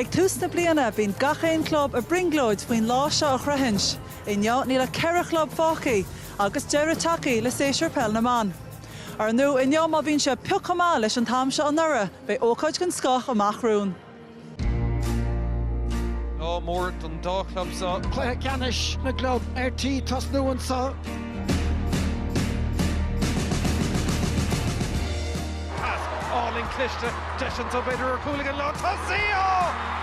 tús na bliana bín gachéin club a bringlóid faoin lá seo a chreithins. Inneall ní le ceithre club fácaí agus deire tacaí le séisiir pell na man. Ar nó inneall má bhín se peochamá leis an tamse an nura be ócáid gon scach amach rún. Lá mór don dá club sa. Cléthe ceannis na club RT tas nuan sa. All-in cliste, Deschans o beidir ar cúlaigh an lá. Tasío!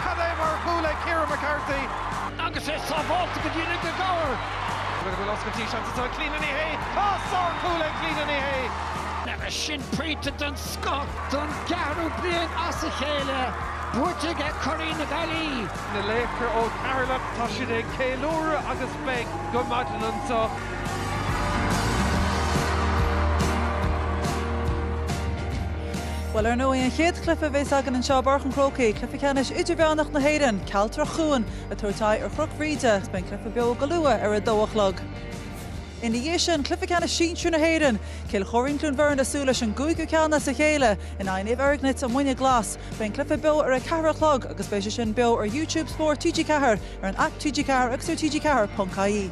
Cad é mar cúla Ciara McCarthy. Agus é sa bháilta go dtíine go gáir. Beidir go lasca tí-seans atá clína ní hé. Sár cúla clína ní hé. Nefhe sin príte don scot don garú blian as a chéile. Búirte ge choirí na galí. Na léchar ó Carla tá siad é céilúra agus beg go maidin an sa. Well, ar nó an chéad clifa bhééis agan an seo barchan crocaí, clifa ceannis idirbeannach na héireann, Caltra Cuan, a tuairteáid ar chruchríide, ben clifa beo go lua ar a dóachlog. In the dhé sin, clifa ceannis sínsú na héireann, céil choirín clún bhar nasú leis an gúige ceanna sa chéile, in aoinemh airgnit a muine glas, ben clifa beo ar a carachlog, agus béise sin beo ar YouTube Sport TG Cahar, ar an app TG Cahar, agus ar tgcahar.ie.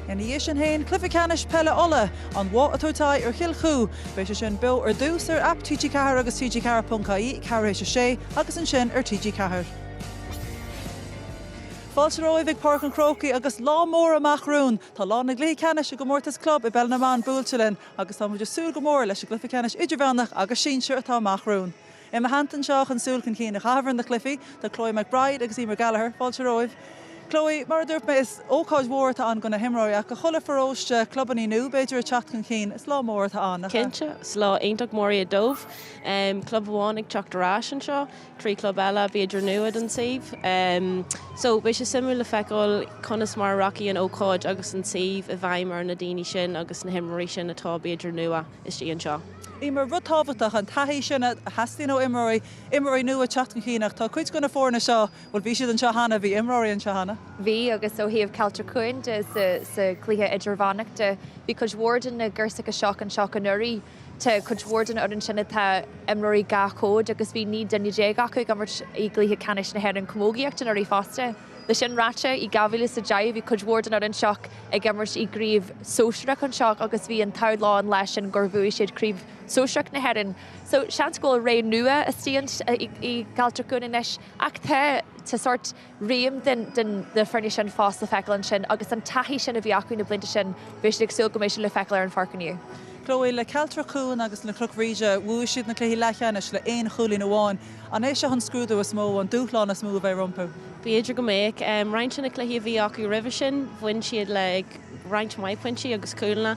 In the dhé sin hain, clifa ceannis pelle ola, an bhá a tuairteáid ar chilchú, béise sin beo ar dús ar app TG Cahar agus tgcahar.ie, caréis sé, agus an sin ar TG Cahar. Fáilte roimh ag Páirc an Crocaí agus lá mór amach rún, tá lá na glí ceannis a go mórtas club i bell na man búiltelin, agus tá muidir súil go mór leis a glufa ceannis idirbeannach agus sínsir atá amach rún. I ma hantan seach an súil chun cína chabhar na clufií, tá Knockbride agus Emer Gallagher, fáilte roimh. Chloe, mar dúirt me is ócáid mór tá an gona himráí ach go chola faróiste clubaní nú beidir a chat chun cín, is lá mór tá an. Cinnte, is lá aonach mórí a dómh, club bháin ag teach dorás an seo, trí club eile beidir nuad an sih. So bei sé simú le feicáil conas mar Rocky an ócáid agus an sih a bhaimar na daoine sin agus na himráí sin atá beidir nua is tí an seo. Imer rudtáhachtach an taithí sinna heastín ó imráí nua a chat chun cínach, tá cuid gona fórna seo, bhfuil bhí siad an sehanna bhí imráí an sehanna. Bhí agus ó híomh Caltra Cuan de sa cluiche idirmhánachta, bhí chuid mhórdan na gcursacha seach an nuirí, tá chuid mhórdan ar an sinna tá imráí gacóid agus bhí ní duine dé gacu gamart i gluthe canis na head an commógiacht an nuirí fásta. Le sin ráte i gabhile sa deimh bhí chuid mhórdan ar an seach ag gamart i gríomh sóisireach an seach agus bhí an taid lá an leis an gurbhú siad críomh sóisireach na headan. So seans go ré nua a stíant i Caltra Cuan inis ach tá sort riam den de ferni sin fás le feicil an sin agus an taithí sin a bhí acu na blinta sin bhís ag sul go mééis sin le feicil ar an farcaniu. Chloe, le Caltra Cuan agus le chruchríide bhuaigh siad na cluichí leithcheannis le aon chúlín amháin, an é seo an scrúdú a smó an dúchláán a smú bheith rompú. Beidir go méid, roinnt sin na cluichí bhí acu ribh sin, bhain siad le roinnt mai pointí agus cúlna.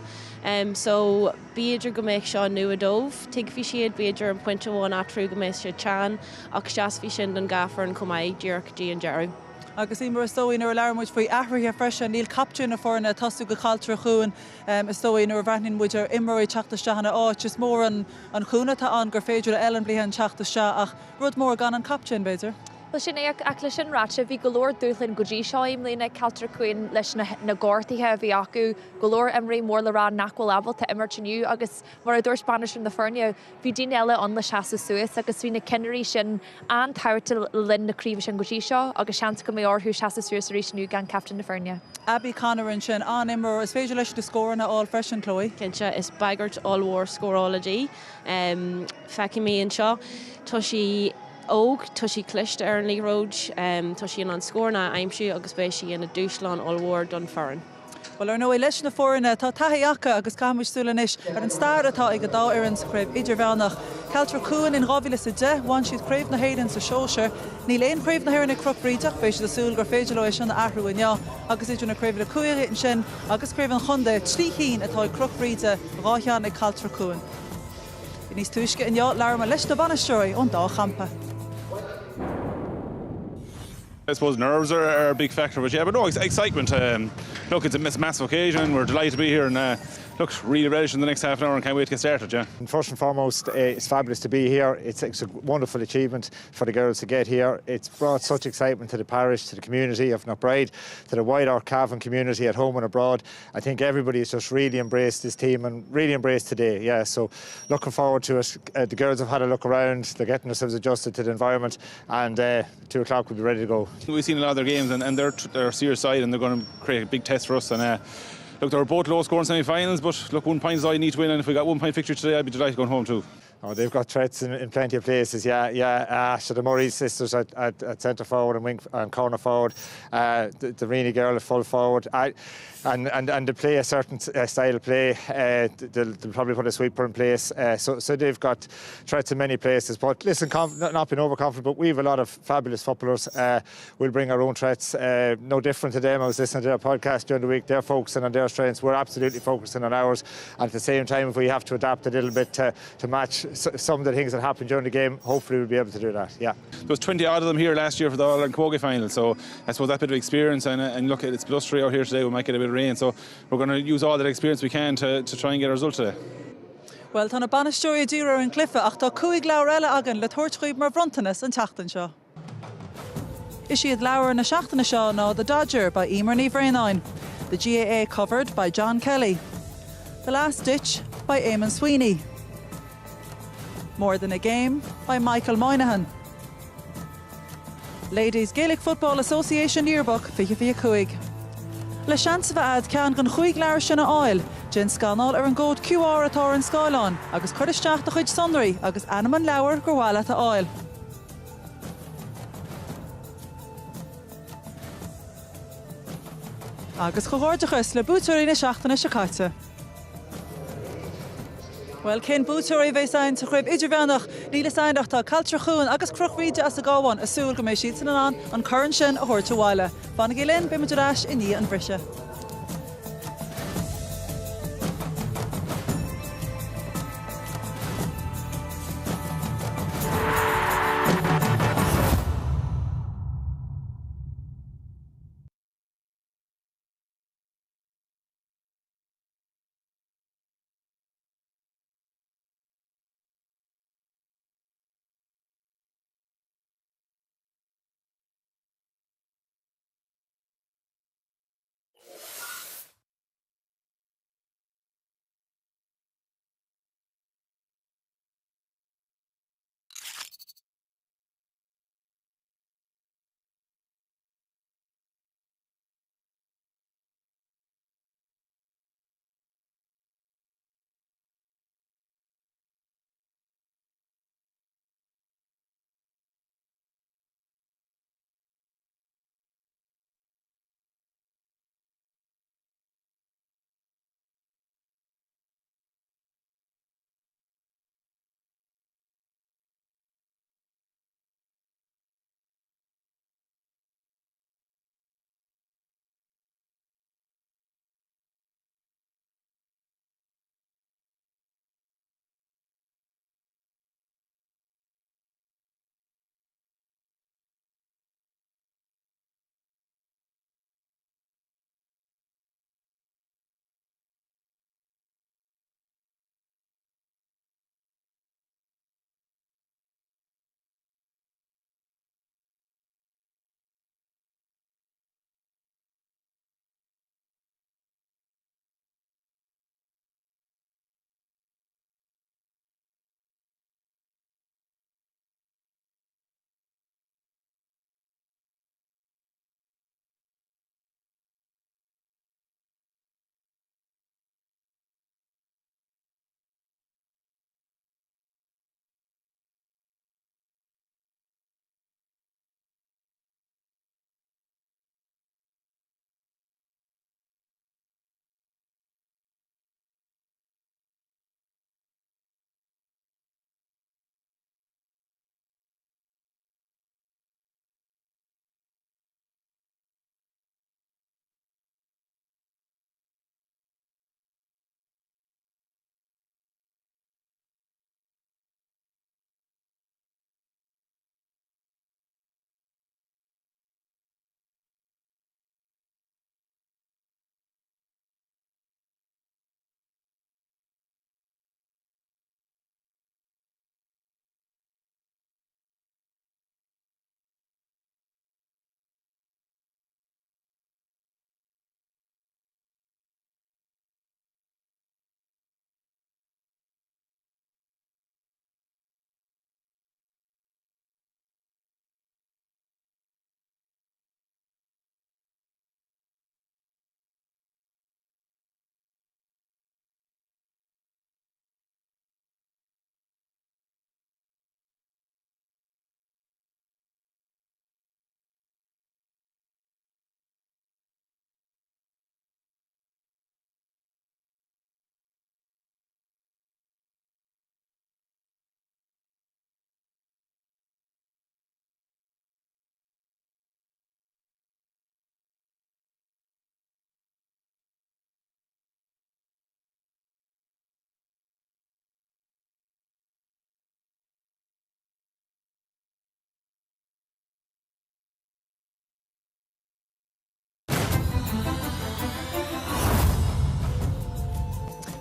So beidir go méid seo nu a dómh, tuig bhí siad beidir an pointe bháin atrú go méid siad tean, ach seas bhí sin don gafar an cumáid dúrach dí an dearú. Agus Imer is tóí ar learmúid faoi ahraithe freisin níl captain a fórna tasú go Caltra Cuan, is tóí ar bhreithnin muidir imráí teachtaiste hana áit, is mór an chúna tá an gur féidir le Ellen blian teachtaiste ach rud mór gan an captain beidir. Well sin ag le sin ráte bhí golóir dúchlinn go dtí seo im lína Caltra Cuan leis na gcórtaithe bhí acu golóir imraí mór le rá nachhfuil abal tá imirtiniu agus mar a dúir Spanish in na Fernne bhí daoine eile an le seasa suas agus bhí na cineirí sin an táirte linn na críomh sin go dtí seo agus seans go mé orthú seasa suas a ríisiniu gan captain na Fernne. Abby Conneran sin an imar is féidir leis de scóranna all freisin Chloe. Cinnte is baggart all-war scórálaí, feici mí an seo, tá sí óg tá sí cliste ar an líróid, tá sí an scórna aimimsú agus bé sí ina dúsláán all-war don foran. Well, ar nó leis na fórna tá taithíacha agus camuistúlanis ar an stair atá ag go dá ar an sa craibh idirbeannach. Caltra Cuan in rábhíle sa de, bhain siad craibh na héireann sa seoir, ní léon craibh na héireann ag chruchríideach béis siad asúil gur féidir le sin na ahrú inneá, agus idir na craibh le cuairthe in sin agus craibh an chunda trí hín atá ag chruchríide ráiteán ag Caltra Cuan. I níos túisce inneá learma leis na banaisteoirí ón dá champa. I suppose nerves are a big factor, but yeah, but no, excitement. Look, it's a massive occasion. We're delighted to be here, and look, really relish in the next half an hour and can't wait to get started, yeah. And first and foremost, it's fabulous to be here. It's a wonderful achievement for the girls to get here. It's brought such excitement to the parish, to the community of Knockbride, to the wider Cavan community at home and abroad. I think everybody has just really embraced this team and really embraced today, yeah. So looking forward to it. The girls have had a look around. They're getting themselves adjusted to the environment, and 2 o'clock we'll be ready to go. We've seen a lot of their games, and they're a serious side, and they're going to create a big test for us. And look, they were both low-scoring semi-finals, but look, 1 point is all you need to win, and if we got 1 point victory today, I'd be delighted going home too. Oh, they've got threats in plenty of places, yeah. So the Murray sisters at centre forward and wing and corner forward, the Reenie girl at full forward, and they play a certain style of play. They'll probably put a sweeper in place. So they've got threats in many places. But listen, not being overconfident, but we have a lot of fabulous footballers. We'll bring our own threats. No different to them. I was listening to their podcast during the week. They're focusing on their strengths. We're absolutely focusing on ours. And at the same time, if we have to adapt a little bit to match some of the things that happen during the game, hopefully we'll be able to do that, yeah. There was 20 odd of them here last year for the All-Ireland Camogie final, so I suppose that bit of experience, and look, it's blustery out here today, we might get a bit of rain, so we're going to use all that experience we can to try and get a result today. Well, tána banisteoirí dúró in Cliffe ach tá 5 leabhar eile agan le tuairtríomh mar bhrontanas an teachtain seo. Is siad leabhar na seachtaina seo ná The Dodger by Emer Ní Bhraonáin, the GAA covered by John Kelly, The Last Ditch by Eamon Sweeney, More Than a Game by Michael Moynihan, Ladies Gaelic Football Association Yearbook Fiche Cuig. Le seans bheith ad ceann gan 5 leabhar sin a fháil, gin scanál ar an gcód QR atá an Skyline, agus chuir isteach a chuid sonraí agus anam an leabhar gur bhfuil a fháil. Agus chomhardachas le bútúirí na seachtaina sicáite. Well, cén bútúirí bheith sain sa chruib idirbeannach líle sainach tá Caltra Cuan agus cruchríide as a gábhain asúil go méid siad san an churann sin a thuirte bháile. Fanna go linn be muidirráis i ní an bhrise.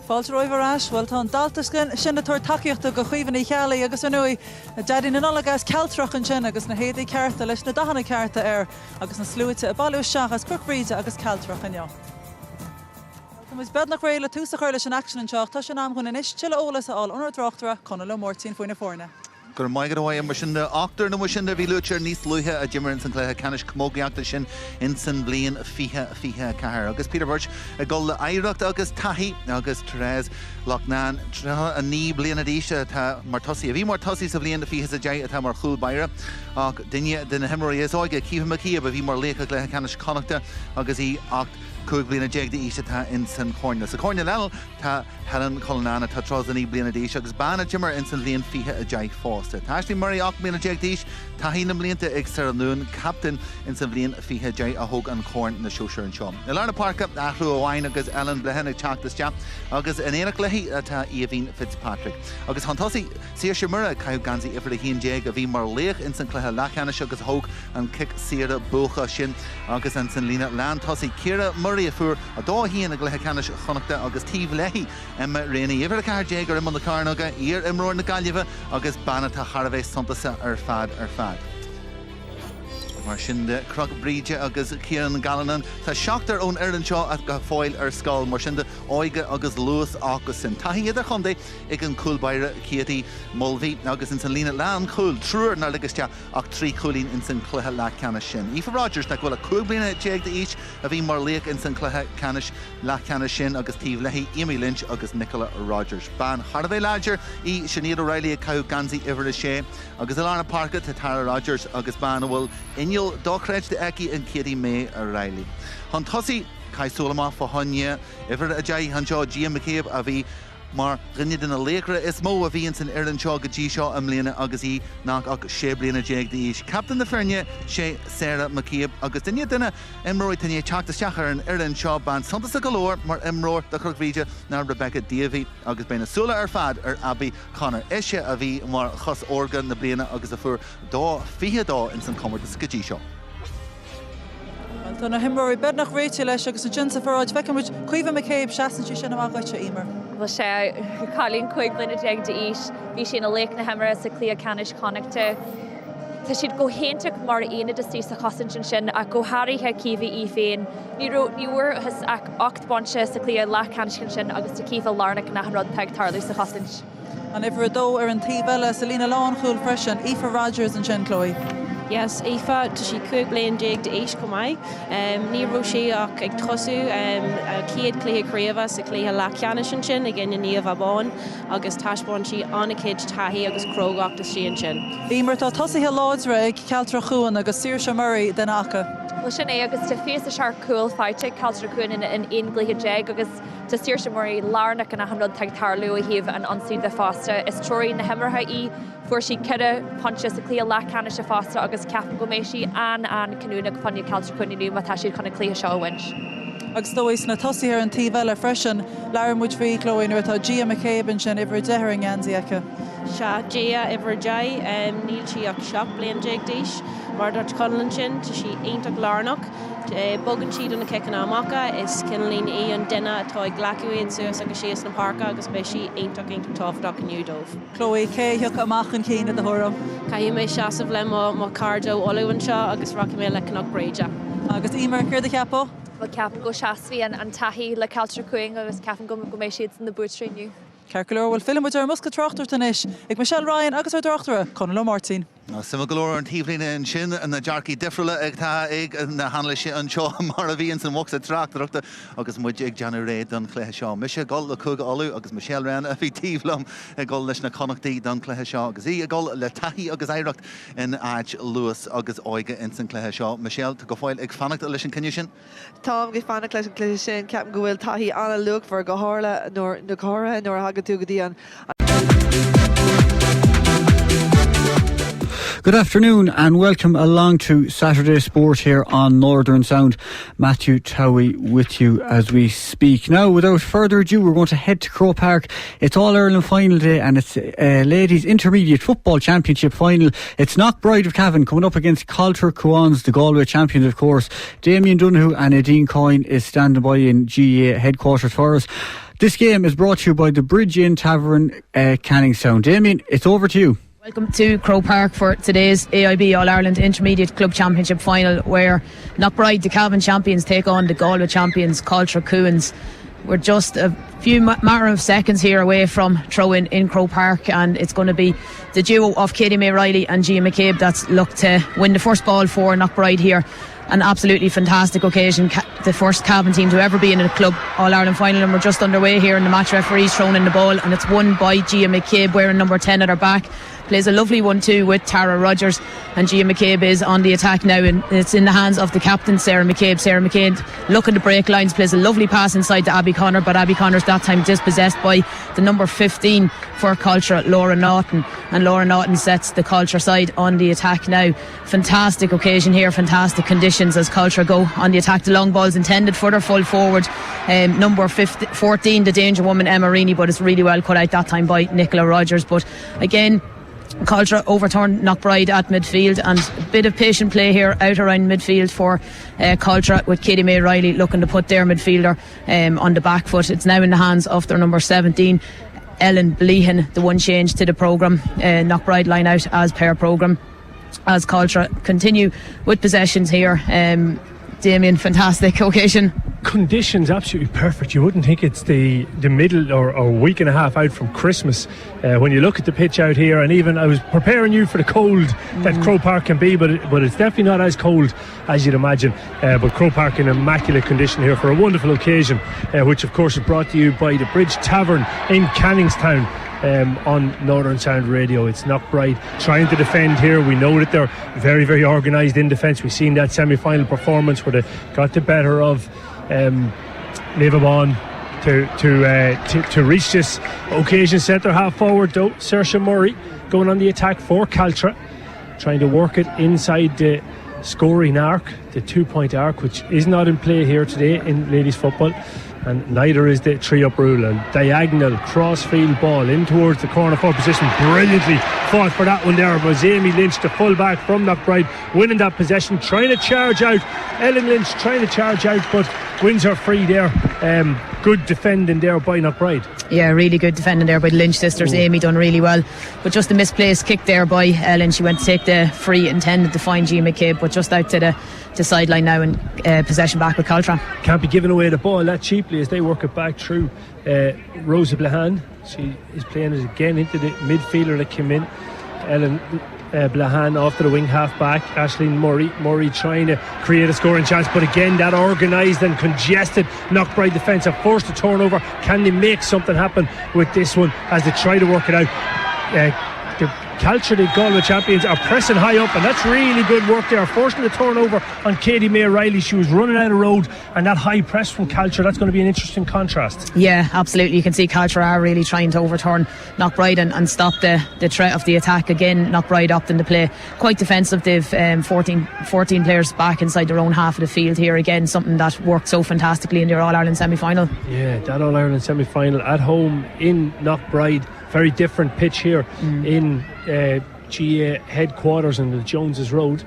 Fáilte roimh ais, bhfuil tá daltascin sin na tuair takeíochta go chuomhanna chealaí agus anúi na deadaí na nolagas Caltrach an sin agus na héadaí cearta leis na dahanna cearta agus na slúite a bailú seachas Cuan's agus Caltrach an jao. Mus bed nach réile túsa chuir leis an action an seach tá sin am chun inis tiile ólas aáil onar drochtra chuna le mórtín faoine fórna. Gur mai go bhhaim mar sin de achtar na mu sin de bhí luútear níos luthe a Jimmer san cléthe canis commógaíachta sin in san blion fiche cahar. Agus Peter Birch a ggó le éireacht agus taithí agus Therese Loughnane a ní bliana díise tá mar tosaí a bhí mar tosaí sa blion de fiche a dé atá mar chúl baire ach duine den himmorí is áige cíhamací a bhí mar lécha cléthe canis connachta agus í ach cúig bliana déag de íse tá in san córne. Sa córne leil tá Helen Colnana tá trosaní bliana díise agus banna Jimmer in san blion fiche a dé fásta. Táisní marí ach bliana déag díis tá hí na blianta ag Sarah Noon captain in san blion fiche dé a thug an córn na siúseir an seom. Na Lárna Parka ahrú amháin agus Ellen Blehanna teachtas agus in éanaach leithí atá Iavine Fitzpatrick. Agus hantásaí siar sé mura caiú gansaí ifir a híon déag a bhí mar léach in san cléthe lechanis agus thug an cic siara bucha sin agus an san lína leantásaí Ciara Murray a fuair a dá híon a gléthe canis chonachta agus tíomh leithí Emma réna ifir a cair déag ar imon na carnaga ír imróir na Gaillimhe agus banna tá Charbhéis Suntasa ar fad. Mar sin de Knockbride agus Ciaran Gallanan tá seachtar ón Ireland seo a go fáil ar scáil mar sin de áige agus luas agus sin. Taithí idir chundé ag an cúlbaire Katie Mulvey agus in san lína lean cúl trúr nar leguste ach trí cúlín in san chluthe le canis sin. Aoife Rogers na bhfuil a cúlbliana déag de ís a bhí mar léach in san chluthe canis le canis sin agus tíomh leithí Amy Lynch agus Nicola Rogers. Ban Harvey Ladger í Sinead O'Reilly a caiú gansaí ifir a sé agus Lárna Parka tá Tara Rogers agus ban bhfuil Innial Dochreid de Eki and Katie May O'Reilly. Han tosaí caiúlamá fá honne ifir a dé han seo Gia McCabe a bhí mar rinne den a lécra is mó a bhí in san Ireland seo go dtí seo am mbliana agus í nach ach sé bliana déag de ís. Captain na Ferne sé Sarah McCabe agus duine duine imróid taine teachtasteach ar an Ireland seo ban Suntasa galóir mar imróir de Knockbride ná Rebecca Davey agus beina súla ar fad ar Abby Connor Ishe a bhí mar chus organ na bliana agus a fuair dá fiche dá in san comir de scití seo. Tá na himmorí bed nach réite leis agus an jinsa faráid fechamid Cuomh McCabe seaasantí sin amagaite ímar. Bhil sé chalíonn chuig bliana déag de ís, bhí sin a léic na himara sa clí a canis connachta. Tá siad go héntaach mar aine de tí sa chasan sin a go háirithe cíomh í féin. Ní uair has 8 bonse sa clí a le canis sin agus tá cíomh lárnach na rud peag tarlú sa chasan. An ifir dó ar an tíbheile sa lína lán chúil freisin Aoife Rogers an sin Chloe. Yes, Aoife, tá sí cúig blion déag de éis comai. Ní ró sé ach ag trosú céad clíthe críomh sa clíthe le ceannis an sin ag gine níomh abáin agus taisbáin sí anna cid taithí agus crógachta sí an sin. Ímar tá tosaithe láidre ag Caltra Chuan agus Saoirse Murray den acha. Well sin é agus tá fios a sear cool fáilte Caltra Chuan in inglíthe déag agus tá Saoirse Murray lárnach an ahanrod teag tarlú a híomh an ansúd de fásta. Is troí na himmartha í fuair sí cede ponte sa clí a le canis a fásta agus ceapan go mééis sí an canúna go fanniu Caltra Chuan inú má tá siad chuna clí seo winch. Agus dóéis na tosaí ar an tíbheile freisin lear muid bhí Chloe nuair tá Gia McCabe an sin ifir dethir an gceansaí Se Gia ifir dé níl si ach seach blion déag díis mar dort Conlan sin tá sí aonach lárnach. Bogan siad an na cecan amachcha is cinlín í an duine atá ag ghlaciúíonn suas agus síos na parca agus bé sí aonach táfadach an Udómh. Chloe cétheach amach an cíine de thura. Caithí mé seasamh le má cardó olúin seo agus roci mé le Knockbride. Agus ímar chuir de ceapó? Bhil ceapan go seaasmhí an taithí le Caltra Chuan agus ceapan go mééis siad na bútríniu. Ceirculóir bhfuil film ar musca trochttar tanis ag Michelle Ryan agus ar drochtara chun le Martin. Sim golóir an tíomhlína an sin an na dearcaí difriúla ag tá ag na hanla sé an seo mar a bhíon san mhacht a trachtarachta agus muid ag Jeanna réad don chluthe seo. Mise gáil le cúg olú agus Michelle Ryan a bhí tíomhlam ag gáil leis na connachtaí don chluthe seo agus í a gáil le taithí agus éireacht in áid luas agus áige in san chluthe seo. Michelle, tá go fáil ag fannacht leis an cinne sin? Tá go fannach leis an chluthe sin ceapan go bhfuil taithí anna luach for go hála nóir na córa nóir a hagadú go dtíon. Good afternoon and welcome along to Saturday Sport here on Northern Sound. Matthew Towie with you as we speak. Now, without further ado, we're going to head to Croke Park. It's All-Ireland final day and it's Ladies Intermediate Football Championship final. It's Knockbride of Cavan coming up against Caltra Cuans, the Galway champions, of course. Damien Donoghue and Nadine Coyne is standing by in GA headquarters for us. This game is brought to you by the Bridge Inn Tavern, Canningstown. Damien, it's over to you. Welcome to Croke Park for today's AIB All-Ireland Intermediate Club Championship final, where Knockbride, the Cavan champions, take on the Galway champions, Caltra Cuans. We're just a few matter of seconds here away from throw-in in Croke Park, and it's going to be the duo of Katie May Riley and Gia McCabe that's looked to win the first ball for Knockbride here. An absolutely fantastic occasion, the first Cavan team to ever be in a club All-Ireland final, and we're just underway here, and the match referee's thrown in the ball, and it's won by Gia McCabe, wearing number 10 at her back. Plays a lovely one too with Tara Rogers, and Gia McCabe is on the attack now, and it's in the hands of the captain, Sarah McCabe. Sarah McCabe looking to break lines, plays a lovely pass inside to Abby Connor, but Abby Connor's that time dispossessed by the number 15 for Caltra, Laura Naughton, and Laura Naughton sets the Caltra side on the attack now. Fantastic occasion here, fantastic conditions as Caltra go on the attack. The long ball's intended for their full forward, number 14, the danger woman Emma Reaney, but it's really well cut out that time by Nicola Rogers. But again, Caltra overturned Knockbride at midfield, and a bit of patient play here out around midfield for Caltra, with Katie May Riley looking to put their midfielder on the back foot. It's now in the hands of their number 17, Ellen Blehan, the one change to the programme. Knockbride line out as per programme as Caltra continue with possessions here. Damien, fantastic occasion. Conditions absolutely perfect. You wouldn't think it's the middle or week and a half out from Christmas when you look at the pitch out here, and even I was preparing you for the cold that Croke Park can be, but it's definitely not as cold as you'd imagine. But Croke Park in immaculate condition here for a wonderful occasion, which of course is brought to you by the Bridge Tavern in Canningstown. On Northern Sound Radio. It's Knockbride trying to defend here. We know that they're very, very organised in defence. We've seen that semi-final performance where they got the better of Leavabon to reach this occasion. Centre half forward though, Saoirse Murray going on the attack for Caltra, trying to work it inside the scoring arc, the 2-point arc, which is not in play here today in ladies football, and neither is the 3-up rule. A diagonal cross-field ball in towards the corner forward position, brilliantly fought for that one there. It was Amy Lynch, the full-back from Knockbride, winning that possession, trying to charge out. Ellen Lynch trying to charge out, but wins her free there. Good defending there by Knockbride. Yeah, really good defending there by the Lynch sisters. Amy done really well, but just a misplaced kick there by Ellen. She went to take the free, intended to find Gia McCabe, but just out to the sideline now, and possession back with Caltra. Can't be giving away the ball that cheaply as they work it back through Rosa Blahan. She is playing it again into the midfielder that came in, Ellen Blahan off to the wing half back. Aisling Murray trying to create a scoring chance, but again that organised and congested Knockbride defence have forced a turnover. Can they make something happen with this one as they try to work it out? The Caltra, the Galway champions, are pressing high up, and that's really good work there, forcing the turnover on Katie May Riley. She was running out of road, and that high press from Caltra, that's going to be an interesting contrast. Yeah, absolutely. You can see Caltra are really trying to overturn Knockbride and stop the threat of the attack. Again, Knockbride opting to play quite defensive. They've 14 players back inside their own half of the field here. Again, something that worked so fantastically in their All-Ireland semi-final. Yeah, that All-Ireland semi-final at home in Knockbride. Very different pitch here in GA headquarters in the Joneses Road,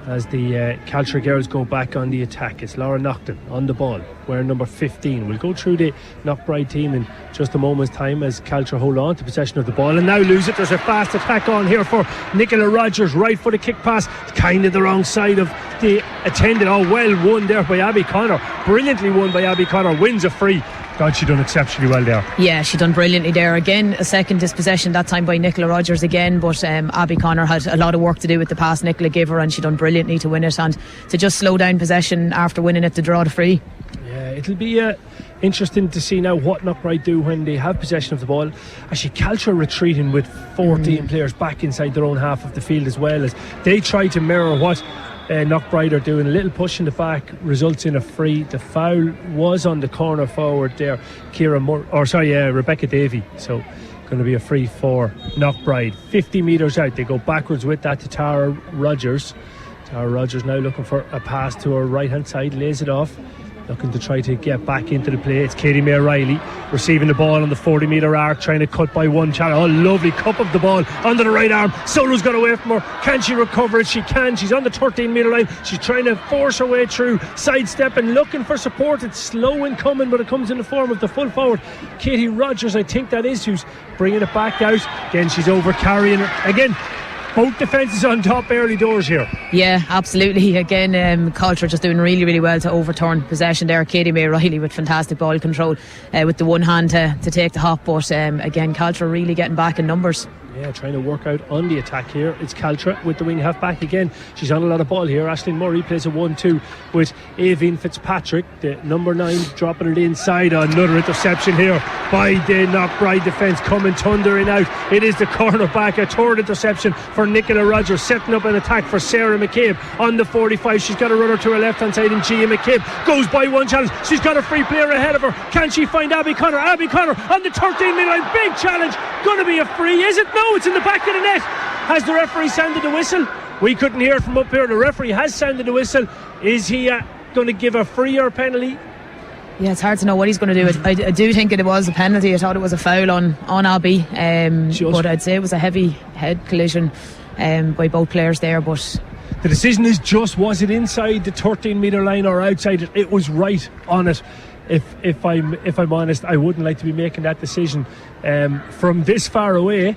as the Caltra girls go back on the attack. It's Laura Naughton on the ball, wearing number 15. We'll go through the Knockbride team in just a moment's time as Caltra hold on to possession of the ball and now lose it. There's a fast attack on here for Nicola Rogers, right foot a kick pass, kind of the wrong side of the attended. Oh, well won there by Abby Connor, brilliantly won by Abby Connor, wins a free. God, she done exceptionally well there. Yeah, she done brilliantly there. Again, a second dispossession, that time by Nicola Rogers again, but Abby Connor had a lot of work to do with the pass Nicola gave her, and she done brilliantly to win it and to just slow down possession after winning it to draw the free. Yeah, it'll be interesting to see now what Knockbride do when they have possession of the ball. Actually, Caltra retreating with 14 players back inside their own half of the field, as well as they try to mirror what Knockbride are doing. A little push in the back results in a free. The foul was on the corner forward there, Rebecca Davey. So going to be a free for Knockbride. 50 metres out, they go backwards with that to Tara Rogers. Tara Rogers now looking for a pass to her right hand side, lays it off looking to try to get back into the play. It's Katie May Riley receiving the ball on the 40-metre arc, trying to cut by one challenge. Oh, lovely cup of the ball under the right arm. Solo's got away from her. Can she recover it? She can. She's on the 13-metre line. She's trying to force her way through, sidestep and looking for support. It's slow in coming, but it comes in the form of the full forward, Katie Rogers, I think that is, who's bringing it back out. Again, she's over carrying her. Again, both defences on top early doors here. Yeah, absolutely. Again, Caltra just doing really, really well to overturn possession there. Katie May Riley with fantastic ball control with the one hand to take the hop. But again, Caltra really getting back in numbers. Yeah, trying to work out on the attack here. It's Caltra with the wing half back again. She's on a lot of ball here. Aisling Murray plays a 1-2 with Aoibhinn Fitzpatrick, the number 9, dropping it inside. Another interception here by the Knockbride defence, coming thundering out. It is the corner back, a third interception for Nicola Rogers, setting up an attack for Sarah McCabe on the 45. She's got a runner to her left hand side, and Gia McCabe goes by one challenge. She's got a free player ahead of her. Can she find Abby Connor? Abby Connor on the 13-metre line, big challenge. Going to be a free, is it? No, it's in the back of the net. Has the referee sounded the whistle? We couldn't hear from up here. The referee has sounded the whistle. Is he going to give a free or a penalty? Yeah, it's hard to know what he's going to do. I do think it was a penalty. I thought it was a foul on Abby, but I'd say it was a heavy head collision by both players there. But the decision is just, was it inside the 13-metre line or outside it? It was right on it. If I'm honest, I wouldn't like to be making that decision from this far away,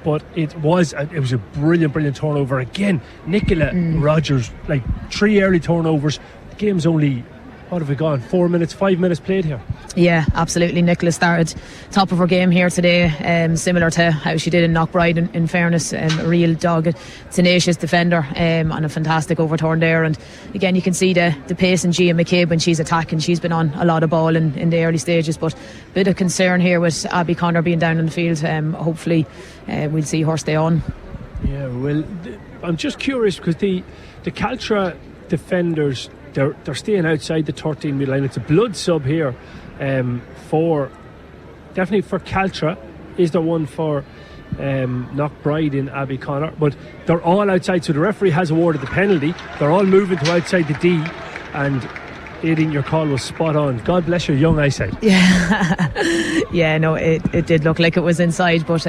but it was a brilliant turnover again. Nicola Rogers, like 3 early turnovers. The game's only, what have we gone, 4 minutes, 5 minutes played here. Yeah, absolutely. Nicola started top of her game here today, similar to how she did in Knockbride, in fairness. A real dogged, tenacious defender, and a fantastic overturn there. And again, you can see the pace in Gia McCabe when she's attacking. She's been on a lot of ball in the early stages, but a bit of concern here with Abby Connor being down in the field. Hopefully we'll see her stay on. Yeah, well, I'm just curious because the Caltra defenders, they're staying outside the 13-metre line. It's a blood sub here definitely for Caltra. Is there one for Knockbride in Abby Connor? But they're all outside, so the referee has awarded the penalty. They're all moving to outside the D, and Aidan, your call was spot on. God bless your young eyesight. Yeah, no, it did look like it was inside, but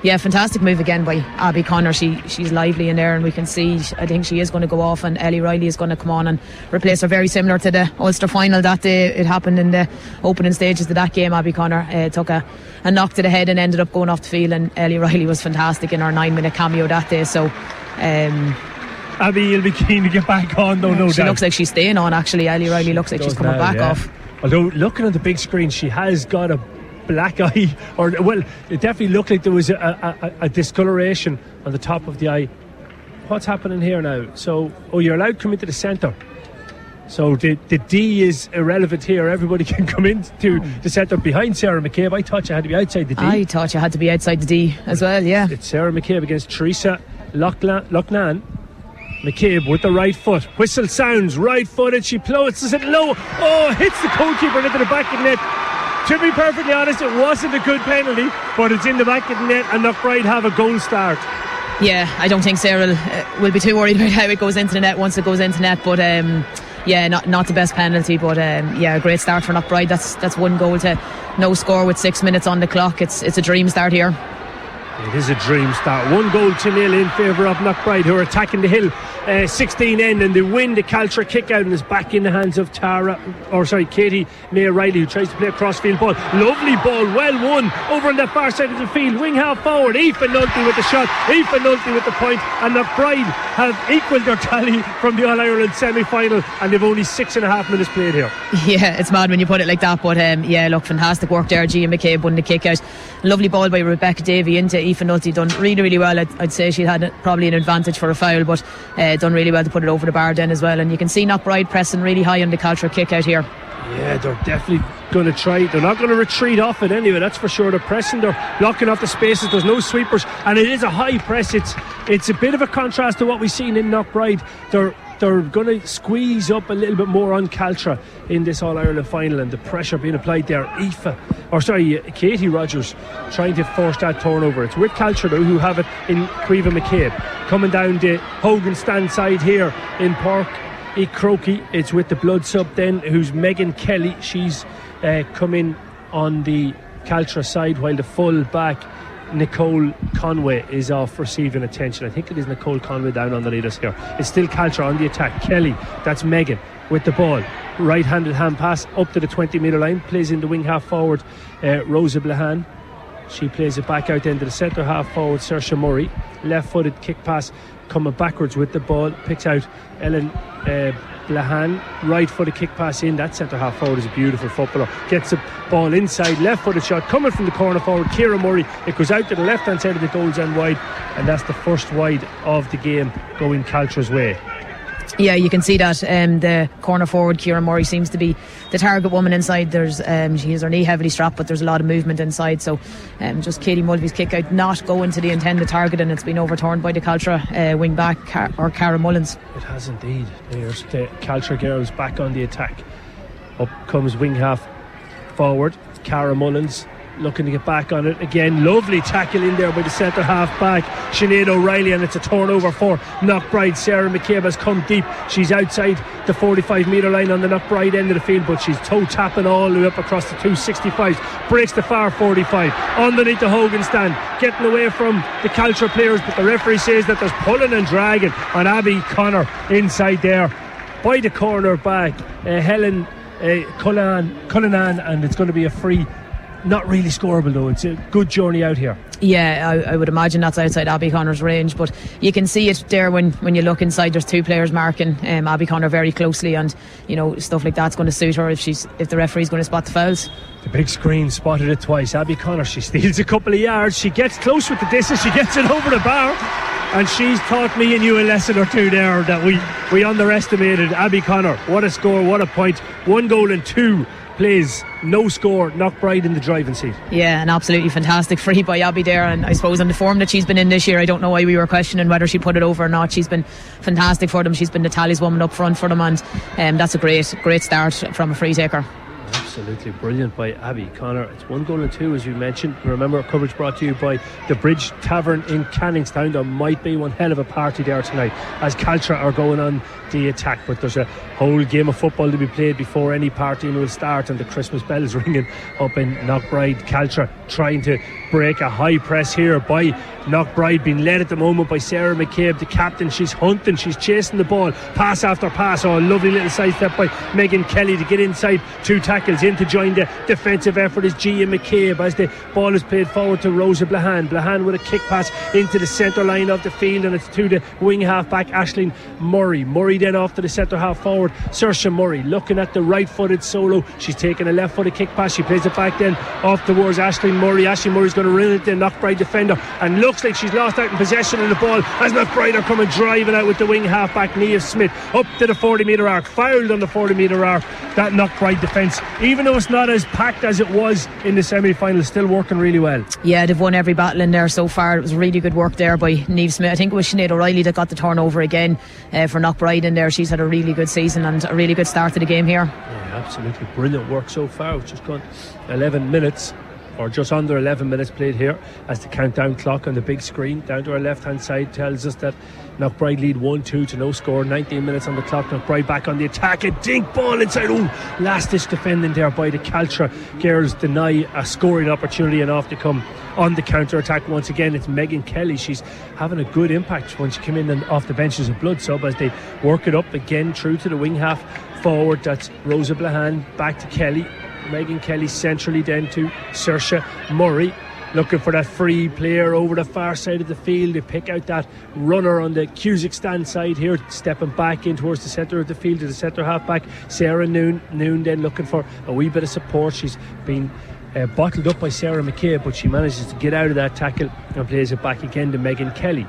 yeah, fantastic move again by Abby Connor. She's lively in there, and we can see, I think she is going to go off, and Ellie Riley is going to come on and replace her, very similar to the Ulster final that day. It happened in the opening stages of that game. Abby Connor took a knock to the head and ended up going off the field, and Ellie Riley was fantastic in her 9-minute cameo that day. So Abby, you'll be keen to get back on, though, no doubt. She looks like she's staying on, actually. Ellie Riley looks like she's coming back off. Although, looking at the big screen, she has got a black eye, or, well, it definitely looked like there was a discoloration on the top of the eye. What's happening here now? So, you're allowed to come into the centre. So the D is irrelevant here. Everybody can come into the centre behind Sarah McCabe. I thought you had to be outside the D. I thought you had to be outside the D as well, yeah. It's Sarah McCabe against Teresa Loughnane. McCabe with the right foot. Whistle sounds, right footed. She floats it low. Hits the goalkeeper into the back of the net. To be perfectly honest, it wasn't a good penalty, but it's in the back of the net, and Knockbride have a goal start. Yeah, I don't think Sarah will be too worried about how it goes into the net once it goes into net, but yeah, not the best penalty, but yeah, a great start for Knockbride. That's one goal to no score with 6 minutes on the clock. It's a dream start here. It is a dream start. 1-0 in favour of Knockbride, who are attacking the hill 16 end, and they win the Caltra kick out, and is back in the hands of Katie May Riley, who tries to play a crossfield ball. Lovely ball, well won over on the far side of the field. Wing half forward, Aoife Nolte with the shot, Aoife Nolte with the point, and Knockbride have equalled their tally from the All-Ireland semi-final, and they've only 6.5 minutes played here. Yeah, it's mad when you put it like that, but yeah, look, fantastic work there. Gia McCabe won the kick out. Lovely ball by Rebecca Davey into Aoife Nolte, done really, really well. I'd say she had probably an advantage for a foul, but done really well to put it over the bar then as well. And you can see Knockbride pressing really high on the Caltra kick out here. Yeah, they're definitely going to try. They're not going to retreat off it anyway, that's for sure. They're pressing, they're blocking off the spaces. There's no sweepers, and it is a high press. It's a bit of a contrast to what we've seen in Knockbride. They're going to squeeze up a little bit more on Caltra in this All-Ireland final, and the pressure being applied there. Katie Rogers trying to force that turnover. It's with Caltra though, who have it in Cavan McCabe. Coming down the Hogan stand side here in Park. Croaky. It's with the blood sub then, who's Megan Kelly. She's come in on the Caltra side, while the full back Nicole Conway is off receiving attention. I think it is Nicole Conway down on the leaders here. It's still Caltra on the attack. Kelly, that's Megan with the ball. Right-handed hand pass up to the 20-metre line. Plays in the wing half forward, Rosa Blahan. She plays it back out into the centre half forward, Saoirse Murray. Left-footed kick pass coming backwards with the ball. Picks out Ellen Blahan. Right-footed kick pass in. That centre half forward is a beautiful footballer. Gets the ball inside. Left-footed shot coming from the corner forward, Ciara Murray. It goes out to the left-hand side of the goals end wide, and that's the first wide of the game going Caltra's way. Yeah, you can see that the corner forward Ciara Murray seems to be the target woman inside. There's she has her knee heavily strapped, but there's a lot of movement inside, so just Katie Mulvey's kick out not going to the intended target, and it's been overturned by the Caltra wing back or Cara Mullins. It has indeed. There's the Caltra girls back on the attack. Up comes wing half forward Cara Mullins, looking to get back on it again. Lovely tackle in there by the centre half back Sinead O'Reilly, and it's a turnover for Knockbride. Sarah McCabe has come deep. She's outside the 45-metre line on the Knockbride end of the field, but she's toe tapping all the way up across the 265s. Breaks the far 45 underneath the Hogan stand, getting away from the Caltra players, but the referee says that there's pulling and dragging on Abby Connor inside there by the corner back Helen Cullinan, and it's going to be a free. Not really scoreable though. It's a good journey out here. Yeah, I would imagine that's outside Abby Connor's range, but you can see it there when you look inside. There's two players marking Abby Connor very closely, and you know, stuff like that's going to suit her if the referee's going to spot the fouls. The big screen spotted it twice. Abby Connor, she steals a couple of yards. She gets close with the distance. She gets it over the bar, and she's taught me and you a lesson or two there that we underestimated Abby Connor. What a score, what a point. 1 goal and 2 plays, no score. Knockbride in the driving seat. Yeah, an absolutely fantastic free by Abby there, and I suppose on the form that she's been in this year, I don't know why we were questioning whether she put it over or not. She's been fantastic for them. She's been the talisman up front for them, and that's a great start from a free taker. Absolutely brilliant by Abby Connor. It's 1 goal and 2, as we mentioned. Remember, coverage brought to you by the Bridge Tavern in Canningstown. There might be one hell of a party there tonight as Caltra are going on the attack, but there's a whole game of football to be played before any party will start, and the Christmas bells ringing up in Knockbride. Caltra trying to break a high press here by Knockbride, being led at the moment by Sarah McCabe, the captain. She's hunting, she's chasing the ball, pass after pass. Oh, a lovely little sidestep by Megan Kelly to get inside. 2 tackles in to join the defensive effort is Gia McCabe as the ball is played forward to Rosa Blahan with a kick pass into the centre line of the field, and it's to the wing half back Aisling Murray then off to the centre half forward Saoirse Murray, looking at the right footed solo. She's taking a left footed kick pass. She plays it back then off towards Aisling Murray's going to run it, the Knockbride defender, and looks like she's lost out in possession of the ball as Knockbride are coming driving out with the wing half back Nia Smith up to the 40-metre arc, fouled on the 40-metre arc. That Knockbride defence, even though it's not as packed as it was in the semi-final, still working really well. Yeah, they've won every battle in there so far. It was really good work there by Niamh Smith. I think it was Sinead O'Reilly that got the turnover again for Knockbride in there. She's had a really good season and a really good start to the game here. Yeah, absolutely brilliant work so far. It's just gone 11 minutes or just under 11 minutes played here as the countdown clock on the big screen down to our left hand side tells us that Knockbride lead 1-2 to no score. 19 minutes on the clock. Knockbride back on the attack. A dink ball inside. Last ditch defending there by the Caltra girls deny a scoring opportunity, and off to come on the counter attack once again. It's Megan Kelly. She's having a good impact when she came in and off the bench as a blood sub as they work it up again through to the wing half forward. That's Rosa Blahan back to Kelly. Megan Kelly centrally then to Saoirse Murray, looking for that free player over the far side of the field. They pick out that runner on the Cusick stand side here, stepping back in towards the centre of the field to the centre half back Sarah Noon then looking for a wee bit of support. She's been bottled up by Sarah McCabe, but she manages to get out of that tackle and plays it back again to Megan Kelly.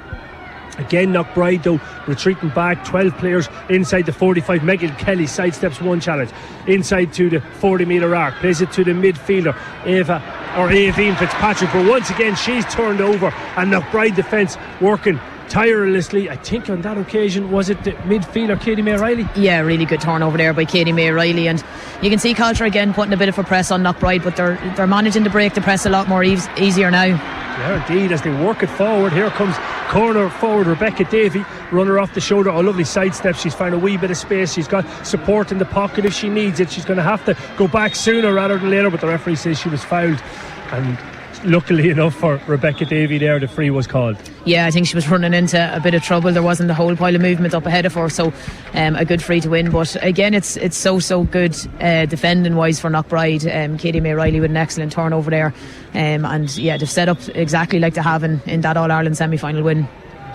Again, Knockbride though retreating back, 12 players inside the 45. Megan Kelly sidesteps one challenge inside to the 40-metre arc, plays it to the midfielder Aoibhín Fitzpatrick, but once again she's turned over, and Knockbride defence working tirelessly. I think on that occasion was it the midfielder Katie May Riley? Yeah, really good turnover there by Katie May Riley, and you can see Caltra again putting a bit of a press on Knockbride, but they're managing to break the press a lot more easier now. Yeah, indeed, as they work it forward. Here comes Corner forward, Rebecca Davey, runner off the shoulder. Oh, lovely sidestep. She's found a wee bit of space. She's got support in the pocket if she needs it. She's going to have to go back sooner rather than later, but the referee says she was fouled. And luckily enough for Rebecca Davey there, the free was called. Yeah, I think she was running into a bit of trouble. There wasn't a whole pile of movement up ahead of her, so a good free to win. But again, it's so good defending wise for Knockbride. Katie May Riley with an excellent turnover there, and yeah, they've set up exactly like they have in that All-Ireland semi-final win.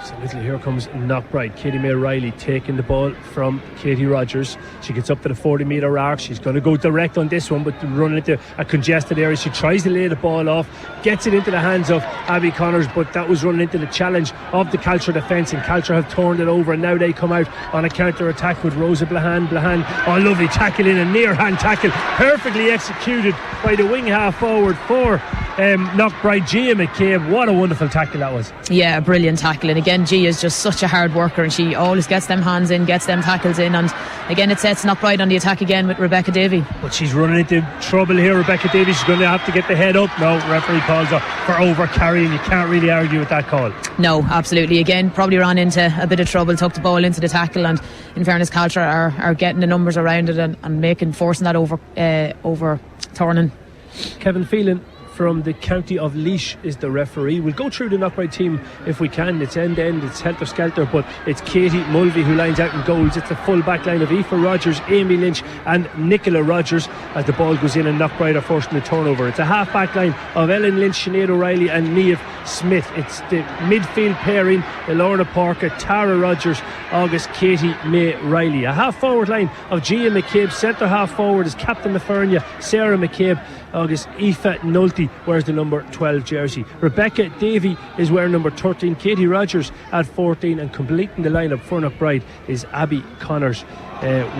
Absolutely. Here comes Knockbride. Katie May Riley taking the ball from Katie Rogers. She gets up to the 40-metre arc. She's going to go direct on this one, but running into a congested area. She tries to lay the ball off, gets it into the hands of Abby Connors, but that was running into the challenge of the Caltra defence, and Caltra have turned it over, and now they come out on a counter-attack with Rosa Blahan. Oh, lovely tackle in, a near-hand tackle, perfectly executed by the wing half forward for Knockbride, Gia McCabe. What a wonderful tackle that was. Yeah, a brilliant tackle, and again Gia is just such a hard worker, and she always gets them hands in, gets them tackles in, and again it sets Knockbride on the attack again with Rebecca Davey. But she's running into trouble here, Rebecca Davey. She's going to have to get the head up. No, referee calls her for over carrying. You can't really argue with that call. No, absolutely. Again, probably ran into a bit of trouble, took the ball into the tackle, and in fairness, Caltra are getting the numbers around it and forcing that overturning. Kevin Phelan from the county of Laois is the referee. We'll go through the Knockbride team if we can. It's end-to-end, it's helter-skelter, but it's Katie Mulvey who lines out in goals. It's the full back line of Aoife Rogers, Amy Lynch and Nicola Rogers as the ball goes in and Knockbride are forcing the turnover. It's a half-back line of Ellen Lynch, Sinead O'Reilly and Niamh Smith. It's the midfield pairing, Lorna Parker, Tara Rogers, August Katie May Riley. A half-forward line of Gia McCabe. Centre half-forward is Captain Mafernia, Sarah McCabe. August Aoife Nolte wears the number 12 jersey. Rebecca Davey is wearing number 13. Katie Rogers at 14, and completing the lineup for Knockbride is Abby Connors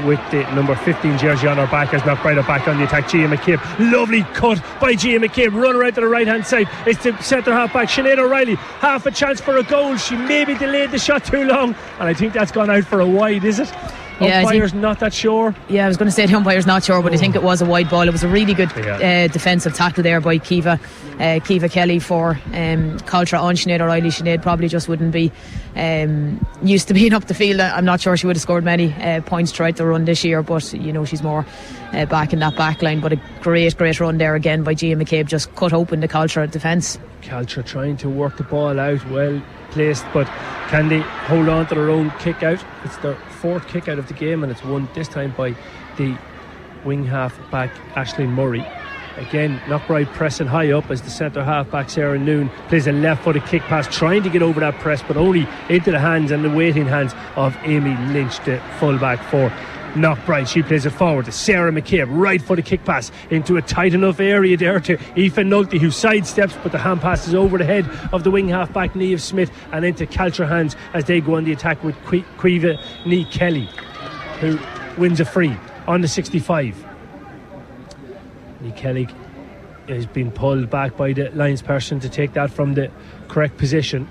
with the number 15 jersey on her back as Knockbride are back on the attack. Gia McCabe, lovely cut by Gia McCabe, runner out to the right hand side. It's the centre half back Sinead O'Reilly, half a chance for a goal. She maybe delayed the shot too long, and I think that's gone out for a wide, is it? Yeah, umpire's not that sure. Yeah, I was going to say the umpire's not sure, but I think it was a wide ball. It was a really good defensive tackle there by Kiva Kelly for Caltra on Sinead O'Reilly. Sinead probably just wouldn't be used to being up the field. I'm not sure she would have scored many points throughout the run this year, but you know, she's more back in that back line. But a great run there again by Gia McCabe, just cut open the Caltra defence. Caltra trying to work the ball out, well placed, but can they hold on to their own kick out? It's their fourth kick out of the game, and it's won this time by the wing half back Aisling Murray. Again, Knockbride pressing high up as the centre half back Sarah Noon plays a left footed kick pass, trying to get over that press, but only into the hands and the waiting hands of Amy Lynch, the full back for Knockbride. She plays it forward to Sarah McCabe, right footed kick pass into a tight enough area there to Aoife Nolte, who sidesteps, but the hand passes over the head of the wing half back Niamh Smith and into Caltra hands as they go on the attack with Quiva Nee Kelly, who wins a free on the 65. Nee Kelly has been pulled back by the linesperson to take that from the correct position.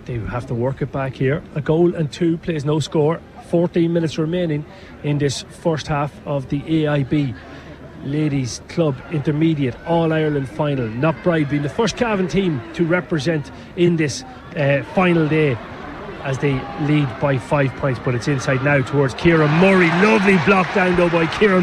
They have to work it back here. A goal and two plays no score. 14 minutes remaining in this first half of the AIB Ladies Club Intermediate All-Ireland Final. Knockbride being the first Cavan team to represent in this final day as they lead by 5 points, but it's inside now towards Ciara Murray. Lovely block down though by Ciara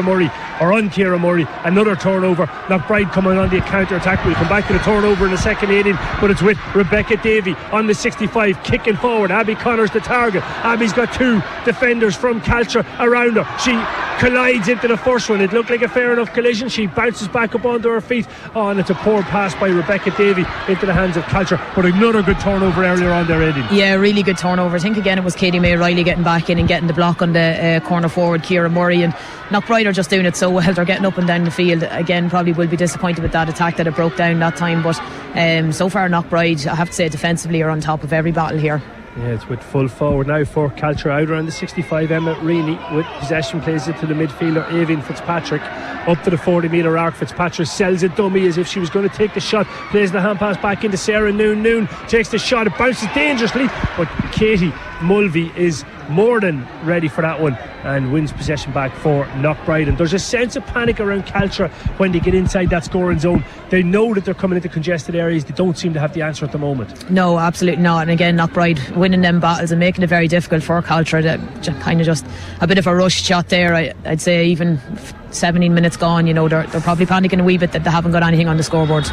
Murray, or on Ciara Murray. Another turnover. Knockbride coming on the counter attack. We'll come back to the turnover in a second, Aidan, but it's with Rebecca Davey on the 65, kicking forward. Abby Connors the target. Abby's got two defenders from Caltra around her. She collides into the first one. It looked like a fair enough collision. She bounces back up onto her feet. Oh, and it's a poor pass by Rebecca Davey into the hands of Caltra, but another good turnover earlier on there, Aidan. Yeah, really good turnover. I think again it was Katie May Riley getting back in and getting the block on the corner forward, Ciara Murray, and Knockbride are just doing it so well. They're getting up and down the field. Again, probably will be disappointed with that attack that it broke down that time, but so far Knockbride, I have to say, defensively are on top of every battle here. Yeah, it's with full forward now for Caltra. Out around the 65, Emma Reaney with possession, plays it to the midfielder Avian Fitzpatrick up to the 40-metre arc. Fitzpatrick sells a dummy as if she was going to take the shot, plays the hand pass back into Sarah Noon. Noon takes the shot, it bounces dangerously, but Katie Mulvey is more than ready for that one and wins possession back for Knockbride. And there's a sense of panic around Caltra when they get inside that scoring zone. They know that they're coming into congested areas. They don't seem to have the answer at the moment. No, absolutely not. And again, Knockbride winning them battles and making it very difficult for Caltra. Kind of just a bit of a rush shot there. I'd say even 17 minutes gone, you know, they're probably panicking a wee bit that they haven't got anything on the scoreboard.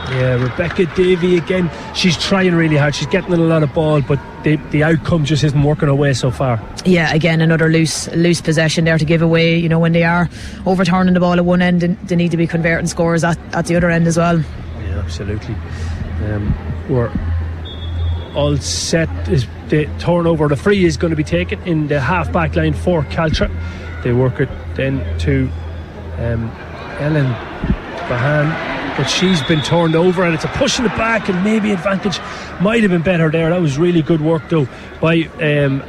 Yeah, Rebecca Davey again, she's trying really hard. She's getting a lot of ball, but the outcome just isn't working her way so far. Yeah, again, another loose possession there to give away. You know, when they are overturning the ball at one end, they need to be converting scores at the other end as well. Yeah, absolutely. We're all set. Is the turnover, the free is going to be taken in the half-back line for Caltra. They work it then to Ellen Bahan, but she's been turned over, and it's a push in the back, and maybe advantage might have been better there. That was really good work though by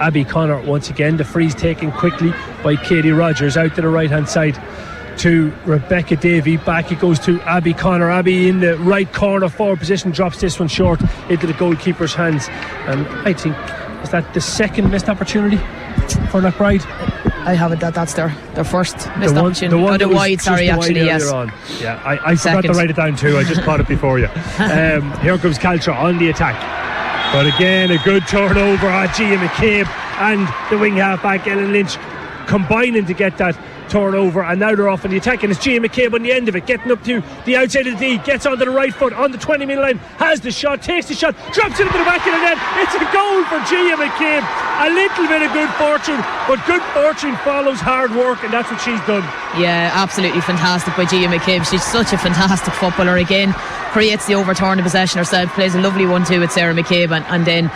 Abby Connor. Once again, the free's taken quickly by Katie Rogers out to the right hand side to Rebecca Davey. Back it goes to Abby Connor. Abby in the right corner forward position, drops this one short into the goalkeeper's hands, and I think, is that the second missed opportunity for Knockbride? I have it that's their first missed opportunity. The wide, sorry, actually, yes. Yeah, I forgot to write it down too. I just caught it before you. Here comes Caltra on the attack. But again, a good turnover. Gia McCabe and the wing half-back Ellen Lynch combining to get that turnover, and now they're off on the attack, and it's Gia McCabe on the end of it, getting up to the outside of the D, gets onto the right foot on the 20-metre line, has the shot, takes the shot, drops it into the back of the net. It's a goal for Gia McCabe. A little bit of good fortune, but good fortune follows hard work, and that's what she's done. Yeah, absolutely fantastic by Gia McCabe. She's such a fantastic footballer. Again, creates the overturn of possession herself, plays a lovely one too with Sarah McCabe, and then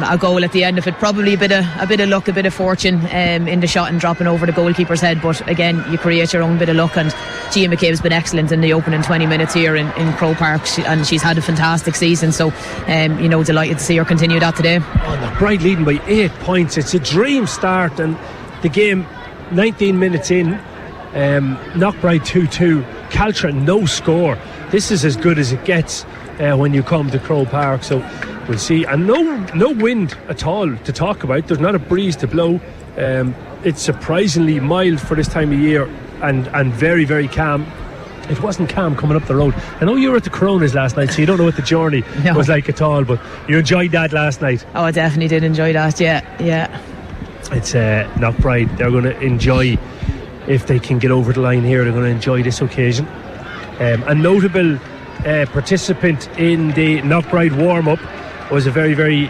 a goal at the end of it. Probably a bit of luck, a bit of fortune in the shot and dropping over the goalkeeper's head, but again, you create your own bit of luck, and Gia McCabe's been excellent in the opening 20 minutes here in Croke Park, and she's had a fantastic season, so you know, delighted to see her continue that today. Knockbride leading by 8 points. It's a dream start, and the game 19 minutes in, Knockbride 2-2, Caltra no score. This is as good as it gets when you come to Croke Park, so we'll see. And no wind at all to talk about. There's not a breeze to blow. It's surprisingly mild for this time of year, and very, very calm. It wasn't calm coming up the road. I know you were at the Coronas last night, so you don't know what the journey was like at all, but you enjoyed that last night. Oh, I definitely did enjoy that, yeah. It's Knockbride. They're going to enjoy, if they can get over the line here, they're going to enjoy this occasion. A notable participant in the Knockbride warm-up was a very, very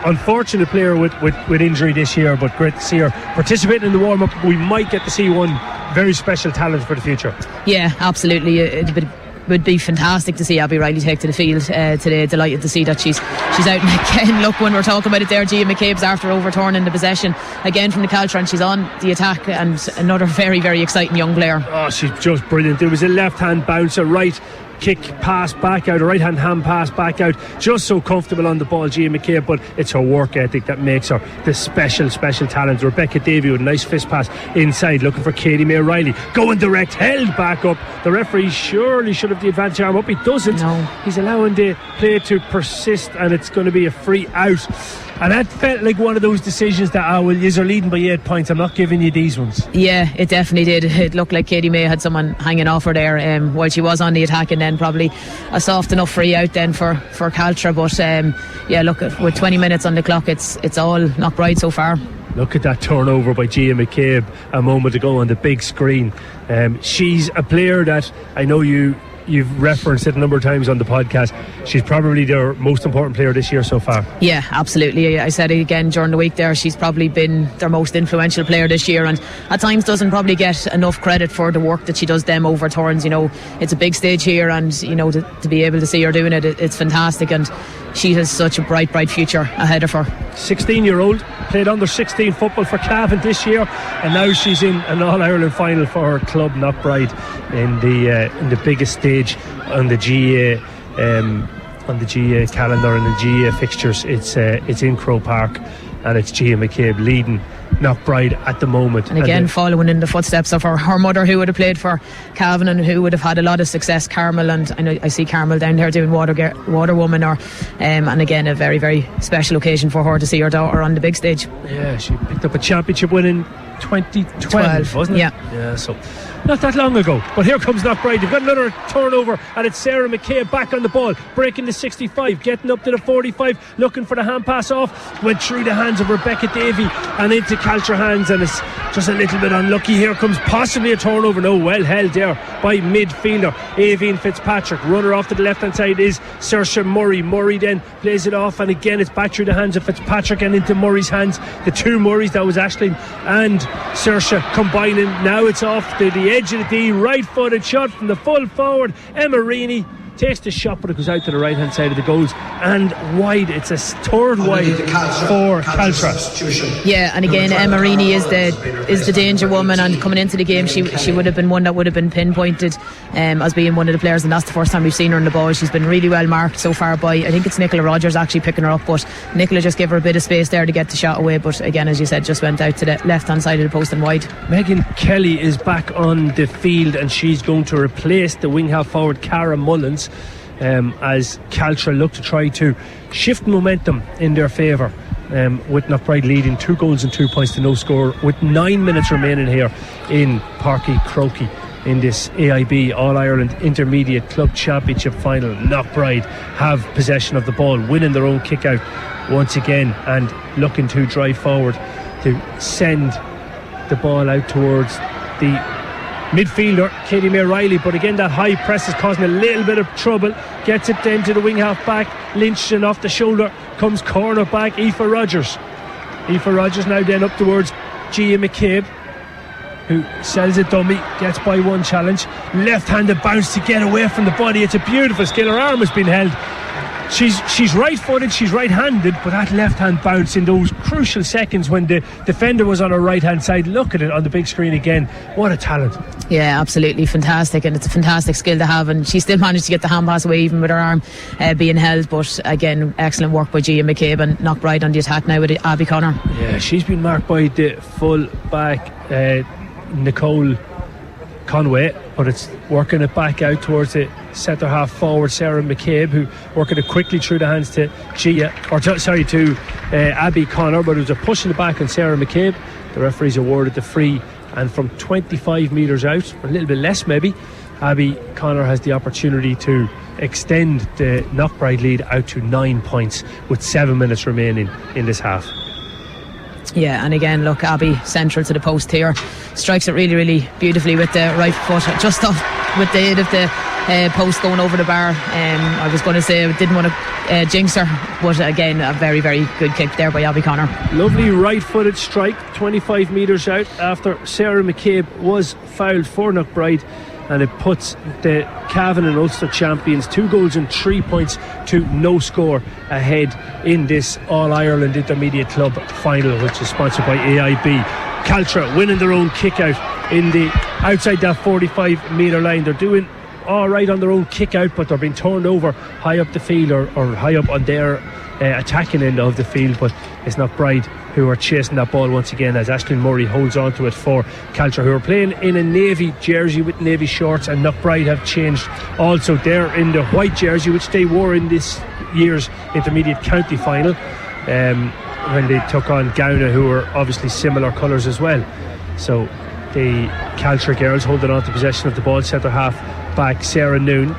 unfortunate player with injury this year, but great to see her participating in the warm-up. We might get to see one very special talent for the future. Yeah, absolutely. It would be fantastic to see Abby Riley take to the field today. Delighted to see that she's out. And again, look, when we're talking about it there, Gia McCabe's after overturning the possession again from the Caltra, and she's on the attack, and another very, very exciting young player. Oh, she's just brilliant. There was a left-hand bouncer, right kick pass back out, a right hand pass back out, just so comfortable on the ball, Gia McCabe, but it's her work ethic that makes her the special talent. Rebecca Davey with a nice fist pass inside, looking for Katie May Riley, going direct, held back up. The referee surely should have the advantage arm up. He doesn't. No. He's allowing the play to persist, and it's going to be a free out. And that felt like one of those decisions that, you're leading by 8 points, I'm not giving you these ones. Yeah, it definitely did. It looked like Katie May had someone hanging off her there while she was on the attack, and then probably a soft enough free out then for Caltra. But yeah, look, with 20 minutes on the clock, it's all Knockbride so far. Look at that turnover by Gia McCabe a moment ago on the big screen. She's a player that I know you've referenced it a number of times on the podcast. She's probably their most important player this year so far. Yeah, absolutely. I said it again during the week there. She's probably been their most influential player this year, and at times doesn't probably get enough credit for the work that she does them over turns. You know, it's a big stage here, and you know, to be able to see her doing it, it's fantastic, and she has such a bright future ahead of her. 16-year-old, played under 16 football for Cavan this year, and now she's in an All-Ireland final for her club Knockbride in the biggest stage on the GA calendar and the GA fixtures. It's in Croke Park, and it's Gia McCabe leading Knockbride at the moment. And again, following in the footsteps of her mother, who would have played for Cavan and who would have had a lot of success, Carmel, and I know I see Carmel down there doing Water Woman, and again a very, very special occasion for her to see her daughter on the big stage. Yeah, she picked up a championship win in 2012, wasn't it? Yeah, so not that long ago. But here comes Knockbride. They've got another turnover, and it's Sarah McCabe back on the ball, breaking the 65, getting up to the 45, looking for the hand pass off, went through the hands of Rebecca Davey and into Caltra hands, and it's just a little bit unlucky. Here comes possibly a turnover. No, well held there by midfielder Aoibhinn Fitzpatrick. Runner off to the left hand side is Saoirse Murray. Murray then plays it off, and again it's back through the hands of Fitzpatrick and into Murray's hands. The two Murrays, that was Aisling and Saoirse combining. Now it's off to the edge of the D, right footed shot from the full forward Emma Reaney. Takes the shot, but it goes out to the right hand side of the goals and wide. It's a third wide for Caltra. Yeah, and again Emma Reaney is the danger woman, and coming into the game she would have been one that would have been pinpointed as being one of the players, and that's the first time we've seen her in the ball. She's been really well marked so far by, I think it's Nicola Rogers actually picking her up, but Nicola just gave her a bit of space there to get the shot away, but again, as you said, just went out to the left hand side of the post and wide. Megan Kelly is back on the field, and she's going to replace the wing half forward Cara Mullins, as Caltra look to try to shift momentum in their favour, with Knockbride leading 2 goals and 2 points to no score with 9 minutes remaining here in Páirc Uí Chrócaí in this AIB All-Ireland Intermediate Club Championship final. Knockbride have possession of the ball, winning their own kick out once again and looking to drive forward to send the ball out towards the midfielder Katie May Riley, but again that high press is causing a little bit of trouble. Gets it then to the wing half back, Lynch, and off the shoulder comes corner back Aoife Rogers. Aoife Rogers now then up towards Gia McCabe, who sells a dummy, gets by one challenge, left-handed bounce to get away from the body. It's a beautiful skill. Her arm has been held. She's right-footed, she's right-handed, but that left-hand bounce in those crucial seconds when the defender was on her right-hand side, look at it on the big screen again. What a talent. Yeah, absolutely fantastic, and it's a fantastic skill to have, and she still managed to get the hand pass away even with her arm being held, but again, excellent work by Gia McCabe, and Knockbride on the attack now with Abby Connor. Yeah, she's been marked by the full back Nicole Conway, but it's working it back out towards the centre half forward Sarah McCabe, who working it quickly through the hands to Abby Connor, but it was a push in the back on Sarah McCabe. The referees awarded the free, and from 25 metres out, or a little bit less maybe, Abby Connor has the opportunity to extend the Knockbride lead out to 9 points with 7 minutes remaining in this half. Yeah, and again, look, Abby central to the post here, strikes it really, really beautifully with the right foot, just off with the aid of the post going over the bar. I was going to say I didn't want to jinx her, but again, a very, very good kick there by Abby Connor. Lovely right-footed strike, 25 metres out after Sarah McCabe was fouled for Knockbride, and it puts the Cavan and Ulster champions 2 goals and 3 points to no score ahead in this All-Ireland Intermediate Club final, which is sponsored by AIB. Caltra winning their own kick out in the outside that 45 metre line. They're doing all right on their own kick out, but they're being turned over high up the field or high up on their attacking end of the field, but it's Knockbride who are chasing that ball once again as Aisling Murray holds on to it for Caltra, who are playing in a navy jersey with navy shorts, and Knockbride have changed also. They're in the white jersey which they wore in this year's intermediate county final when they took on Gowna, who are obviously similar colours as well. So the Caltra girls holding on to possession of the ball, centre half back Sarah Noon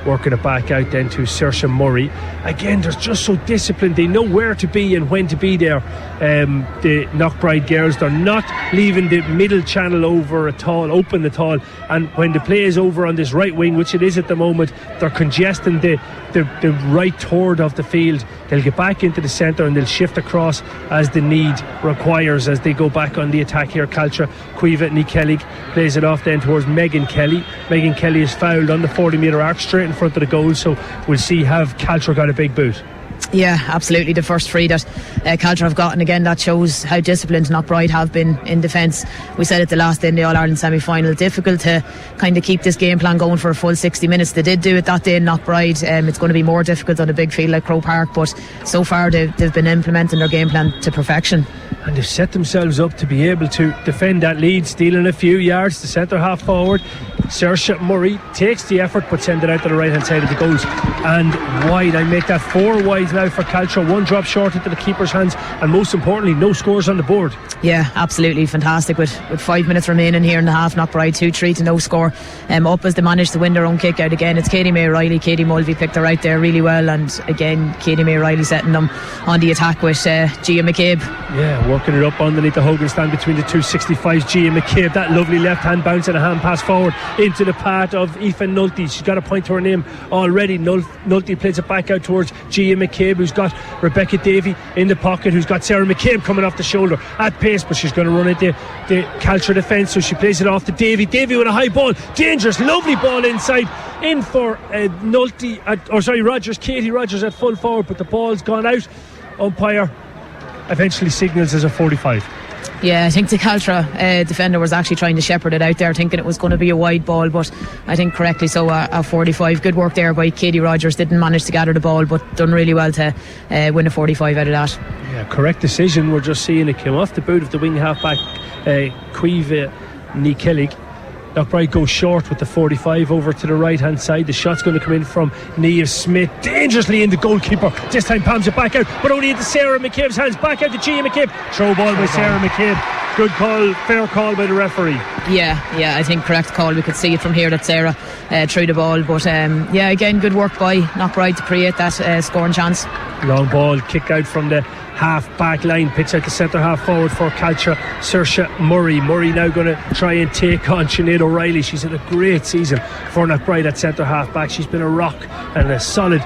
working it back out then to Saoirse Murray. Again, they're just so disciplined, they know where to be and when to be there. The Knockbride girls, they're not leaving the middle channel open at all, and when the play is over on this right wing, which it is at the moment, they're congesting the right third of the field. They'll get back into the centre and they'll shift across as the need requires as they go back on the attack here. Caltra, Cueva Nikellig plays it off then towards Megan Kelly. Megan Kelly is fouled on the 40 metre arc straight in front of the goal, so we'll see, have Caltra got a big boot? Yeah, absolutely. The first free that Caltra have gotten, again, that shows how disciplined Knockbride have been in defence. We said it the last day in the All-Ireland semi-final, difficult to kind of keep this game plan going for a full 60 minutes. They did do it that day in Knockbride. It's going to be more difficult on a big field like Croke Park, but so far they've been implementing their game plan to perfection. and they've set themselves up to be able to defend that lead, stealing a few yards. The centre half forward, Saoirse Murray, takes the effort but send it out to the right hand side of the goals and wide. I make that 4 wide now for Caltra, 1 drop short into the keeper's hands, and most importantly, no scores on the board. Yeah, absolutely fantastic with 5 minutes remaining here in the half. Knockbride 2-3 to no score up as they managed to win their own kick out again. It's Katie May Riley. Katie Mulvey picked her out there really well, and again Katie May Riley setting them on the attack with Gia McCabe. Yeah, working it up underneath the Hogan stand between the 265s. Gia McCabe, that lovely left hand bounce and a hand pass forward into the path of Aoife Nulty. She's got a point to her name already. Nulty plays it back out towards Gia McCabe, who's got Rebecca Davey in the pocket, who's got Sarah McCabe coming off the shoulder at pace, but she's going to run into the Caltra defence, so she plays it off to Davey. Davey with a high ball, dangerous, lovely ball inside, in for Rogers, Katie Rogers at full forward, but the ball's gone out. Umpire eventually signals as a 45. Yeah, I think the Caltra defender was actually trying to shepherd it out there, thinking it was going to be a wide ball, but I think correctly so, a 45. Good work there by Katie Rogers. Didn't manage to gather the ball, but done really well to win a 45 out of that. Yeah, correct decision. We're just seeing it came off the boot of the wing half-back Cueva Nikellig. Knockbride goes short with the 45 over to the right hand side. The shot's going to come in from Niamh Smith, dangerously in the goalkeeper. This time palms it back out, but only into Sarah McCabe's hands. Back out to Gia McCabe. Throw ball by Sarah McCabe. Good call, fair call by the referee. Yeah, I think correct call. We could see it from here that Sarah threw the ball, but again, good work by Knockbride to create that scoring chance. Long ball kick out from the half back line, pitch out the centre half forward for Caltra, Saoirse Murray. Murray now going to try and take on Sinead O'Reilly. She's had a great season for Knockbride at centre half back. She's been a rock and a solid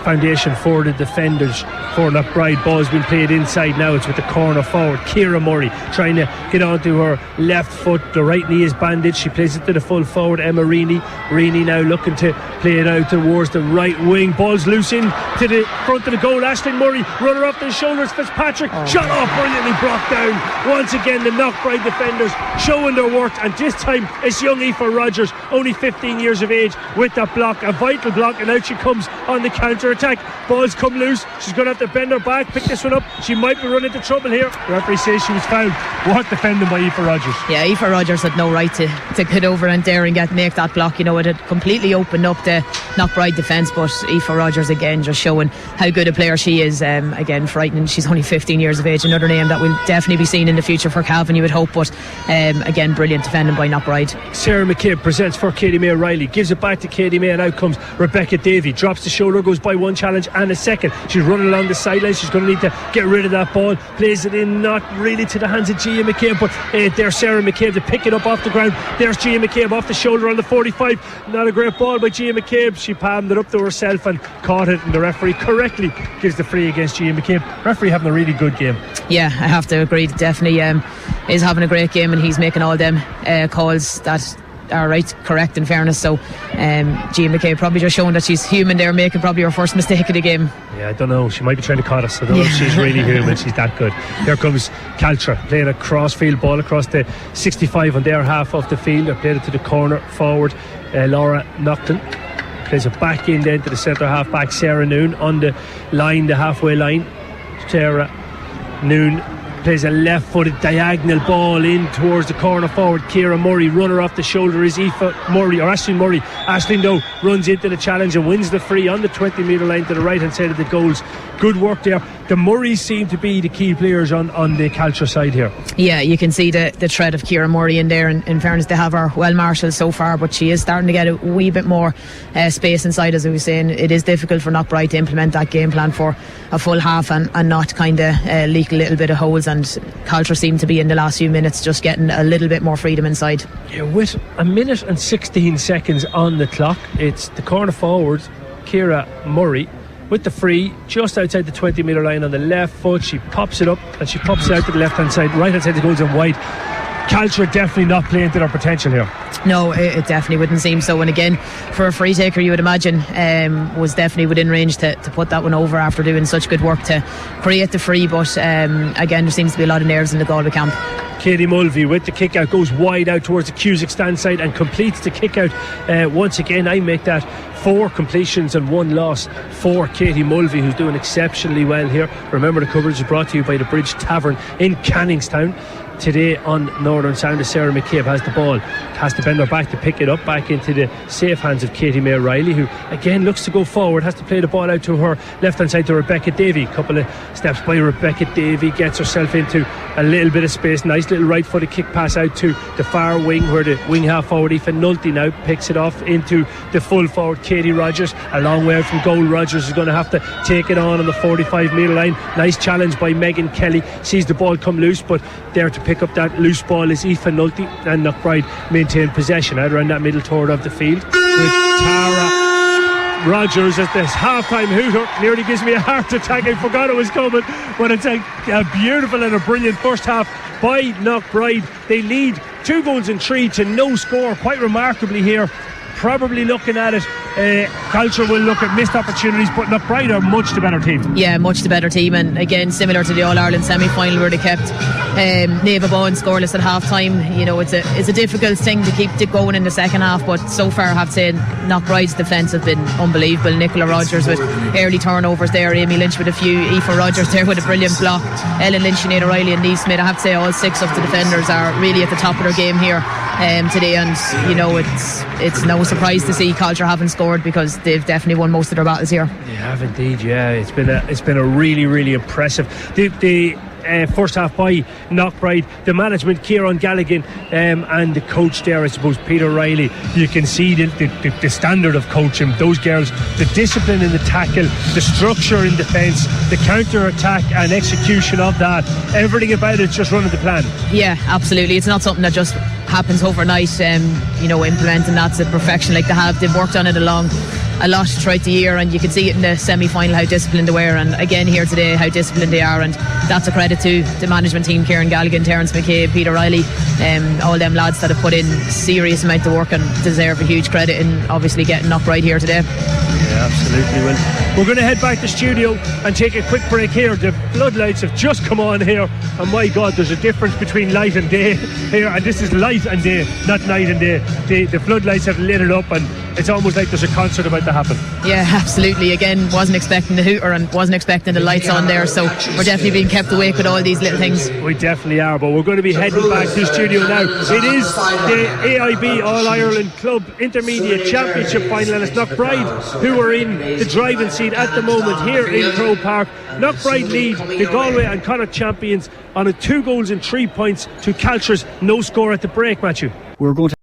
foundation for the defenders for Knockbride. Ball's been played inside now. It's with the corner forward, Ciara Murray, trying to get onto her left foot. The right knee is bandaged. She plays it to the full forward, Emma Reaney. Reaney now looking to play it out towards the right wing. Ball's loose in to the front of the goal. Aisling Murray, runner up the shoulders. Fitzpatrick, shot off, brilliantly brought down. Once again, the Knockbride defenders showing their worth, and this time it's young Aoife Rogers, only 15 years of age, with that block, a vital block, and out she comes on the counter attack. Ball's come loose. She's going to have to bend her back, pick this one up. She might be running into trouble here. The referee says she was fouled. What defending by Aoife Rogers? Yeah, Aoife Rogers had no right to get over and there and make that block. You know, it had completely opened up the Knockbride defence, but Aoife Rogers again just showing how good a player she is. Again, frightening. She's only 15 years of age. Another name that will definitely be seen in the future for Cavan, you would hope, but again, brilliant defending by Knockbride. Sarah McCabe presents for Katie May Riley, gives it back to Katie May, and out comes Rebecca Davey. Drops the shoulder, goes by one challenge and a second. She's running along the sidelines. She's going to need to get rid of that ball. Plays it in, not really to the hands of Gia McCabe, but there's Sarah McCabe to pick it up off the ground. There's Gia McCabe off the shoulder on the 45. Not a great ball by Gia McCabe. She palmed it up to herself and caught it, and the referee correctly gives the free against Gia McCabe. Referee having a really good game. Yeah, I have to agree. Definitely is having a great game, and he's making all them calls that are right, correct, in fairness. So Gia McCabe probably just showing that she's human there, making probably her first mistake of the game. Yeah, I don't know, she might be trying to cut us. I don't know if she's really human. She's that good. Here comes Caltra playing a cross-field ball across the 65 on their half of the field. They played it to the corner forward, Laura Nocton plays it back in then to the centre half back, Sarah Noon on the line, the halfway line. Sarah Noon plays a left-footed diagonal ball in towards the corner forward, Ciara Murray. Runner off the shoulder is Aoife Murray, or Aisling Murray. Aisling though runs into the challenge and wins the free on the 20 metre line to the right hand side of the goals. Good work there. The Murrays seem to be the key players on the Caltra side here. Yeah, you can see the threat of Ciara Murray in there, and in fairness they have her well marshalled so far, but she is starting to get a wee bit more space inside. As I was saying, it is difficult for Knockbride to implement that game plan for a full half and not kind of leak a little bit of holes, and Caltra seem to be in the last few minutes just getting a little bit more freedom inside. Yeah, with a minute and 16 seconds on the clock, it's the corner forward, Ciara Murray, with the free just outside the 20 metre line on the left foot. She pops it up and she pops it out to the left hand side, right hand side, it goes in wide. Caltra definitely not playing to their potential here. No, it definitely wouldn't seem so. And again, for a free taker, you would imagine was definitely within range to put that one over after doing such good work to create the free. But again, there seems to be a lot of nerves in the Galway camp. Katie Mulvey with the kick out goes wide out towards the Cusack stand side and completes the kick out. Once again, I make that 4 completions and 1 loss for Katie Mulvey, who's doing exceptionally well here. Remember, the coverage is brought to you by the Bridge Tavern in Canningstown. Today on Northern Sound, as Sarah McCabe has the ball, has to bend her back to pick it up back into the safe hands of Katie May Riley, who again looks to go forward, has to play the ball out to her left hand side to Rebecca Davey. Couple of steps by Rebecca Davey, gets herself into a little bit of space. Nice little right footed kick pass out to the far wing, where the wing half forward Aoife Nulty now picks it off into the full forward Katie Rogers. A long way out from goal. Rogers is going to have to take it on the 45 metre line. Nice challenge by Megan Kelly, sees the ball come loose, but there to pick up that loose ball is Aoife Nulty, and Knockbride maintain possession out around that middle third of the field with Tara Rogers as this half-time hooter. Nearly gives me a heart attack, I forgot it was coming, but it's a beautiful and a brilliant first half by Knockbride. They lead 2 goals and 3 to no score, quite remarkably here. Probably looking at it, Caltra will look at missed opportunities, but Knockbride are much the better team. Yeah, much the better team, and again, similar to the All-Ireland semi-final where they kept Neva Bowen scoreless at half-time. You know, it's a difficult thing to keep it going in the second half, but so far I have to say Knockbride's defence have been unbelievable. Nicola Rogers with early turnovers there, Amy Lynch with a few, Aoife Rogers there with a brilliant block, Ellen Lynch, Sinead O'Reilly and Neve Smith. I have to say all 6 of the defenders are really at the top of their game here today, and you know, it's no surprise to see Caltra haven't scored, because they've definitely won most of their battles here. They have indeed, yeah. It's been a really, really impressive. The first half by Knockbride, the management, Kieran Galligan, and the coach there, I suppose, Peter Riley. You can see the standard of coaching those girls, the discipline in the tackle, the structure in defence, the counter attack and execution of that. Everything about it's just running the plan. Yeah, absolutely. It's not something that just happens overnight. Implementing that's a perfection like they have. They've worked on it a lot throughout the year, and you can see it in the semi-final how disciplined they were, and again here today how disciplined they are, and that's a credit to the management team, Kieran Galligan, Terence McCabe, Peter Riley, all them lads that have put in serious amount of work and deserve a huge credit in obviously getting up right here today. Yeah, absolutely. Well, we're going to head back to studio and take a quick break here. The floodlights have just come on here, and my God, there's a difference between light and day here, and this is light and day, not night and day. The floodlights have lit it up, and it's almost like there's a concert about to happen. Yeah, absolutely. Again, wasn't expecting the hooter and wasn't expecting the lights on there, so we're definitely being kept awake with all these little things. We definitely are, but we're going to be heading back to the studio now. It is the AIB All-Ireland Club Intermediate Championship final, and it's Knockbride who are in the driving seat at the moment here in Croke Park. Knockbride lead the Galway and Connacht champions on a 2 goals and 3 points to Caltra's no score at the break, Matthew. We're going to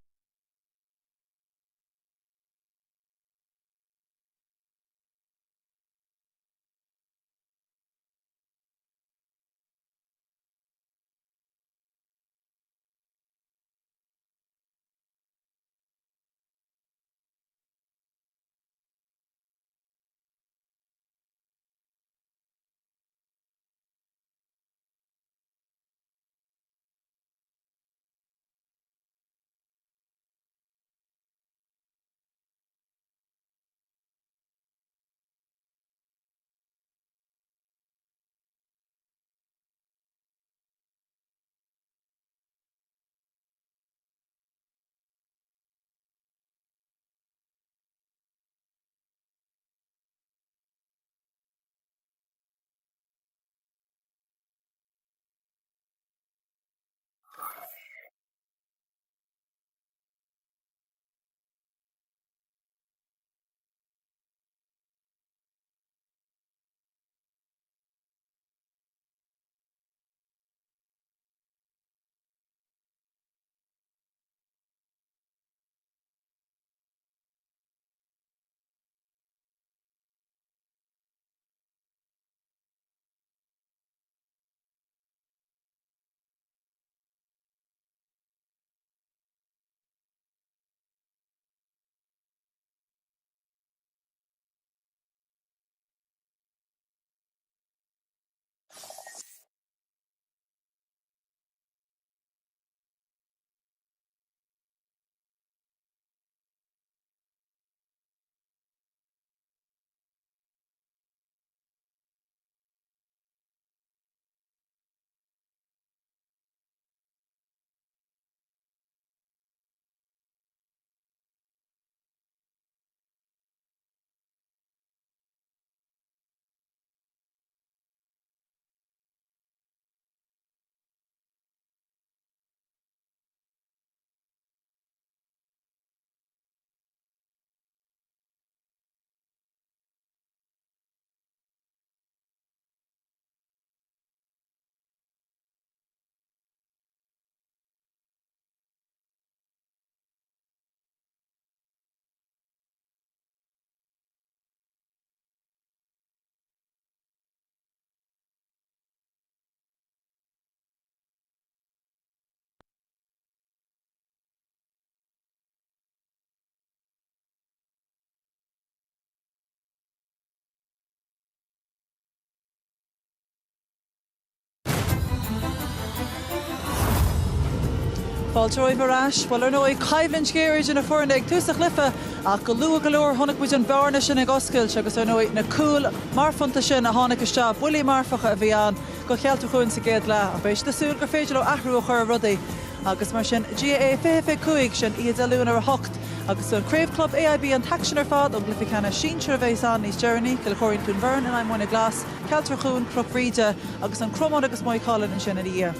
Fáilte roimh arás, well ar nó ag Cavan scéirid in a fórna ag túsach lifa ach go luach go leor tháinig muid an bearna sin ag oscailt agus ar nó na cúil marfanta sin a tháinig iste buí marfacha a bhí an go chealtar chuin sa géad le a béis desúil gur féidir le ahrú a chur rudaí agus mar sin GA fiche sin iad a lún ar a hocht agus an Crave Club AIB an taction ar fad ó glyfi canna sínsir a bhééis an níos Journey go le choirín tún bhern in aim mna glas Caltra chuún Crochríide agus an cromán agus móid cálan in sin a dí.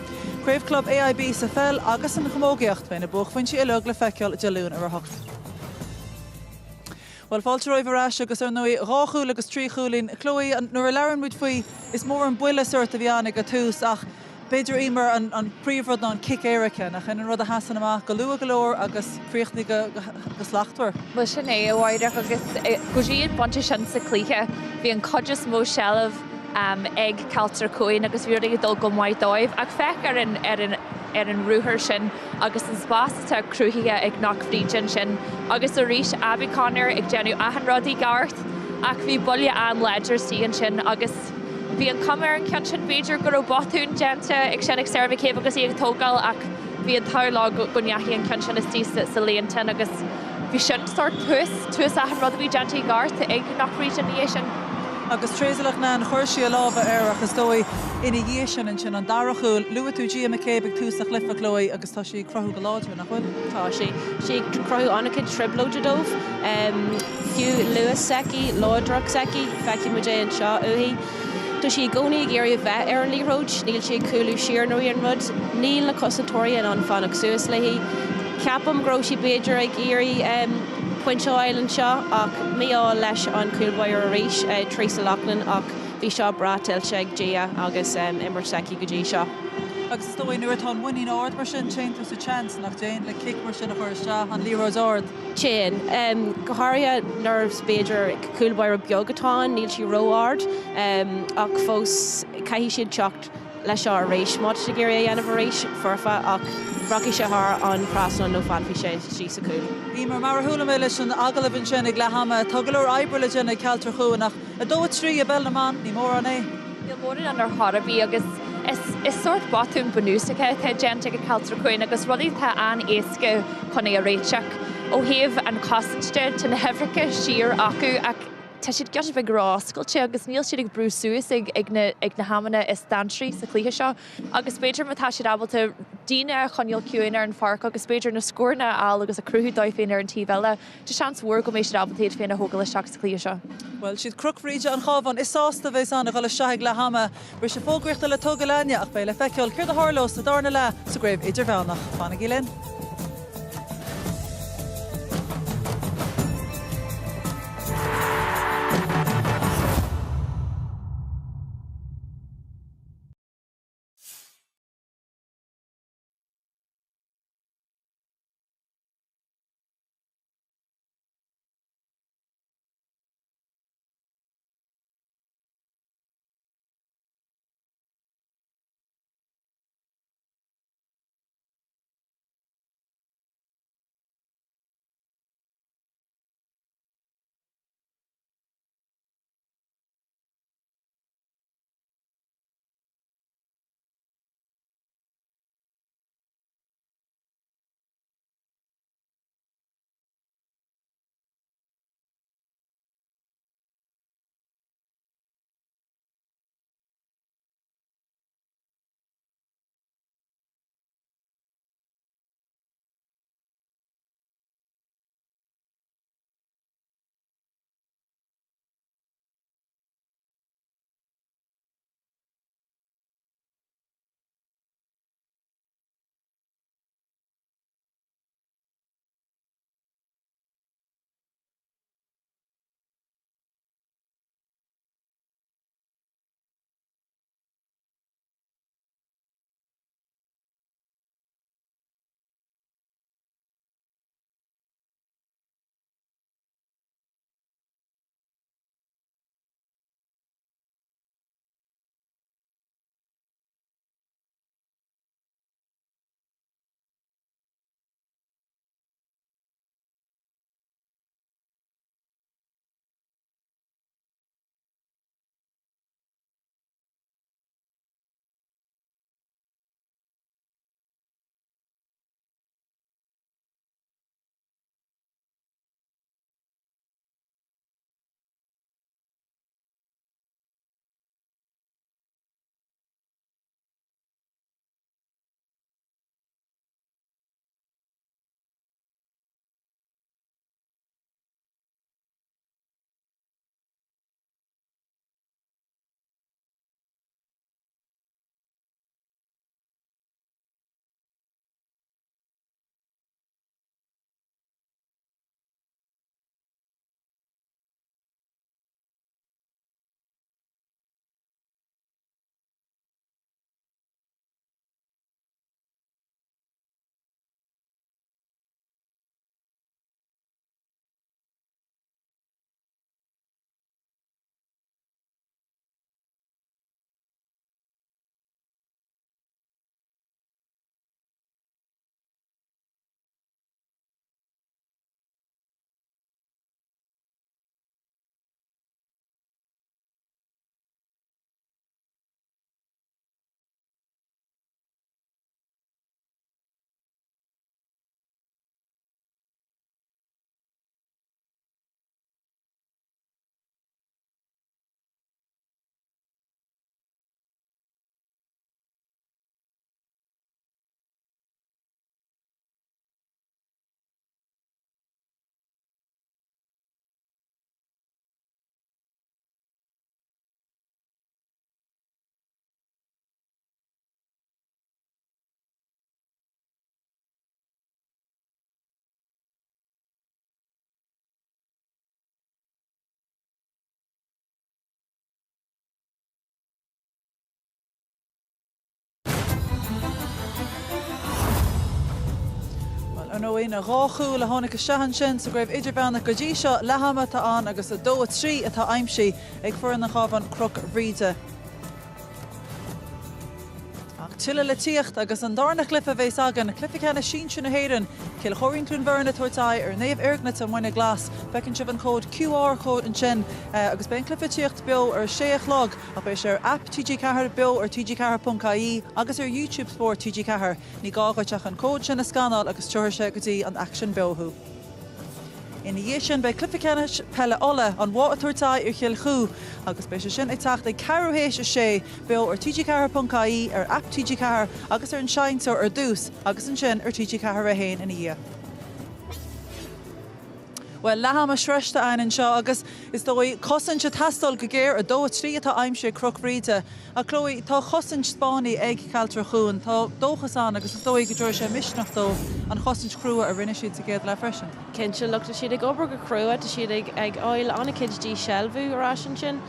Crave Club AIB sa fel agus an chomógiacht bhein na buchhaintí ilog le feiceáil de lún ar a hocht. Well, fáilte roimh arás agus ar nui ráchúil agus tríchúlín Chloe nuair a leann muid faoi is mór an buile suirt a bhíannig a tús ach beidir imar an príomhrod ná an kick éirice nach chin an rud a hasan amach go luach go leor agus príochnaí go slachtúir. Mu sin é bhaideach agus go dtíad bonte sin sa clíthe bhí an codjas mó sellh ag Caltra Cuan agus bhí dul go mhaid dóibh ag feic ar an rúthir sin agus an spásta cruúthaige ag Knockbride sin agus a rís Abby Connor ag déanú ahan rodí gart ach bhí bulle an ledger síon sin agus bhí an cumar an cean sin beidir gur botún gente ag sin ag servicéh agus ag tógáil ach bhí an tharlá go neachí an cean sin is tí sa léontain agus bhí sin sort tuas ahan rud bhí gente gart ag Knockbride níos sin. Agus tréisilech na an chuirsí a lábh ar agus dói ina dhé sin an sin an darachúil luú tú G McCabe ag túsach lifa Chloe agus tá sí crothú go láidú nach chuil. Tá sí crothú annachid triblóide dómh fiú luas seci, ládrach seci, feici mu an seo uí. Tá sí gcónaí géirí bheith ar an líróid, níl sé coolú siar nó an rud, níl na cosatóirí an fannach suas leihí. Ceapam gro sí beidir ag géirí Pointeáil an seo ach míá leis an cúilmhair a rééis Trísa Lachlan ach bhí seo bratilte ag Gia agus imar seci go dtí seo. Agus dói nuair tá winning ard mar sin teintú sa chance nach déin le kick mar sin a chuiriste an líróid ard. Chéan, gohairthe nervs beidir cúilmhair a beaggatáin níl sí róard ach fós caihí siad teacht leis seo a rééis má sé géir a dhéanamh rééis forfa ach Rocky se haar an prasna nó fanfi sé sí sa cúil. Ímar mar thula mé leis an agalibhann sin ag lehama tugalúir eibrile sin ag Caltra Chuanach a dóid trí a bellnaán ní mór an é. Níl mór an ar Harbí agus is sort botún bunúsacha the gente ag Caltra Cuan agus rudí the an éasca chun é a réiteach ó héamh an cosinte tan na hefricha siar acu ach tá siad gceis bheith gráscailte agus níl siad ag brú suas ag na hamanna is stantrí sa clíthe seo agus beidir matá siad abalta díine chuneil cuain ar an farc agus beidir na scórna á agus a cruthú dóid féin ar an tíhile de seans mhuir go mééis siad abaltaid féin na hógal seach sa clíthe seo. Well, siad Crochríide an Cavan is sásta bheits anna go le seaigh le hama bur se fógriachta le tugaláine ach bé le feiceáil chuir a hálós a darna le sa gréibh idir bhenach fanna gilinn. An óí na ráchú le tháinig seahan sin sa greibh idirbeanna go dtí seo lehama tá an agus a 2-3 atá aimsí ag fuair na Cavan Croc Ríide. Tuile le tíocht agus an darna clifa bhééis agan clifa cena sin sin na héireann cil choirín bhena tuairtáid ar naomh airgna a mhaine glas fecinn sibh an cód QR cód an sin agus ben clifa tíocht beo ar 6 log a bheith ar app TG Cahar beo ar tgcahar.caí agus ar YouTube Sport TG Cahar ní gágaiteach an cód sin na scanál agus tuair sé go dtí an action beothú. Ina dhé sin bei clificeannis pelle ola an bhá a tuairtáid ar chill chu agus bei sin ag tacht ag carúhéis sé beo ar tgcahar.caí ar app TG Cahar agus ar an seinseir ar dús agus an sin ar TG Cahar a héin ina dhé. Well, leham a sreiste ein seo agus is dói cosan se tastal go géir a 2-3 atá aimse Croc Ríide a chlói tá chosan Spáni ag Caltra chuún tá dóchas an agus is dói go dúir sé misneach dó an chosan crua a rinne siad sa géad le freisin. Cin sin luachta siad ag obair go crua tá siad ag áil anna kiddí sealbhú ará sin sin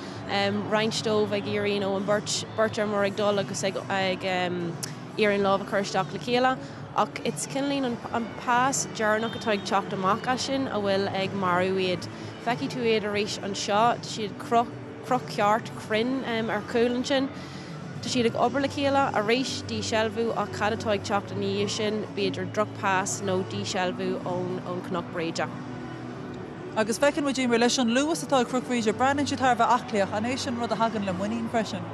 reinstómh ag iarín ó an burt ar mar ag dul agus ag iarín lámh a chuirteach le chéile. Ach it's cinlín an pás dearnach atá ag teacht amach a sin a bhfuil ag marú iad. Feici tú iad a rééis an seo, siad croc ceart crin ar cúlan sin. Tá siad ag obair le chéile a rééis dí sealbhú ach cad atá ag teacht an níos sin beidir drug pás nó dí sealbhú ón Knockbride. Agus fecinn mu dtíim leis an luas atá Croc Ríide breann si tar bheith aclaíoch an éis sin rud a hagan le muín freisin.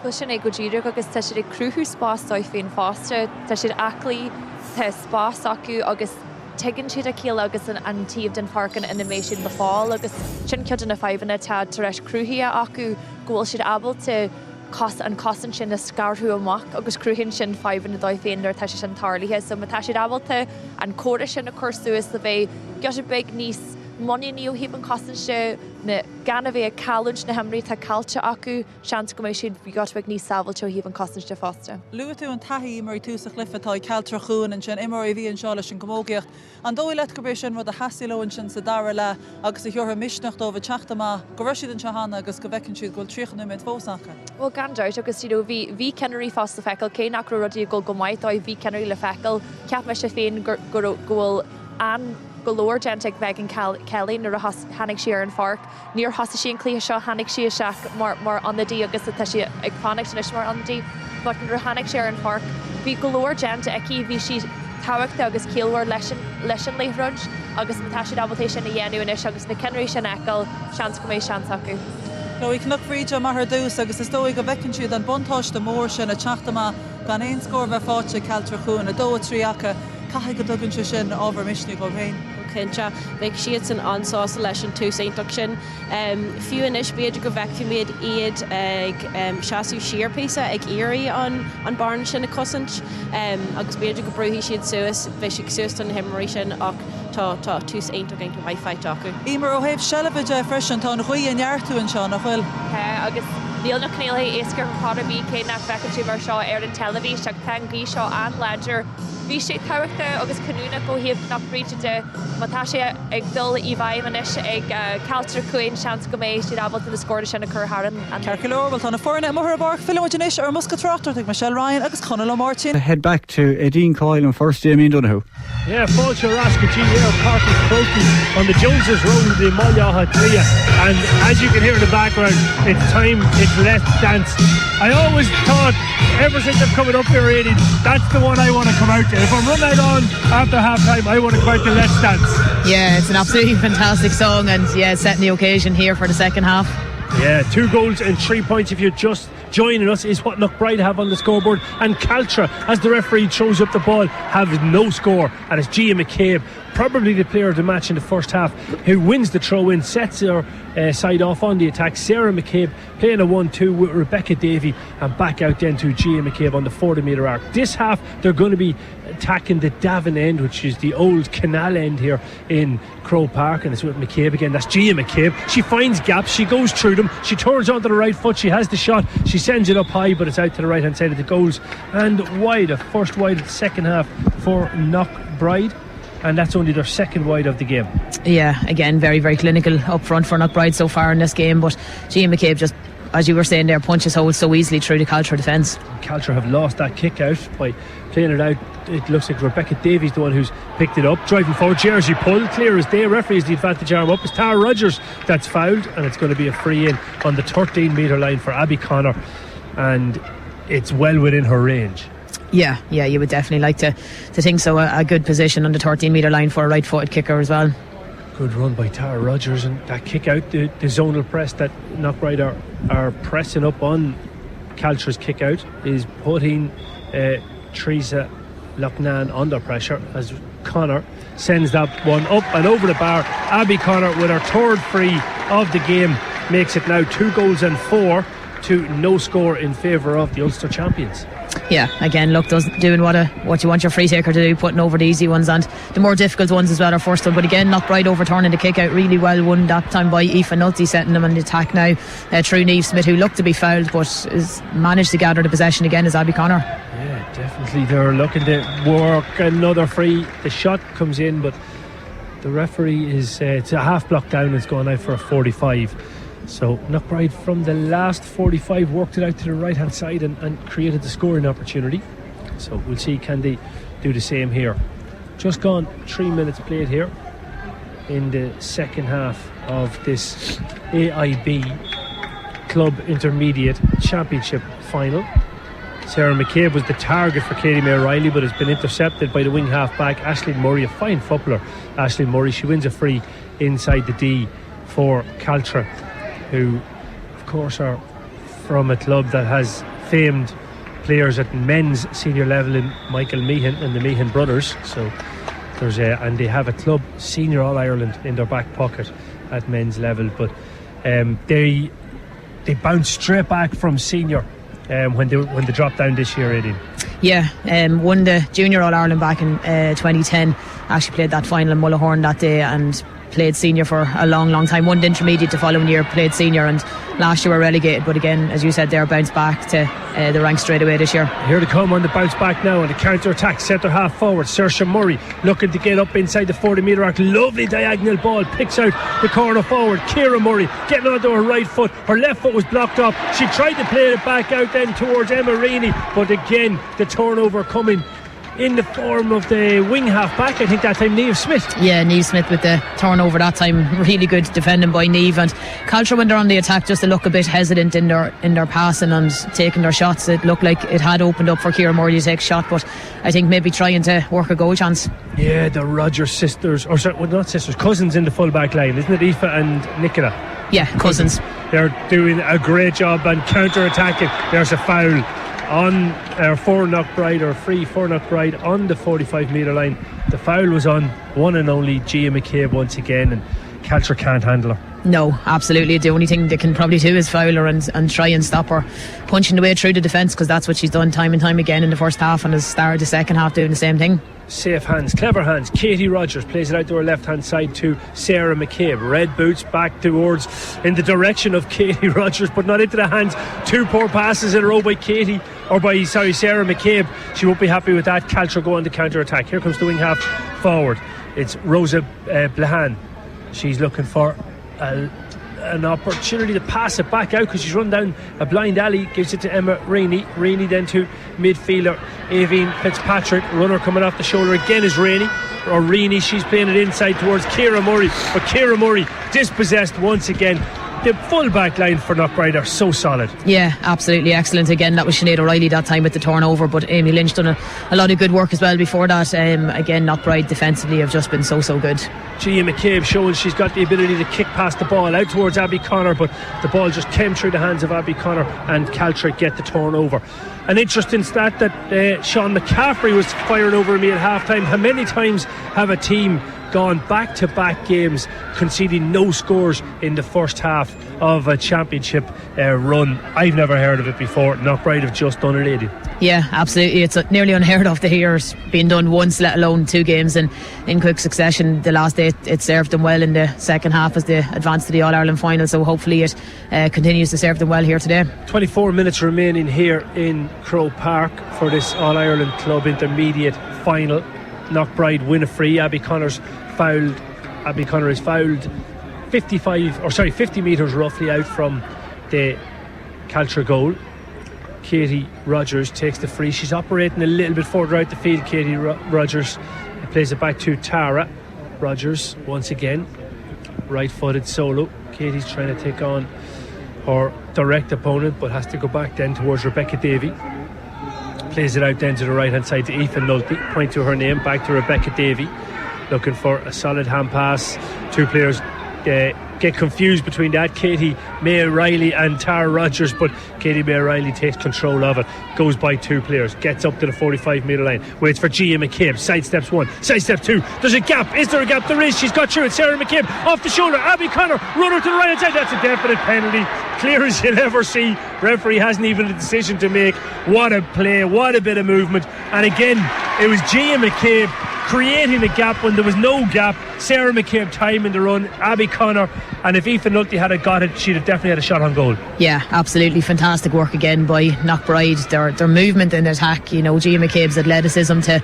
Well sin ag go ddíireach agus tá siad ag cruthú spástáid féin fásta, tá siad aclaí tá spás acu agus tuigeann siad a céal agus an tíomh den farcan animation le fáil agus sin cead na fáimhna tá tar éis cruthí acu ghfuil siad abal an cosan sin na scarthú amach agus cruthinn sin 5 féin ar tá sé sin tarlaithe, so tá siad abalta an córa sin na cuasúas le bheith go big níos Money níú híb an cosan se na gan bheith a calúint na hemrí tá Caltra acu sean go mééis siad bhí gobeag níos sabalteo híb an cosan de fásta. Luú tú an taí mar tú sa chlifatá Caltra chuún an sin imar a bhí an seála sin gomógeocht. An dóí le go sin rud a hasílóin sin sa dara le agus a thuortha misneach dó bh teachtamá go siad an sehanna agus go bhecinn siad ghil tríchanú mit fósacha. Well gandát agus siadú bhí cenirí fásta fecail cé nachrú rudí go maiid bhí cenirí le fecail ceap me se féin ghfuil an golóir genteag bheith an Kelly nuair a hanig siar an farc. Níor hosa sí an clíthe seo hanig si seach mar annadí agus tá si ag fánig sin mar annadí, but nuair hanig siar an farc. Bhí golóir gente aici bhí si táhachtta agus céalhar leis an léithruid agus tá si abaltééis sin na dhéanú inis agus na cenirí sin ecail sean go mééis sean acu. No ag Knockbride mar dús agus is dóigh go bhecinn siad an buntáiste mór sin a teachtamá gan éon scór bheith fáte Caltra chuún a 2-3 acha caithe go dogann se sin ábhar misneach go bhéin. Cinse bheith siad san ansása leis an túsaintach sin. Fiú inis beidir go bheici méad iad ag seaú siarpéisa ag éirí an barn sin na cosint agus beidir go brúhí siad suas bheith si suas an himmarí sin ach tá túsaintach ag tú haifeit acu. Ímar ó héobh sellabide freisin tá na chuí an neartú an seo nach bhfuil. Agus níl na cnéala éascar chorabí cé nach fecinn si mar seo ar an televís ag pegaí seo an ledger. Bhí sé táhachtta agus canúna go híobh Knockbride mátá sé ag dul í bhaimhanis ag Caltra chuin sean go mééis siad abalta na scóir sin na chutharan. Ceirceolórbal tá na fórna mar bar filmis ar musca trachtar ag Michelle Ryan agus Conal Martin. Head back to Edine Coyle and first Damien Donoghue. Yeah, Fáilte Rascatí here, Carter Croaky on the Joneses Road in Mallaha Tria. And as you can hear in the background, it's time, it's Let's Dance. I always thought, ever since I'm coming up here, Aidan, that's the one I want to come out to. If I'm running on after half time, I want to go out to Let's Dance. Yeah, it's an absolutely fantastic song and yeah, setting the occasion here for the second half. Yeah, 2 goals and 3 points if you're just joining us is what Knockbride have on the scoreboard, and Caltra, as the referee throws up the ball, have no score, and it's Gia McCabe, probably the player of the match in the first half, who wins the throw-in, sets her side off on the attack. Sarah McCabe playing a 1-2 with Rebecca Davey, and back out then to Gia McCabe on the 40-metre arc. This half they're going to be attacking the Davin end, which is the old canal end here in Crow Park, and it's with McCabe again. That's Gia McCabe. She finds gaps, she goes through them, she turns onto the right foot, she has the shot, she sends it up high, but it's out to the right hand side of the goals and wide. A first wide of the second half for Knockbride, and that's only their second wide of the game. Yeah, again, very, very clinical up front for Knockbride so far in this game, but Gia McCabe just as you were saying there, punches holes so easily through the Caltra defence. Caltra have lost that kick out by playing it out. It looks like Rebecca Davies the one who's picked it up, driving forward. Jersey pull, clear as day. Referee has the advantage arm up. It's Tara Rogers that's fouled, and it's going to be a free in on the 13 metre line for Abby Connor, and it's well within her range. Yeah, you would definitely like to think so. A good position on the 13 metre line for a right footed kicker as well. Good run by Tara Rogers, and that kick out, the zonal press that Knockbride are pressing up on Caltra's kick out is putting Teresa Loughnane under pressure as Connor sends that one up and over the bar. Abby Connor with her third free of the game makes it now 2 goals and 4 to no score in favour of the Ulster champions. Yeah, again, look, doing what you want your free taker to do, putting over the easy ones and the more difficult ones as well, our first one. But again, Knockbride overturning the kick out really well, won that time by Aoife Nulty, setting them on the attack now through Niamh Smith, who looked to be fouled but has managed to gather the possession again as Abby Connor. Yeah, definitely they're looking to work another free. The shot comes in, but the referee is it's a half block down. It's going out for a 45. So Knockbride from the last 45 worked it out to the right hand side and created the scoring opportunity. So we'll see, can they do the same here. Just gone 3 minutes played here in the second half of this AIB Club Intermediate Championship final. Sarah McCabe was the target for Katie May O'Reilly, but has been intercepted by the wing half back Aisling Murray, a fine footballer. Aisling Murray, she wins a free inside the D for Caltra, who of course are from a club that has famed players at men's senior level in Michael Meehan and the Meehan brothers. So there's and they have a club senior All-Ireland in their back pocket at men's level, but they bounced straight back from senior when they dropped down this year, Aileen. Yeah, won the junior All-Ireland back in 2010. Actually played that final in Mullahoran that day and played senior for a long time. Won the intermediate the following year, played senior, and last year were relegated, but again, as you said, they're bounced back to the ranks straight away this year. Here to come on the bounce back now on the counter attack, centre half forward Saoirse Murray looking to get up inside the 40 metre arc. Lovely diagonal ball, picks out the corner forward. Ciara Murray getting onto her right foot, her left foot was blocked up. She tried to play it back out then towards Emma Reaney, but again the turnover coming in the form of the wing half back, I think that time Niamh Smith. Yeah, Niamh Smith with the turnover that time. Really good defending by Niamh, and Caltra when they're on the attack just to look a bit hesitant in their passing and taking their shots. It looked like it had opened up for Ciara Murray to take a shot, but I think maybe trying to work a goal chance. Yeah, the Rogers sisters, or sorry, well, not sisters, cousins in the full back line, isn't it? Aoife and Nicola? Yeah, cousins. They're doing a great job and counter attacking. There's a foul on for Knockbride, or free for Knockbride on the 45 metre line. The foul was on one and only Gia McCabe once again, and Caltra can't handle her. No, absolutely. The only thing they can probably do is foul her and try and stop her punching the way through the defence, because that's what she's done time and time again in the first half, and has started the second half doing the same thing. Safe hands, clever hands. Katie Rogers plays it out to her left hand side to Sarah McCabe. Red boots back towards in the direction of Katie Rogers, but not into the hands. 2 poor passes in a row by Sarah McCabe. She won't be happy with that. Caltra go on the counter attack. Here comes the wing half forward. It's Rosa Blahan. She's looking for an opportunity to pass it back out because she's run down a blind alley. Gives it to Emma Reaney. Reaney then to midfielder Aoibhinn Fitzpatrick. Runner coming off the shoulder again is Reaney. She's playing it inside towards Ciara Murray, but Ciara Murray dispossessed once again. The full back line for Knockbride are so solid. Yeah, absolutely excellent. Again, that was Sinead O'Reilly that time with the turnover, but Amy Lynch done a lot of good work as well before that. Again, Knockbride defensively have just been so good. Gia McCabe showing she's got the ability to kick past the ball out towards Abby Connor, but the ball just came through the hands of Abby Connor, and Caltra get the turnover. An interesting stat that Sean McCaffrey was firing over me at half time. How many times have a team gone back-to-back games conceding no scores in the first half of a championship run? I've never heard of it before. Knockbride have just done it, lady. Yeah, absolutely. It's nearly unheard of to hear it being done once, let alone 2 games in quick succession. The last day it served them well in the second half as they advanced to the All-Ireland final, so hopefully it continues to serve them well here today. 24 minutes remaining here in Croke Park for this All-Ireland Club Intermediate final. Knockbride win a free. Abby Connor is fouled 50 metres roughly out from the Caltra goal. Katie Rogers takes the free. She's operating a little bit further out the field. Katie Rogers plays it back to Tara Rogers once again. Right-footed solo. Katie's trying to take on her direct opponent, but has to go back then towards Rebecca Davey. Plays it out then to the right-hand side to Aoife Nulty. Point to her name, back to Rebecca Davey. Looking for a solid hand pass. Two players get confused between that, Katie May Riley and Tara Rogers, but Katie May Riley takes control of it, goes by two players, gets up to the 45-metre line, waits for Gia McCabe, sidesteps one, sidestep two, there's a gap, is there a gap? There is, she's got through it, Sarah McCabe off the shoulder, Abby Connor, runner to the right hand side, that's a definite penalty, clear as you'll ever see. Referee hasn't even a decision to make. What a play, what a bit of movement, and again it was Gia McCabe creating a gap when there was no gap. Sarah McCabe timing the run, Abby Connor, and if Aoife Nulty had got it, she'd have definitely had a shot on goal. Yeah, absolutely fantastic work again by Knockbride. Their movement in attack, you know, Gia McCabe's athleticism to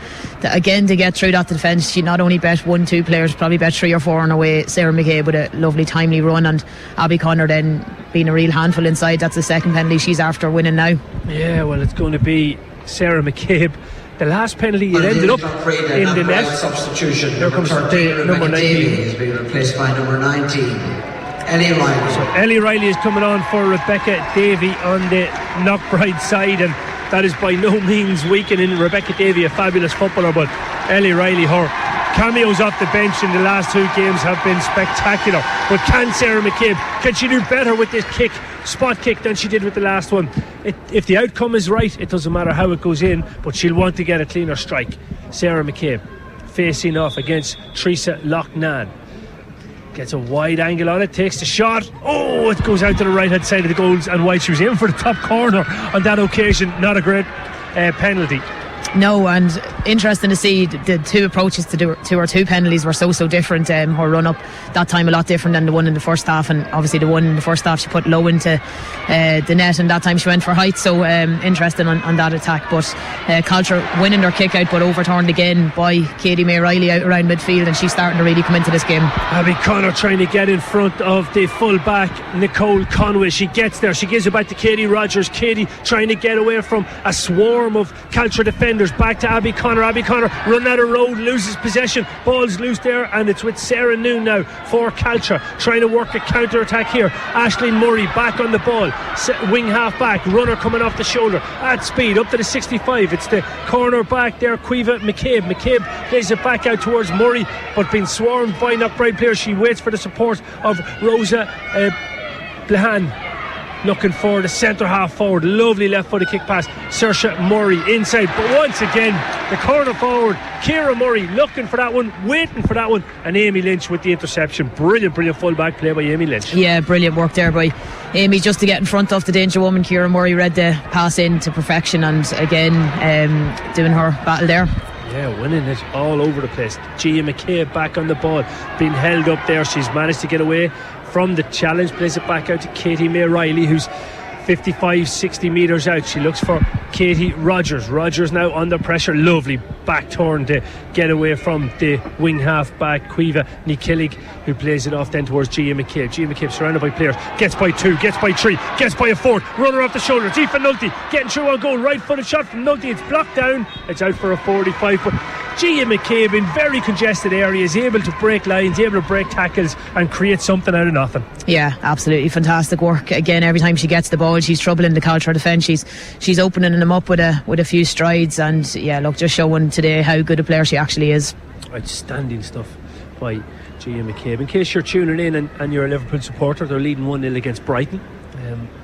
get through that defence. She not only bet 1-2 players, probably bet 3 or 4 on her way. Sarah McCabe with a lovely timely run, and Abby Connor then being a real handful inside. That's the second penalty she's after winning now. Yeah, well, it's going to be Sarah McCabe. The last penalty, it ended up in the net. Substitution. Here comes the number 19. Is being replaced by number 19, Ellie Riley. So Ellie Riley is coming on for Rebecca Davey on the Knockbride side, and that is by no means weakening Rebecca Davey, a fabulous footballer, but Ellie Riley, her cameos off the bench in the last 2 games have been spectacular. But can Sarah McCabe, can she do better with this kick, spot kick, than she did with the last one? If the outcome is right, it doesn't matter how it goes in, but she'll want to get a cleaner strike. Sarah McCabe facing off against Teresa Loughnane. Gets a wide angle on it, takes the shot. Oh, it goes out to the right hand side of the goals, and while she was in for the top corner on that occasion, not a great penalty. No, and interesting to see the two approaches to her 2 penalties were so different. Her run up that time a lot different than the one in the first half, and obviously the one in the first half she put low into the net, and that time she went for height. So interesting on that attack. But Caltra winning their kick out, but overturned again by Katie May Riley out around midfield, and she's starting to really come into this game. Abby Connor trying to get in front of the full back Nicole Conway. She gets there, she gives it back to Katie Rogers. Katie trying to get away from a swarm of Caltra defenders. Back to Abby Connor. Abby Connor run out of road, loses possession, ball's loose there, and it's with Sarah Noon now for Caltra, trying to work a counter attack here. Aisling Murray back on the ball, wing half back, runner coming off the shoulder at speed up to the 65. It's the corner back there, Cueva McCabe. McCabe plays it back out towards Murray, but being swarmed by Knockbride players. She waits for the support of Rosa Blehan, looking for the centre half forward. Lovely left footed kick pass, Saoirse Murray inside, but once again the corner forward Ciara Murray looking for that one, waiting for that one, and Amy Lynch with the interception. Brilliant full back play by Amy Lynch. Yeah, brilliant work there by Amy just to get in front of the danger woman. Ciara Murray read the pass in to perfection, and again doing her battle there. Yeah, winning it all over the place. Gia McCabe back on the ball, being held up there. She's managed to get away from the challenge, plays it back out to Katie May Riley, who's 55-60 metres out. She looks for Katie Rogers. Rogers now under pressure. Lovely back turn to get away from the wing half back Cueva Nikillig, who plays it off then towards Gia McCabe. Gia McCabe surrounded by players, gets by 2, gets by 3, gets by a 4th, runner off the shoulder. It's Aoife Nulty getting through on goal, right footed shot from Nulty. It's blocked down, it's out for a 45, but Gia McCabe in very congested areas, able to break lines, able to break tackles and create something out of nothing. Yeah, absolutely fantastic work. Again, every time she gets the ball, she's troubling the Caltra defence. She's opening them up with a few strides, and yeah, look, just showing today how good a player she actually is. Outstanding stuff by Gia McCabe. In case you're tuning in and you're a Liverpool supporter, they're leading 1-0 against Brighton.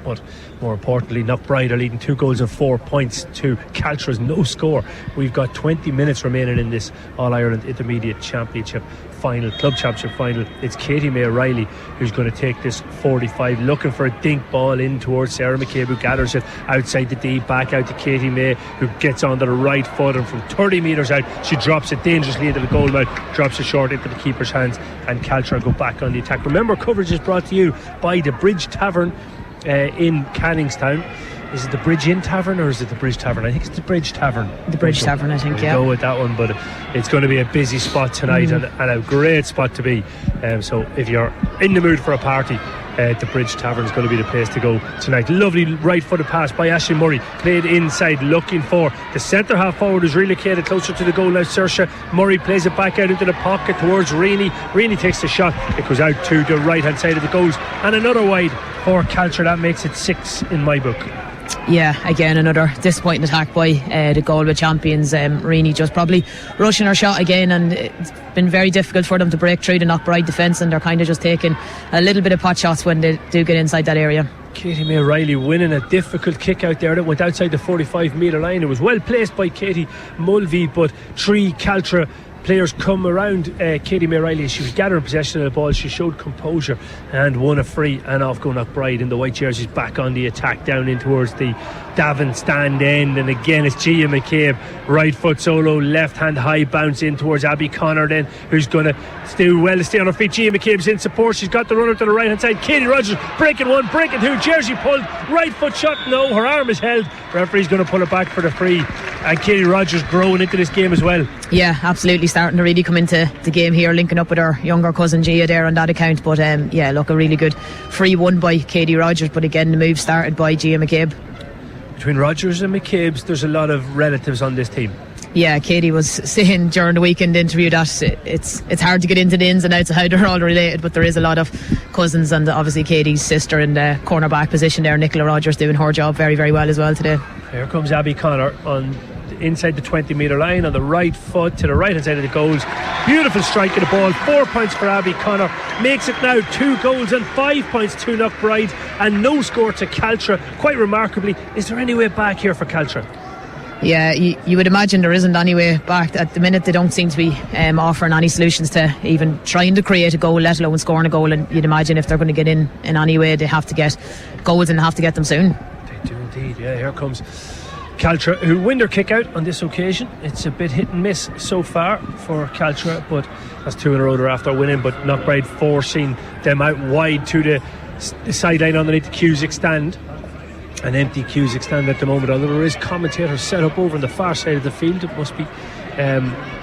But more importantly, Knockbride are leading 2 goals and 4 points to Caltra's no score. We've got 20 minutes remaining in this All-Ireland Intermediate Championship final, Club Championship final. It's Katie May Riley who's going to take this 45, looking for a dink ball in towards Sarah McCabe, who gathers it outside the D, back out to Katie May, who gets onto the right foot, and from 30 metres out she drops it dangerously into the goal mouth, drops it short into the keeper's hands, and Caltra go back on the attack. Remember, coverage is brought to you by the Bridge Tavern in Canningstown. Is it the Bridge Inn Tavern or is it the Bridge Tavern? I think it's the Bridge Tavern. The Bridge Tavern, I think, yeah. We'll go with that one, but it's going to be a busy spot tonight and a great spot to be So if you're in the mood for a party, the Bridge Tavern is going to be the place to go tonight. Lovely right-footed pass by Ashley Murray, played inside, looking for the centre half forward who's relocated closer to the goal now. Saoirse Murray plays it back out into the pocket towards Reaney. Reaney takes the shot, it goes out to the right hand side of the goals, and another wide for Caltra. That makes it 6 in my book. Yeah, again another disappointing attack by the Galway champions. Reaney just probably rushing her shot again, and it's been very difficult for them to break through the Knockbride defence, and they're kind of just taking a little bit of pot shots when they do get inside that area. Katie May Riley winning a difficult kick out there that went outside the 45 metre line. It was well placed by Katie Mulvey, but 3 Caltra players come around Katie May Riley. She was gathering possession of the ball. She showed composure and won a free, and off go Knockbride in the white jerseys back on the attack down in towards the Davin stand end. And again it's Gia McCabe, right foot solo, left hand high bounce in towards Abby Connor then, who's going to do well to stay on her feet. Gia McCabe's in support. She's got the runner to the right hand side. Katie Rogers breaking 1, breaking 2, jersey pulled, right foot shot, no, her arm is held. Referee's going to pull it back for the free, and Katie Rogers growing into this game as well. Yeah, absolutely starting to really come into the game here, linking up with her younger cousin Gia there on that account. But yeah, look, a really good free won by Katie Rogers, but again the move started by Gia McCabe. Between Rogers and McCabe's, there's a lot of relatives on this team. Yeah, Katie was saying during the weekend interview that it's hard to get into the ins and outs of how they're all related, but there is a lot of cousins, and obviously Katie's sister in the cornerback position there, Nicola Rogers, doing her job very, very well as well today. Here comes Abby Connor on inside the 20 metre line on the right foot to the right hand side of the goals. Beautiful strike of the ball. 4 points for Abby Connor, makes it now 2 goals and 5 points to Knockbride, and no score to Caltra. Quite remarkably, is there any way back here for Caltra? Yeah, you would imagine there isn't any way back. At the minute they don't seem to be offering any solutions to even trying to create a goal, let alone scoring a goal, and you'd imagine if they're going to get in any way, they have to get goals and have to get them soon. They do indeed. Yeah, here comes Caltra, who win their kick out on this occasion. It's a bit hit and miss so far for Caltra, but that's 2 in a row they're after winning. But Knockbride forcing them out wide to the sideline underneath the Cusick stand. An empty Cusick stand at the moment, although there is commentators set up over on the far side of the field. It must be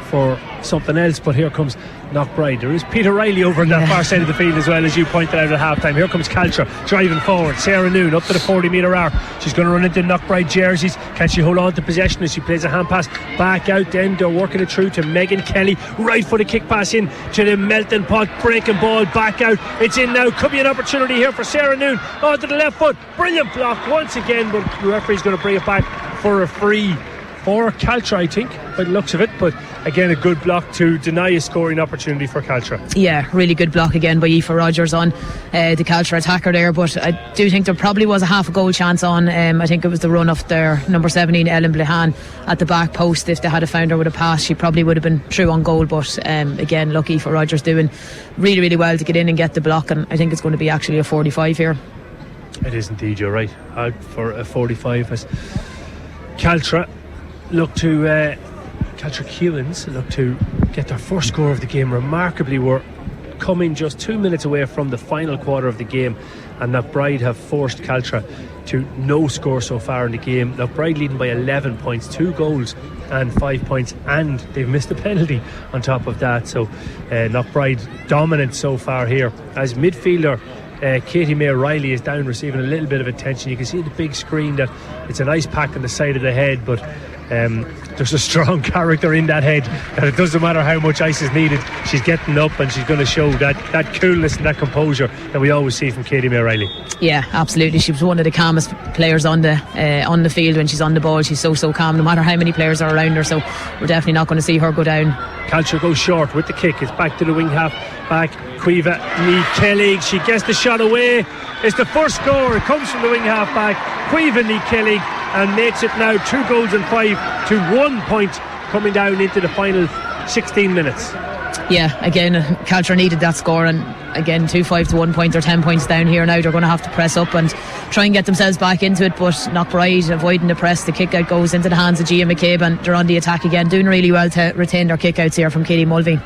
for something else, but here comes Knockbride. There is Peter Riley over on that far side of the field as well, as you pointed out at half time. Here comes Caltra driving forward. Sarah Noon up to the 40 metre arc. She's going to run into Knockbride jerseys. Can she hold on to possession as she plays a hand pass back out? Then they're working it through to Megan Kelly, right footed kick pass in to the melting pot, breaking ball back out. It's in now. Could be an opportunity here for Sarah Noon onto the left foot. Brilliant block once again, but the referee's going to bring it back for a free for Caltra, I think, by the looks of it. But again, a good block to deny a scoring opportunity for Caltra. Yeah, really good block again by Aoife Rogers on the Caltra attacker there. But I do think there probably was a half a goal chance on. I think it was the run of their number 17 Ellen Blehan at the back post. If they had found her with a pass, she probably would have been through on goal. But again, lucky for Rogers, doing really, really well to get in and get the block. And I think it's going to be actually a 45 here. It is indeed, you're right. Out for a 45 as Caltra look to Caltra Cuans look to get their first score of the game. Remarkably, we're coming just 2 minutes away from the final quarter of the game, and Knockbride have forced Caltra to no score so far in the game. Knockbride leading by 11 points, 2 goals and 5 points, and they've missed a penalty on top of that. So Knockbride dominant so far here as midfielder Katie May Riley is down receiving a little bit of attention. You can see the big screen that it's an ice pack on the side of the head, but there's a strong character in that head that it doesn't matter how much ice is needed, she's getting up and she's going to show that coolness and that composure that we always see from Katie May Riley. Yeah, absolutely. She was one of the calmest players on the field when she's on the ball. She's so calm no matter how many players are around her, so we're definitely not going to see her go down. Caltra goes short with the kick. It's back to the wing half back. Cueva Ní Kelly, she gets the shot away. It's the first score. It comes from the wing half back, Cueva Ní Kelly, and makes it now 2 goals and 5 to 1 point coming down into the final 16 minutes. Yeah, again, Caltra needed that score, and again 2-5 to 1 point. They're 10 points down here now. They're going to have to press up and try and get themselves back into it, but Knockbride avoiding the press. The kick out goes into the hands of Gia McCabe, and they're on the attack again, doing really well to retain their kick outs here from Katie Mulvey.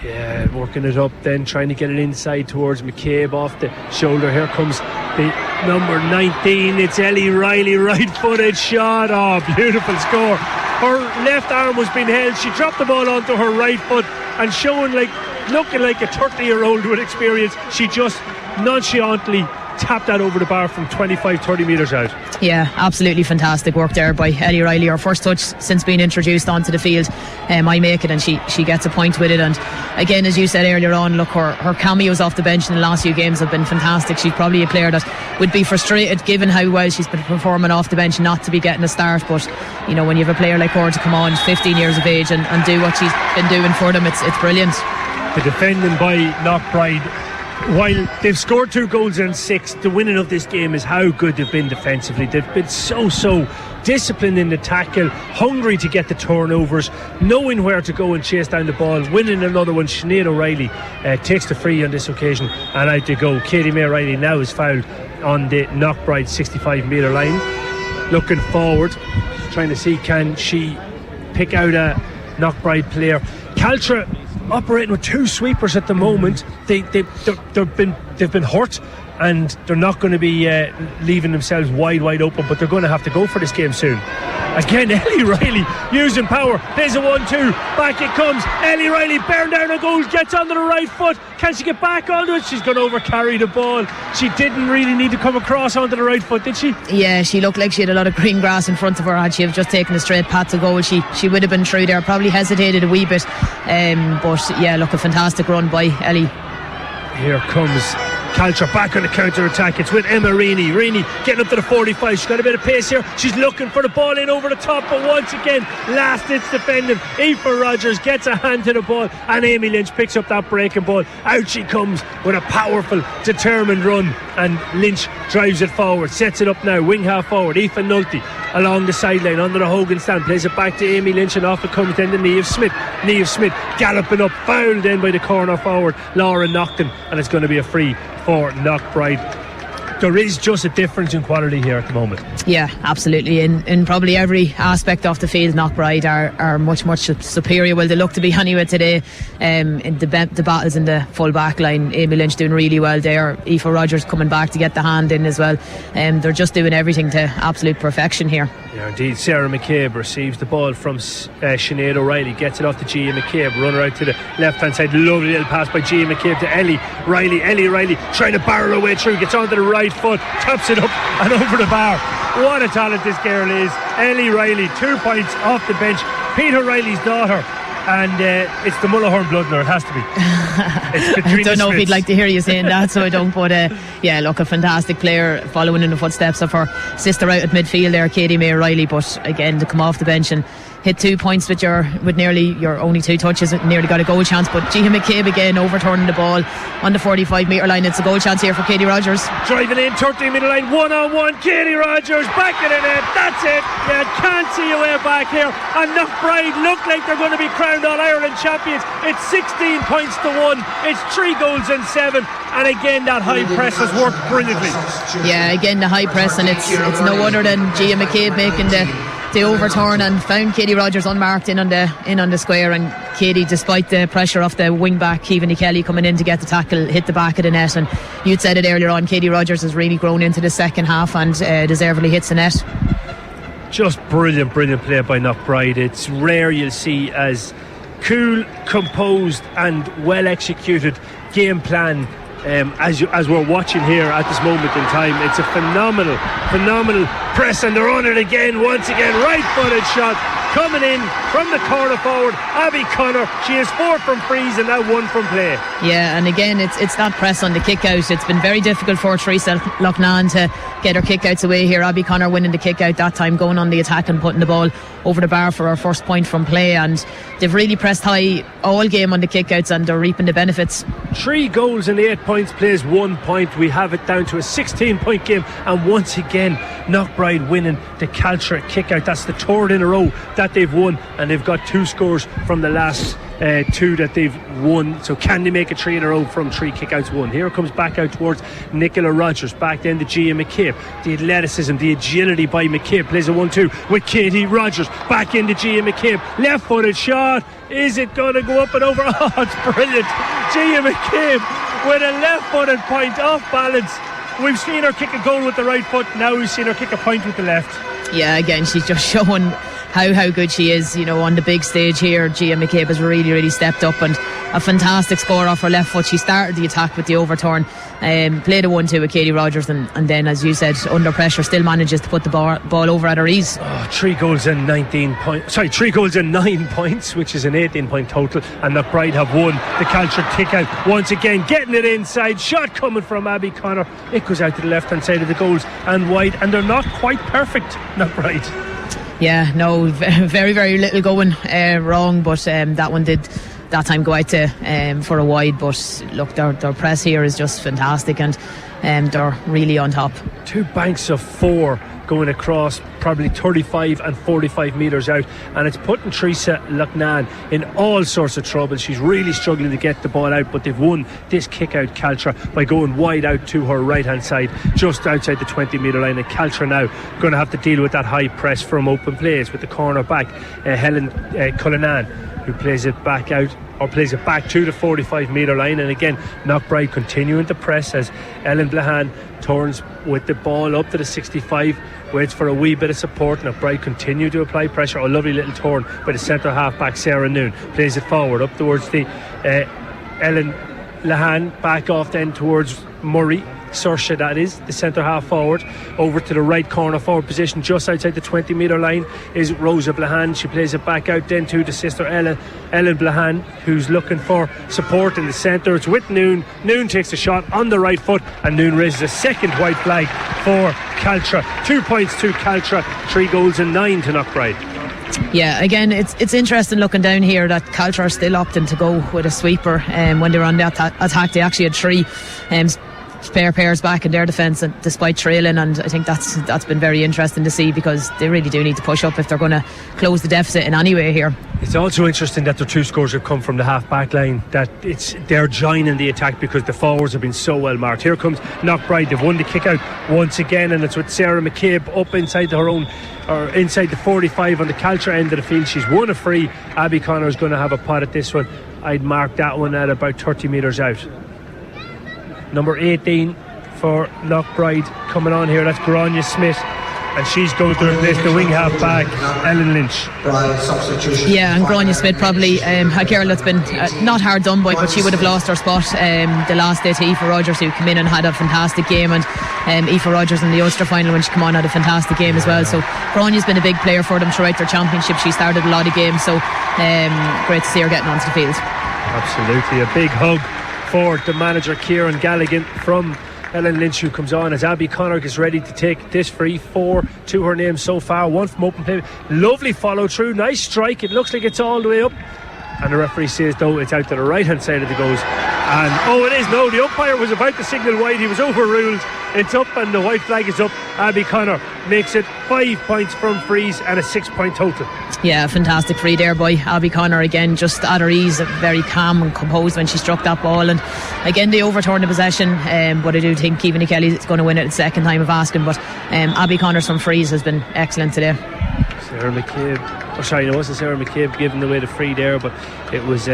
Yeah, working it up then, trying to get it inside towards McCabe off the shoulder. Here comes the number 19, it's Ellie Riley, right footed shot. Oh, beautiful score. Her left arm was being held, she dropped the ball onto her right foot and showing like looking like a 30-year-old with experience. She just nonchalantly tapped that over the bar from 25-30 metres out. Yeah, absolutely fantastic work there by Ellie Riley. Her first touch since being introduced onto the field. I make it, and she gets a point with it. And again, as you said earlier on, look, her cameos off the bench in the last few games have been fantastic. She's probably a player that would be frustrated given how well she's been performing off the bench not to be getting a start. But you know, when you have a player like her to come on 15 years of age and do what she's been doing for them, it's brilliant. The defending by Knockbride, while they've scored 2 goals and 6, the winning of this game is how good they've been defensively. They've been so disciplined in the tackle, hungry to get the turnovers, knowing where to go and chase down the ball, winning another one. Sinead O'Reilly takes the free on this occasion, and out they go. Katie May O'Reilly now is fouled on the Knockbride 65 metre line. Looking forward, trying to see can she pick out a Knockbride player. Caltra operating with 2 sweepers at the moment. They've been hurt, and they're not going to be leaving themselves wide open, but they're going to have to go for this game soon. Again, Ellie Riley using power. There's a 1-2. Back it comes. Ellie Riley bearing down a goal, gets onto the right foot. Can she get back onto it? She's going to overcarry the ball. She didn't really need to come across onto the right foot, did she? Yeah, she looked like she had a lot of green grass in front of her. Had she have just taken a straight path to goal, she would have been through there. Probably hesitated a wee bit. But yeah, look, a fantastic run by Ellie. Here comes Caltra back on the counter-attack. It's with Emma Reaney. Reaney getting up to the 45. She's got a bit of pace here. She's looking for the ball in over the top, but once again, last-ditch defending. Aoife Rogers gets a hand to the ball, and Amy Lynch picks up that breaking ball. Out she comes with a powerful, determined run, and Lynch drives it forward, sets it up now, wing half forward. Aoife Nolte along the sideline under the Hogan stand, plays it back to Amy Lynch, and off it comes then to Niamh Smith. Niamh Smith galloping up, fouled in by the corner forward Laura Nocton, and it's going to be a free for Knockbride. There is just a difference in quality here at the moment. Yeah, absolutely. In probably every aspect of the field, Knockbride are much superior. Well, they look to be anyway today. In the battles in the full back line, Amy Lynch doing really well there. Aoife Rogers coming back to get the hand in as well. They're just doing everything to absolute perfection here. Yeah, indeed. Sarah McCabe receives the ball from Sinead O'Reilly, gets it off to Gia McCabe, runner out to the left hand side. Lovely little pass by Gia McCabe to Ellie Riley. Ellie Riley trying to barrel her way through, gets onto the right foot, taps it up and over the bar. What a talent this girl is. Ellie Riley, 2 points off the bench. Peter Riley's daughter, and it's the Mullahoran blood now, it has to be. I don't know if he'd like to hear you saying that, so I don't, but yeah, look, a fantastic player following in the footsteps of her sister out at midfield there, Katie May Riley. But again, to come off the bench and hit 2 points with nearly your only 2 touches, nearly got a goal chance. But Gia McCabe again overturning the ball on the 45 metre line. It's a goal chance here for Katie Rogers. Driving in 13 metre line, 1-on-1, Katie Rogers back in the net. That's it. You can't see a way back here. And Knockbride look like they're going to be crowned All-Ireland champions. It's 16 points to 1. It's 3 goals and 7. And again, that high press has worked brilliantly. Yeah, again the high press, and it's no other than Gia McCabe making the overturn and found Katie Rogers unmarked in on the square. And Katie, despite the pressure of the wing back Keevan Kelly coming in to get the tackle, hit the back of the net. And you'd said it earlier on, Katie Rogers has really grown into the second half and deservedly hits the net. Just brilliant play by Knockbride. It's rare you'll see as cool, composed and well executed game plan as we're watching here at this moment in time. It's a phenomenal press, and they're on it again, once again, right footed shot coming in from the corner forward, Abby Connor. She has 4 from frees and now 1 from play. Yeah, and again it's that press on the kick out. It's been very difficult for Teresa Loughnane to get her kick outs away here. Abby Connor winning the kick out that time, going on the attack and putting the ball over the bar for her first point from play. And they've really pressed high all game on the kick outs, and they're reaping the benefits. 3 goals and 8 points, plays 1 point. We have it down to a 16-point game, and once again Knockbride winning the Caltra kick out. That's the 3rd in a row that they've won, and they've got 2 scores from the last 2 that they've won. So can they make it 3 in a row from 3 kickouts won? Here comes back out towards Nicola Rogers, back then to Gia McCabe. The athleticism, the agility by McCabe, plays a 1-2 with Katie Rogers, back into Gia McCabe, left footed shot. Is it going to go up and over? Oh, it's brilliant. Gia McCabe with a left footed point off balance. We've seen her kick a goal with the right foot, now we've seen her kick a point with the left. Yeah, again, she's just showing how good she is, on the big stage here. Gia McCabe has really stepped up, and a fantastic score off her left foot. She started the attack with the overturn, played a 1-2 with Katie Rogers, and then, as you said, under pressure still manages to put the ball over at her ease. 3 goals and 19 points. 3 goals and 9 points, which is an 18-point total. And Knockbride have won the Caltra kick out once again, getting it inside. Shot coming from Abby Connor. It goes out to the left-hand side of the goals and wide, and they're not quite perfect, Knockbride. Yeah, no, very, very little going wrong, but that one did that time go out to for a wide. But look, their press here is just fantastic, and they're really on top. 2 banks of 4 going across, probably 35 and 45 metres out, and it's putting Teresa Lucknan in all sorts of trouble. She's really struggling to get the ball out, but they've won this kick out, Caltra, by going wide out to her right hand side, just outside the 20 metre line. And Caltra now going to have to deal with that high press from open plays with the corner back, Helen Cullinan, who plays it back out, or plays it back to the 45 metre line. And again, Knockbride continuing to press as Ellen Blahan turns with the ball up to the 65, waits for a wee bit of support. Knockbride continue to apply pressure. A lovely little turn by the centre half back Sarah Noon, plays it forward up towards the Ellen Lahan, back off then towards Murray Saoirse, that is the centre half forward. Over to the right corner forward position, just outside the 20 metre line, is Rosa Blahan. She plays it back out then to the sister Ellen Blahan, who's looking for support in the centre. It's with Noon. Noon takes a shot on the right foot, and Noon raises a second white flag for Caltra. 2 points to Caltra, 3 goals and 9 to Knockbride. Yeah, again, it's interesting looking down here that Caltra are still opting to go with a sweeper. When they were on that attack, they actually had 3 spare pairs back in their defence, and despite trailing, and I think that's been very interesting to see, because they really do need to push up if they're going to close the deficit in any way here. It's also interesting that their 2 scores have come from the half back line, that they're joining the attack because the forwards have been so well marked. Here comes Knockbride. They've won the kick out once again, and it's with Sarah McCabe up inside her own, or inside the 45 on the Caltra end of the field. She's won a free. Abby Connor is going to have a pot at this one. I'd mark that one at about 30 metres out. Number 18 for Knockbride coming on here, that's Grania Smith, and she's going to replace the wing half back Ellen Lynch. Yeah, and Grania Smith probably a girl that's been not hard done by, but she would have lost her spot the last day to Aoife Rogers, who came in and had a fantastic game, and Aoife Rogers in the Ulster final when she came on had a fantastic game as well. So Grania's been a big player for them throughout their championship. She started a lot of games, so great to see her getting onto the field. Absolutely, a big hug for the manager Kieran Galligan from Ellen Lynch, who comes on as Abby Connor gets ready to take this free. 4 to her name so far, 1 from open play. Lovely follow through, nice strike. It looks like it's all the way up, and the referee says though it's out to the right hand side of the goals. And it is, no, the umpire was about to signal wide, he was overruled. It's up and the white flag is up. Abby Connor makes it 5 points from frees and a 6-point total. Yeah, fantastic free there by Abby Connor, again just at her ease, very calm and composed when she struck that ball. And again they overturned the possession, but I do think Keevan Kelly is going to win it the second time of asking. But Abby Connor from frees has been excellent today. Sarah McCabe, it wasn't Sarah McCabe giving away the free there, but it was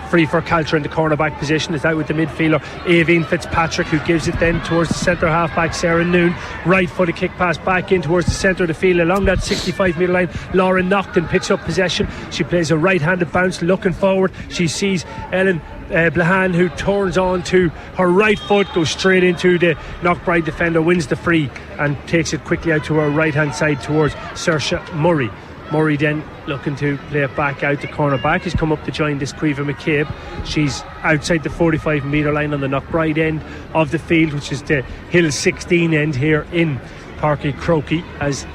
free for Caltra in the cornerback position. It's out with the midfielder Aoibhinn Fitzpatrick, who gives it then towards the centre half back Sarah Noon. Right footed kick pass back in towards the centre of the field along that 65 metre line. Laura Nocton picks up possession. She plays a right handed bounce looking forward. She sees Ellen Blahan, who turns on to her right foot, goes straight into the Knockbride defender, wins the free and takes it quickly out to her right hand side towards Saoirse Murray. Murray then looking to play it back out to corner back. He's come up to join this Cavan McCabe. She's outside the 45 metre line on the Knockbride end of the field, which is the Hill 16 end here in Páirc Croky, as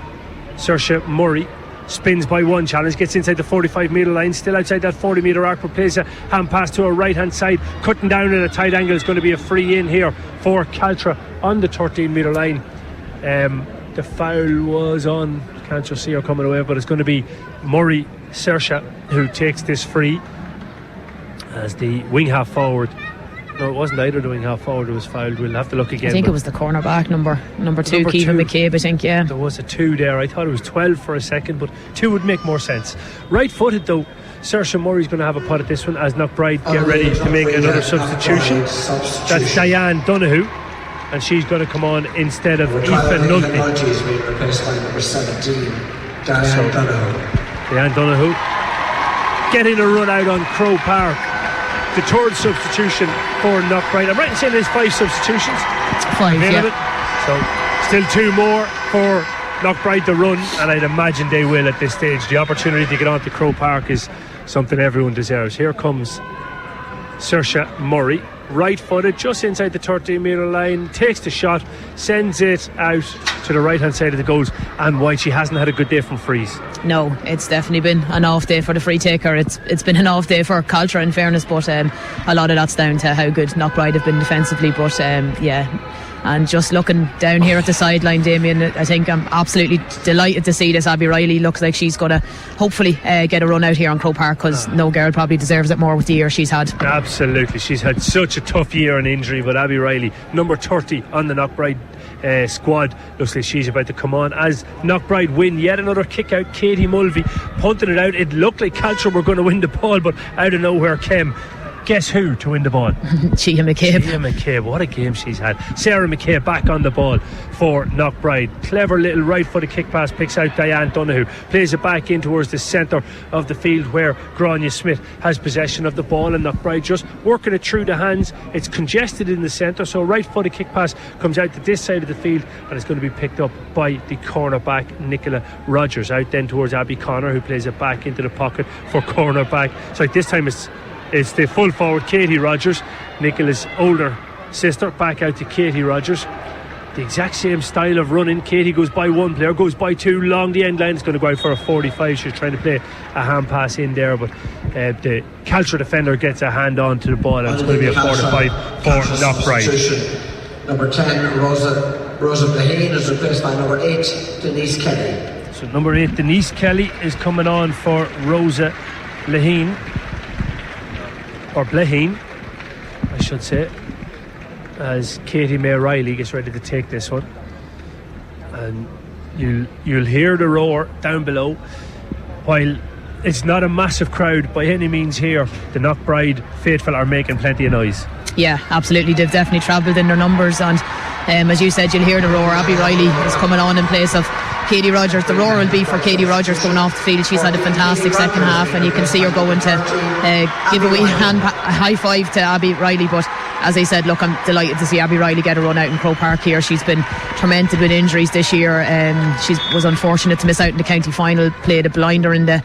Saoirse Murray spins by one challenge, gets inside the 45 metre line, still outside that 40 metre arc, but plays a hand pass to her right hand side, cutting down at a tight angle. Is going to be a free in here for Caltra on the 13 metre line. The foul was on, can't just see her coming away, but it's going to be Murray Saoirse who takes this free as the wing half forward. No, it wasn't either the wing half forward who was fouled. We'll have to look again. I think it was the cornerback number 2, Cavan McCabe, I think. Yeah, there was a 2 there. I thought it was 12 for a second, but 2 would make more sense. Right footed though, Saoirse Murray's going to have a pot at this one as Knockbride get ready to make another substitution. That's Diane Donoghue, and she's going to come on instead of Aoife Nunty. Diane Donoghue getting a run out on Croke Park. the third substitution for Knockbride. I'm right in saying there's 5 substitutions. 5, available. yeah. So still 2 more for Knockbride to run, and I'd imagine they will at this stage. The opportunity to get onto Croke Park is something everyone deserves. Here comes Saoirse Murray, right-footed, just inside the 13-metre line, takes the shot, sends it out to the right-hand side of the goals, and White, she hasn't had a good day from frees. No, it's definitely been an off day for the free taker. It's been an off day for Caltra, in fairness, but a lot of that's down to how good Knockbride have been defensively. But and just looking down here at the sideline, Damien, I think I'm absolutely delighted to see this. Abby Riley looks like she's going to hopefully get a run out here on Croke Park, because no girl probably deserves it more with the year she's had. Absolutely, she's had such a tough year on injury, but Abby Riley, number 30 on the Knockbride squad, looks like she's about to come on as Knockbride win yet another kick out. Katie Mulvey punting it out. It looked like Caltra were going to win the ball, but out of nowhere came, guess who to win the ball? Gia McCabe. Gia McCabe, what a game she's had. Sarah McCabe back on the ball for Knockbride. Clever little right-footed kick pass, picks out Diane Donoghue, plays it back in towards the centre of the field where Grania Smith has possession of the ball, and Knockbride just working it through the hands. It's congested in the centre, so right-footed kick pass comes out to this side of the field, and it's going to be picked up by the cornerback Nicola Rogers. Out then towards Abby Connor, who plays it back into the pocket for cornerback. So this time it's the full forward Katie Rogers, Nicola's older sister, back out to Katie Rogers. The exact same style of running. Katie goes by one player, goes by two, long the end line. It's going to go out for a 45. She's trying to play a hand pass in there, but the Caltra defender gets a hand on to the ball, and it's going to be a 45 for Knockbride. Number 10, Rosa Blaheen, is replaced by number 8, Denise Kelly. So number 8, Denise Kelly, is coming on for Rosa Blaheen. Or Blaheen, I should say, as Katie May Riley gets ready to take this one. And you'll hear the roar down below. While it's not a massive crowd by any means here, the Knockbride faithful are making plenty of noise. Yeah, absolutely. They've definitely travelled in their numbers, and as you said, you'll hear the roar. Abby Riley is coming on in place of Katie Rogers. The roar will be for Katie Rogers going off the field. She's had a fantastic second half, and you can see her going to give a wee high five to Abby Riley. But as I said, look, I'm delighted to see Abby Riley get a run out in Croke Park here. She's been tormented with injuries this year. She was unfortunate to miss out in the county final, played a blinder in the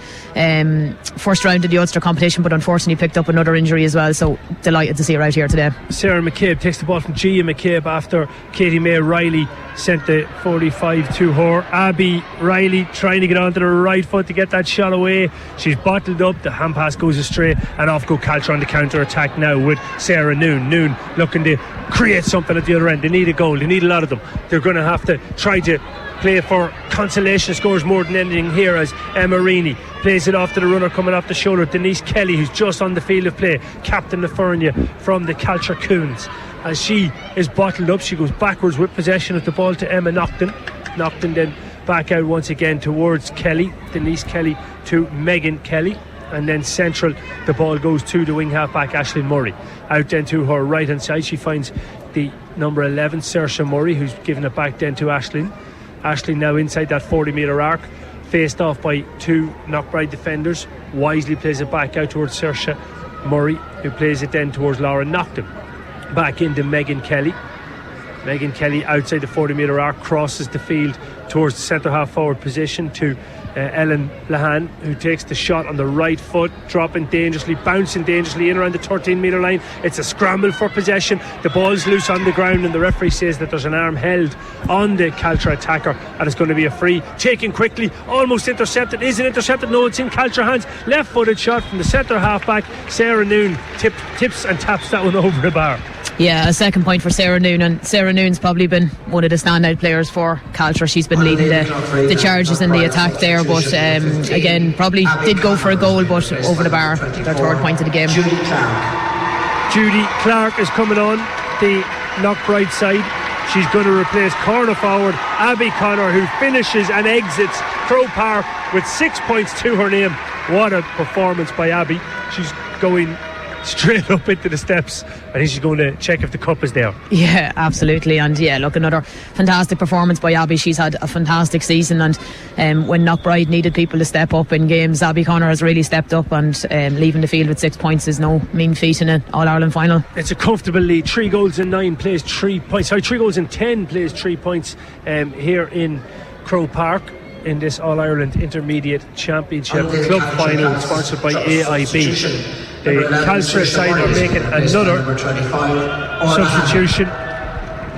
first round of the Ulster competition, but unfortunately picked up another injury as well. So delighted to see her out here today. Sarah McCabe takes the ball from Gia McCabe after Katie May Riley sent the 45 to her. Abby Riley trying to get onto the right foot to get that shot away. She's bottled up, the hand pass goes astray, and off go Caltra on the counter attack now with Sarah Noon looking to create something at the other end. They need a goal, they need a lot of them. They're going to have to try to play for consolation scores more than anything here, as Emma Reaney plays it off to the runner coming off the shoulder, Denise Kelly, who's just on the field of play, captain of Fernia from the Caltra Cuans. As she is bottled up, she goes backwards with possession of the ball to Emma Naughton then back out once again towards Kelly, Denise Kelly to Megan Kelly, and then central the ball goes to the wing half back Aisling Murray. Out then to her right hand side, she finds the number 11 Saoirse Murray, who's given it back then to Aisling now inside that 40-metre arc, faced off by two Knockbride defenders. Wisely plays it back out towards Saoirse Murray, who plays it then towards Laura Naughton. Back into Megan Kelly outside the 40-metre arc, crosses the field towards the centre half forward position to Ellen Lahan, who takes the shot on the right foot, dropping dangerously, bouncing dangerously in around the 13-metre line. It's a scramble for possession. The ball's loose on the ground, and the referee says that there's an arm held on the Caltra attacker, and it's going to be a free. Taken quickly, almost intercepted. Is it intercepted? No, it's in Caltra hands. Left-footed shot from the centre half-back. Sarah Noon tips and taps that one over the bar. Yeah, a second point for Sarah Noon, and Sarah Noon's probably been one of the standout players for Caltra. She's been leading the charges in the attack there, but again, probably did go for a goal, but over the bar, their third point of the game. Judy Clark is coming on the Knockbride side. She's going to replace corner forward Abby Connor, who finishes and exits Croke Park with 6 points to her name. What a performance by Abby. She's going straight up into the steps. I think she's going to check if the cup is there. Yeah, absolutely. And yeah, look, another fantastic performance by Abby. She's had a fantastic season, and when Knockbride needed people to step up in games, Abby Connor has really stepped up, and leaving the field with 6 points is no mean feat in an All-Ireland final. It's a comfortable lead. 3 goals in 9 plays 3 points. 3 goals in 10 plays 3 points here in Croke Park in this All-Ireland Intermediate Championship Club Final sponsored by AIB. The Caltra side are making another substitution.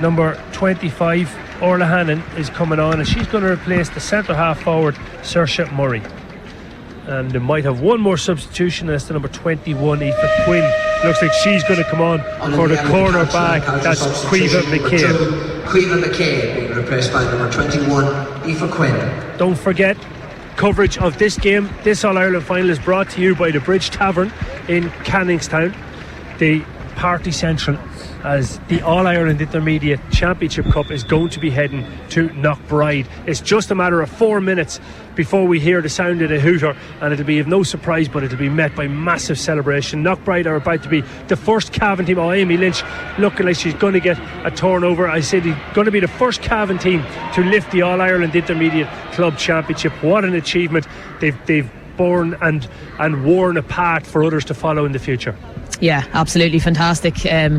Number 25, Orla Hannon, is coming on, and she's going to replace the centre half forward Saoirse Murray. And they might have one more substitution, and it's the number 21, Aoife Quinn. Looks like she's going to come on for the corner back. That's Caoimhe McCabe. Caoimhe McCabe being replaced by number 21, Aoife Quinn. Don't forget, coverage of this game, this All-Ireland final, is brought to you by the Bridge Tavern in Canningstown. The Party Central, as the All-Ireland Intermediate Championship Cup is going to be heading to Knockbride. It's just a matter of 4 minutes before we hear the sound of the hooter, and it'll be of no surprise, but it'll be met by massive celebration. Knockbride are about to be the first Cavan team. Amy Lynch looking like she's going to get a turnover. I said he's going to be the first Cavan team to lift the All-Ireland Intermediate Club Championship. What an achievement they've borne and worn a path for others to follow in the future. Yeah, absolutely fantastic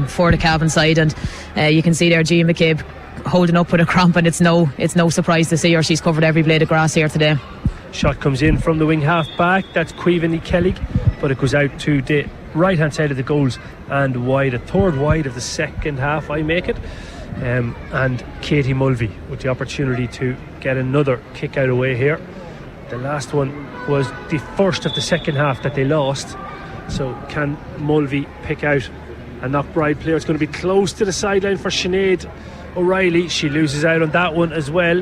for the Cavan side, and you can see there Gia McCabe holding up with a cramp, and it's no surprise to see her. She's covered every blade of grass here today. Shot comes in from the wing half back. That's Cavan Kelly, but it goes out to the right hand side of the goals and wide, a third wide of the second half, I make it. And Katie Mulvey with the opportunity to get another kick out away here. The last one was the first of the second half that they lost. So can Mulvey pick out a Knockbride player? It's going to be close to the sideline for Sinead O'Reilly. She loses out on that one as well.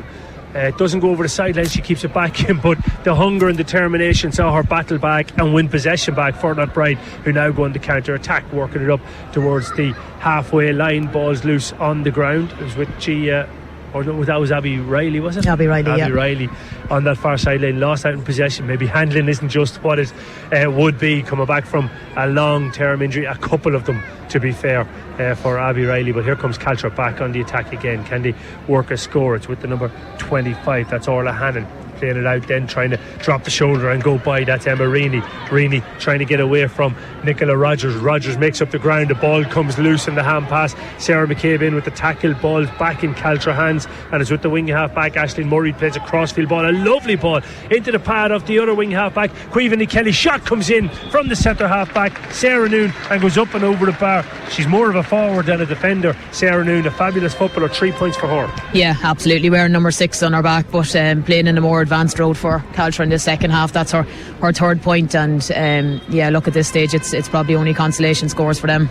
It doesn't go over the sideline, she keeps it back in, but the hunger and determination saw her battle back and win possession back for Knockbride, who now go on the counter attack, working it up towards the halfway line. Balls loose on the ground. It was with Gia, or no, that was Abby Riley, was it? Abby Riley Riley on that far sideline, lost out in possession. Maybe handling isn't just what it would be, coming back from a long-term injury, a couple of them to be fair, for Abby Riley. But here comes Caltra back on the attack again. Can they work a score? It's with the number 25, that's Orla Hannon, playing it out, then trying to drop the shoulder and go by. That's Emma Reaney trying to get away from Nicola Rogers makes up the ground, the ball comes loose in the hand pass. Sarah McCabe in with the tackle, ball back in Caltra hands, and it's with the wing half back. Aisling Murray plays a crossfield ball, a lovely ball into the pad of the other wing half back. Caoimhe Kelly, shot comes in from the centre half back, Sarah Noon, and goes up and over the bar. She's more of a forward than a defender, Sarah Noon, a fabulous footballer. 3 points for her. Yeah, absolutely, wearing number 6 on her back, but playing in a more advanced road for Caltra in the second half. That's her third point, and look, at this stage it's probably only consolation scores for them.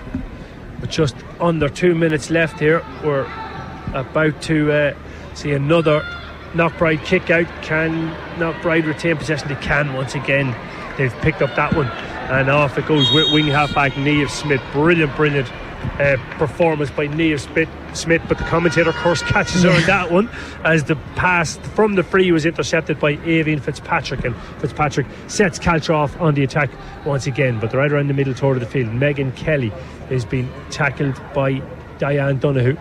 With just under 2 minutes left here, we're about to see another Knockbride kick out. Can Knockbride retain possession? They can once again. They've picked up that one, and off it goes with wing half back Niamh Smith. Brilliant performance by Niamh Smith, but the commentator curse catches her on that one, as the pass from the free was intercepted by Aoibhinn Fitzpatrick, and Fitzpatrick sets Caltra off on the attack once again. But right around the middle third of the field, Megan Kelly is being tackled by Diane Donoghue,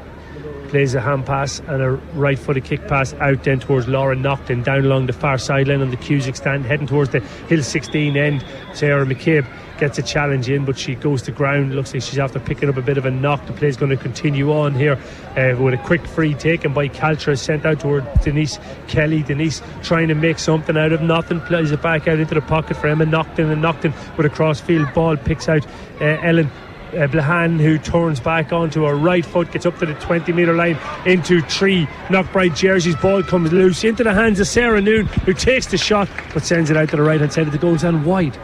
plays a hand pass and a right footed kick pass out then towards Laura Naughton, down along the far sideline on the Cusick stand, heading towards the Hill 16 end. Sarah McCabe gets a challenge in, but she goes to ground. Looks like she's after picking up a bit of a knock. The play is going to continue on here with a quick free taken by Caltra, sent out toward Denise Kelly. Denise trying to make something out of nothing, plays it back out into the pocket for Emma Naughton, and Naughton with a crossfield ball picks out Ellen Blahan, who turns back onto her right foot, gets up to the 20 metre line into 3 Knockbride jerseys. Ball comes loose into the hands of Sarah Noon, who takes the shot but sends it out to the right hand side of the goals and wide.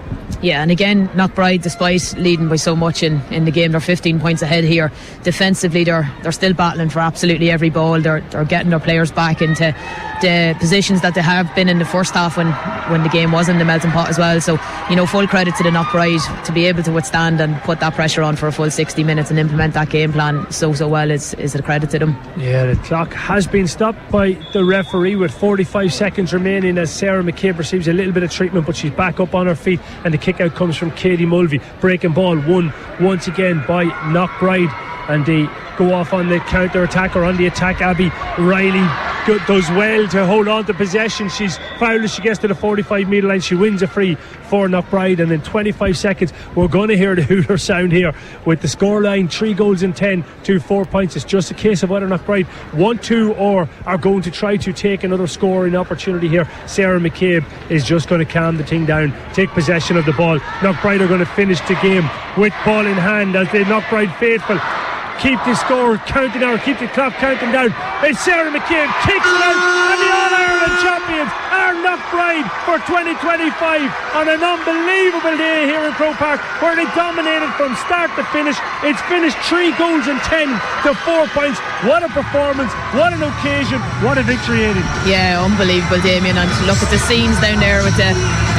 Yeah, and again, Knockbride, despite leading by so much in the game, they're 15 points ahead here. Defensively, they're still battling for absolutely every ball. They're getting their players back into the positions that they have been in the first half when the game was in the melting pot as well. So, full credit to the Knockbride to be able to withstand and put that pressure on on for a full 60 minutes and implement that game plan so well is a credit to them. Yeah, the clock has been stopped by the referee with 45 seconds remaining as Sarah McCabe receives a little bit of treatment, but she's back up on her feet, and the kick out comes from Katie Mulvey. Breaking ball won once again by Knockbride, and they go off on the counter attack, or on the attack. Abby Riley does well to hold on to possession. She's fouled as she gets to the 45 metre line. She wins a free for Knockbride, and in 25 seconds we're going to hear the hooter sound here with the scoreline 3 goals in 10 to 4 points. It's just a case of whether Knockbride want to or are going to try to take another scoring opportunity here. Sarah McCabe is just going to calm the thing down, take possession of the ball. Knockbride are going to finish the game with ball in hand as the Knockbride faithful keep the score counting down, keep the clock counting down. It's Sarah McCabe kicks it out, and the All-Ireland champions are Knockbride for 2025 on an unbelievable day here in Croke Park, where they dominated from start to finish. It's finished 3 goals in 10 to 4 points. What a performance, what an occasion, what a victory, Aidan. Yeah, unbelievable, Damien. And look at the scenes down there with the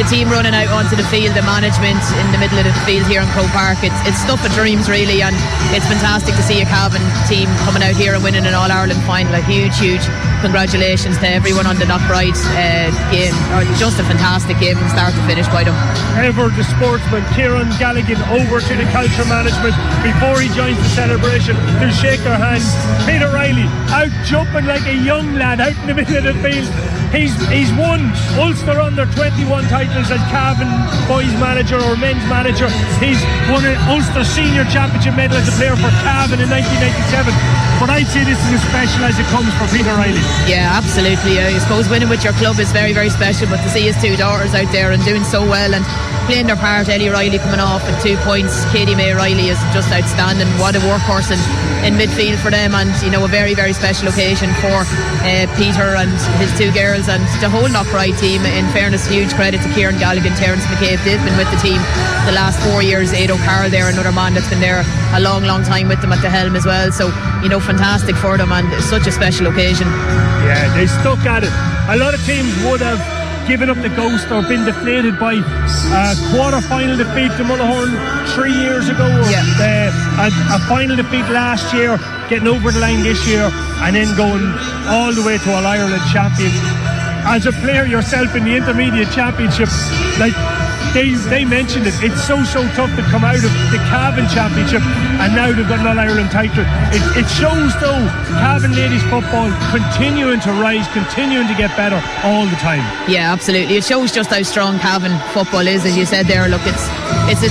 team running out onto the field, the management in the middle of the field here in Croke Park. It's stuff of dreams, really, and it's fantastic to see a Cavan team coming out here and winning an All-Ireland final. A huge congratulations to everyone on the Knockbride game. Just a fantastic game from start to finish by them. Ever the sportsman, Kieran Galligan, over to the Caltra management before he joins the celebration to shake their hands. Peter Riley out jumping like a young lad out in the middle of the field. He's won Ulster under 21 titles as Cavan boys manager or men's manager. He's won an Ulster senior championship medal as a player for Cavan in 1997. But I'd say this is as special as it comes for Peter Riley. Yeah, absolutely. I suppose winning with your club is very, very special, but to see his 2 daughters out there and doing so well and playing their part, Ellie Riley coming off with 2 points, Katie May Riley is just outstanding. What a workhorse in midfield for them, and you know, a very, very special occasion for Peter and his 2 girls, and the whole Knockbride team. In fairness, huge credit to Kieran Galligan, Terence McCabe. They've been with the team the last 4 years. Aidan O'Carroll there, another man that's been there a long time with them at the helm as well. So, you know, fantastic for them, and it's such a special occasion. Yeah, they stuck at it. A lot of teams would have given up the ghost or been deflated by a quarter-final defeat to Mullahorn 3 years ago, or a final defeat last year, getting over the line this year, and then going all the way to All-Ireland champions. As a player yourself in the intermediate championship, like they mentioned it, it's so tough to come out of the Cavan championship, and now they've got an All-Ireland title. It shows though Cavan ladies football continuing to rise, continuing to get better all the time. Yeah, absolutely. It shows just how strong Cavan football is, as you said there. Look, it's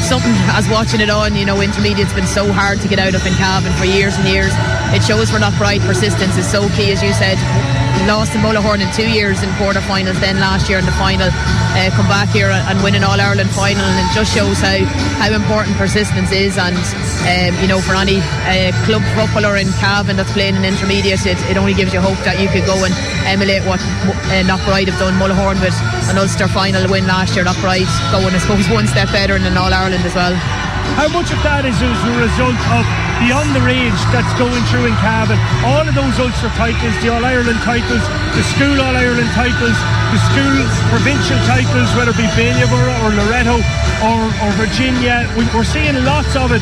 something, as watching it on, you know, intermediate's been so hard to get out of in Cavan for years and years. It shows for Knockbride persistence is so key, as you said. Lost to Mullahorn in 2 years in quarter-finals, then last year in the final, come back here and win an All-Ireland final, and it just shows how important persistence is. And you know, for any club footballer in Cavan that's playing in intermediate, it only gives you hope that you could go and emulate what Knockbride have done. Mullahorn with an Ulster final win last year, Knockbride going, I suppose, one step better in an All-Ireland as well. How much of that is as a result of the on-the-range that's going through in Cavan? All of those Ulster titles, the All-Ireland titles, the school All-Ireland titles, the school provincial titles, whether it be Bailieborough or Loretto or Virginia, we're seeing lots of it.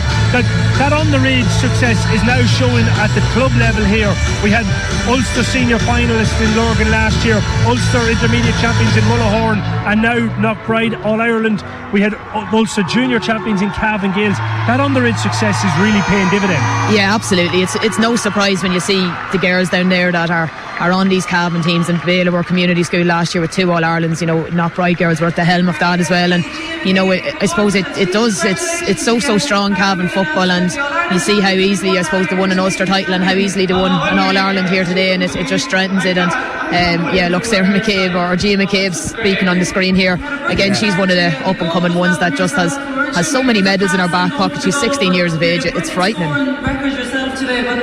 That on-the-range success is now showing at the club level here. We had Ulster senior finalists in Lurgan last year, Ulster intermediate champions in Mullahorn, and now Knockbride All-Ireland. We had Ulster junior champions in Cavan Gales. That on-the-range success is really paying dividend. Yeah, absolutely. It's no surprise when you see the girls down there that are on these Cavan teams. And Bailieborough Community School last year with 2 All-Irelands, you know, Knockbride girls were at the helm of that as well. And you know, I suppose it does, it's so strong, Cavan football, and you see how easily, I suppose, they won an Ulster title and how easily they won an All-Ireland here today, and it just strengthens it. And yeah, look, Sarah McCabe, or Gia McCabe speaking on the screen here again, she's one of the up and coming ones that just has so many medals in her back pocket. She's 16 years of age. It's frightening.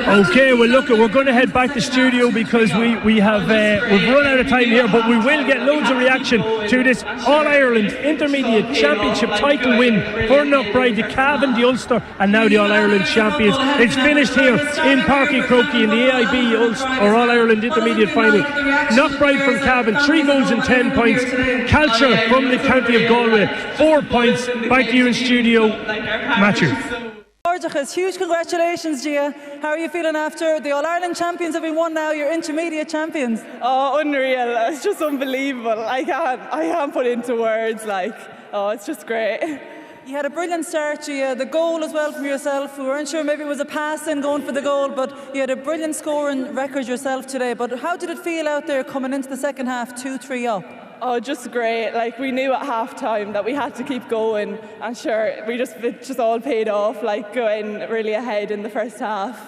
Okay, well look, we're going to head back to studio because we've run out of time here, but we will get loads of reaction to this All-Ireland Intermediate Championship title win for Knockbride, the Cavan, the Ulster, and now the All-Ireland champions. It's finished here in Páirc Uí Chaoimh in the AIB Ulster or All-Ireland Intermediate final. Knockbride from Cavan, 3 goals and 10 points. Caltra from the county of Galway, 4 points. Back to you in studio, Matthew. Gorgeous, huge congratulations, Gia. How are you feeling after the All-Ireland champions having won now, your intermediate champions? Oh, unreal. It's just unbelievable. I can't put it into words, like, oh, it's just great. You had a brilliant start, Gia. The goal as well from yourself. We weren't sure maybe it was a pass in going for the goal, but you had a brilliant scoring record yourself today. But how did it feel out there coming into the second half, 2-3 up? Oh, just great. Like, we knew at half-time that we had to keep going, and sure, it just all paid off, like going really ahead in the first half.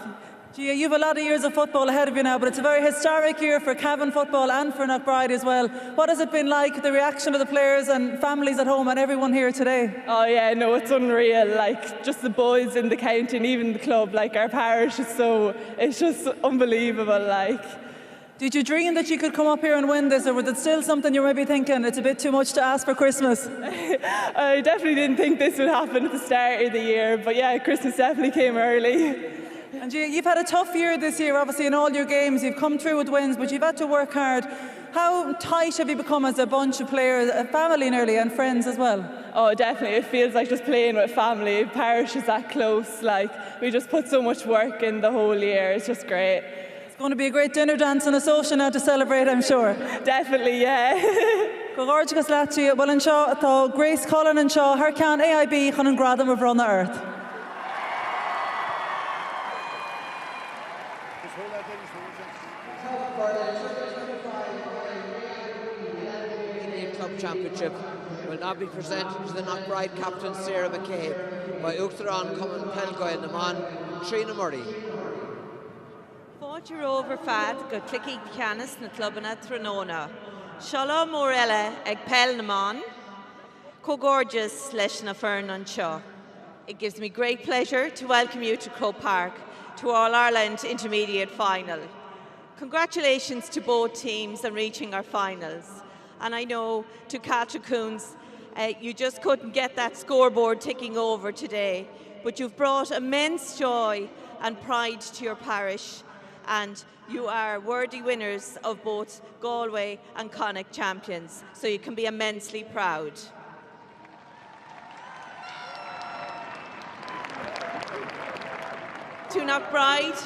Gia, you have a lot of years of football ahead of you now, but it's a very historic year for Cavan football and for Knockbride as well. What has it been like, the reaction of the players and families at home and everyone here today? Oh yeah, no, it's unreal. Like, just the boys in the county and even the club, like our parish it's just unbelievable, like. Did you dream that you could come up here and win this, or was it still something you were maybe thinking it's a bit too much to ask for Christmas? I definitely didn't think this would happen at the start of the year, but yeah, Christmas definitely came early. And you've had a tough year this year, obviously, in all your games. You've come through with wins, but you've had to work hard. How tight have you become as a bunch of players, a family nearly, and friends as well? Oh, definitely. It feels like just playing with family. Parish is that close. Like, we just put so much work in the whole year. It's just great. It's going to be a great dinner dance and a social now to celebrate, I'm sure. Definitely, yeah. Go gorgeous lad to you. Well, and Shaw, though, Grace Cullen and Shaw, her can AIB, Conan Gradam of Run the Earth. Club Championship will now be presented to the Knockbride captain Sarah McCabe by Uachtaran Cuman Pelgoy Naman Trina Murray. Fáidir over fad go clicky canis na clubana Trinona. Shala Morella ag Pel Naman, co gorgeous leis na fern an seo. It gives me great pleasure to welcome you to Croke Park to All Ireland Intermediate Final. Congratulations to both teams on reaching our finals. And I know to Caltra Cuans, you just couldn't get that scoreboard ticking over today, but you've brought immense joy and pride to your parish, and you are worthy winners of both Galway and Connacht champions, so you can be immensely proud. To Knockbride,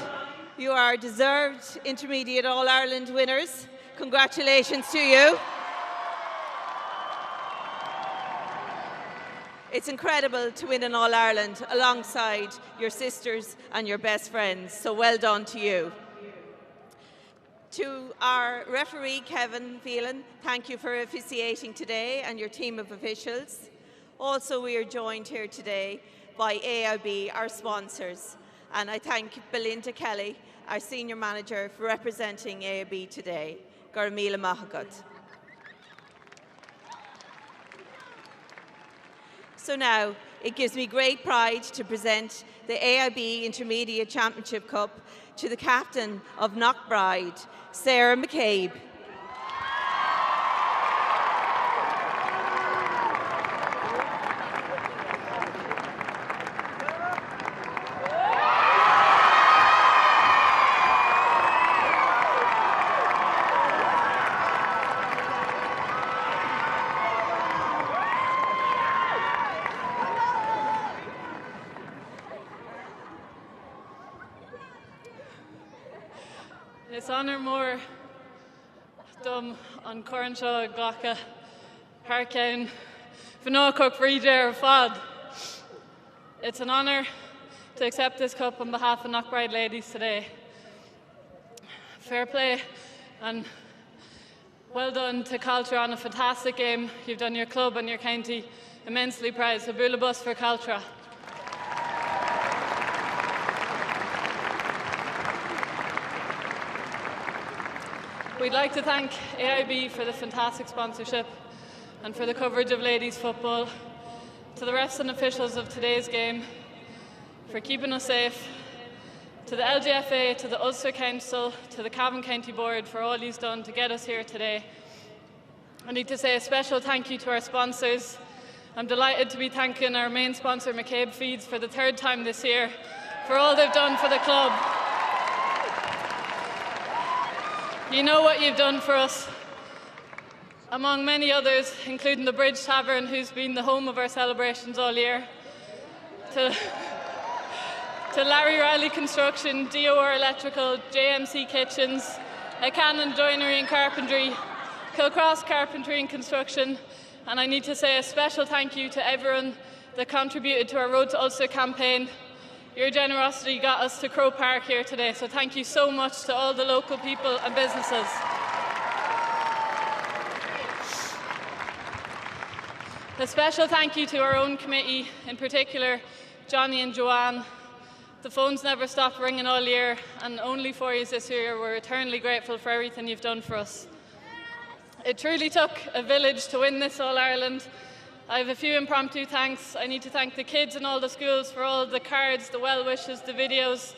you are deserved Intermediate All-Ireland winners. Congratulations to you. It's incredible to win an All-Ireland alongside your sisters and your best friends, so well done to you. To our referee, Cavan, thank you for officiating today and your team of officials. Also, we are joined here today by AIB, our sponsors, and I thank Belinda Kelly, our Senior Manager, for representing AIB today. Garmila Mahagut. So now, it gives me great pride to present the AIB Intermediate Championship Cup to the captain of Knockbride, Sarah McCabe. It's honour more dum on Cornshaw, Glocka, Harcown, Cook, Frieder, Fad. It's an honour to accept this cup on behalf of Knockbride ladies today. Fair play and well done to Caltra on a fantastic game. You've done your club and your county immensely proud. So build a bus for Caltra. We'd like to thank AIB for the fantastic sponsorship and for the coverage of ladies football, to the refs and officials of today's game for keeping us safe, to the LGFA, to the Ulster Council, to the Cavan County Board for all he's done to get us here today. I need to say a special thank you to our sponsors. I'm delighted to be thanking our main sponsor, McCabe Feeds, for the third time this year for all they've done for the club. You know what you've done for us, among many others, including the Bridge Tavern, who's been the home of our celebrations all year. To to Larry Riley Construction, DOR Electrical, JMC Kitchens, Cavan Joinery and Carpentry, Kilcross Carpentry and Construction, and I need to say a special thank you to everyone that contributed to our Road to Ulster campaign. Your generosity got us to Croke Park here today, so thank you so much to all the local people and businesses. A special thank you to our own committee, in particular Johnny and Joanne. The phones never stopped ringing all year, and only 4 years this year. We're eternally grateful for everything you've done for us. It truly took a village to win this All-Ireland. I have a few impromptu thanks. I need to thank the kids in all the schools for all the cards, the well wishes, the videos.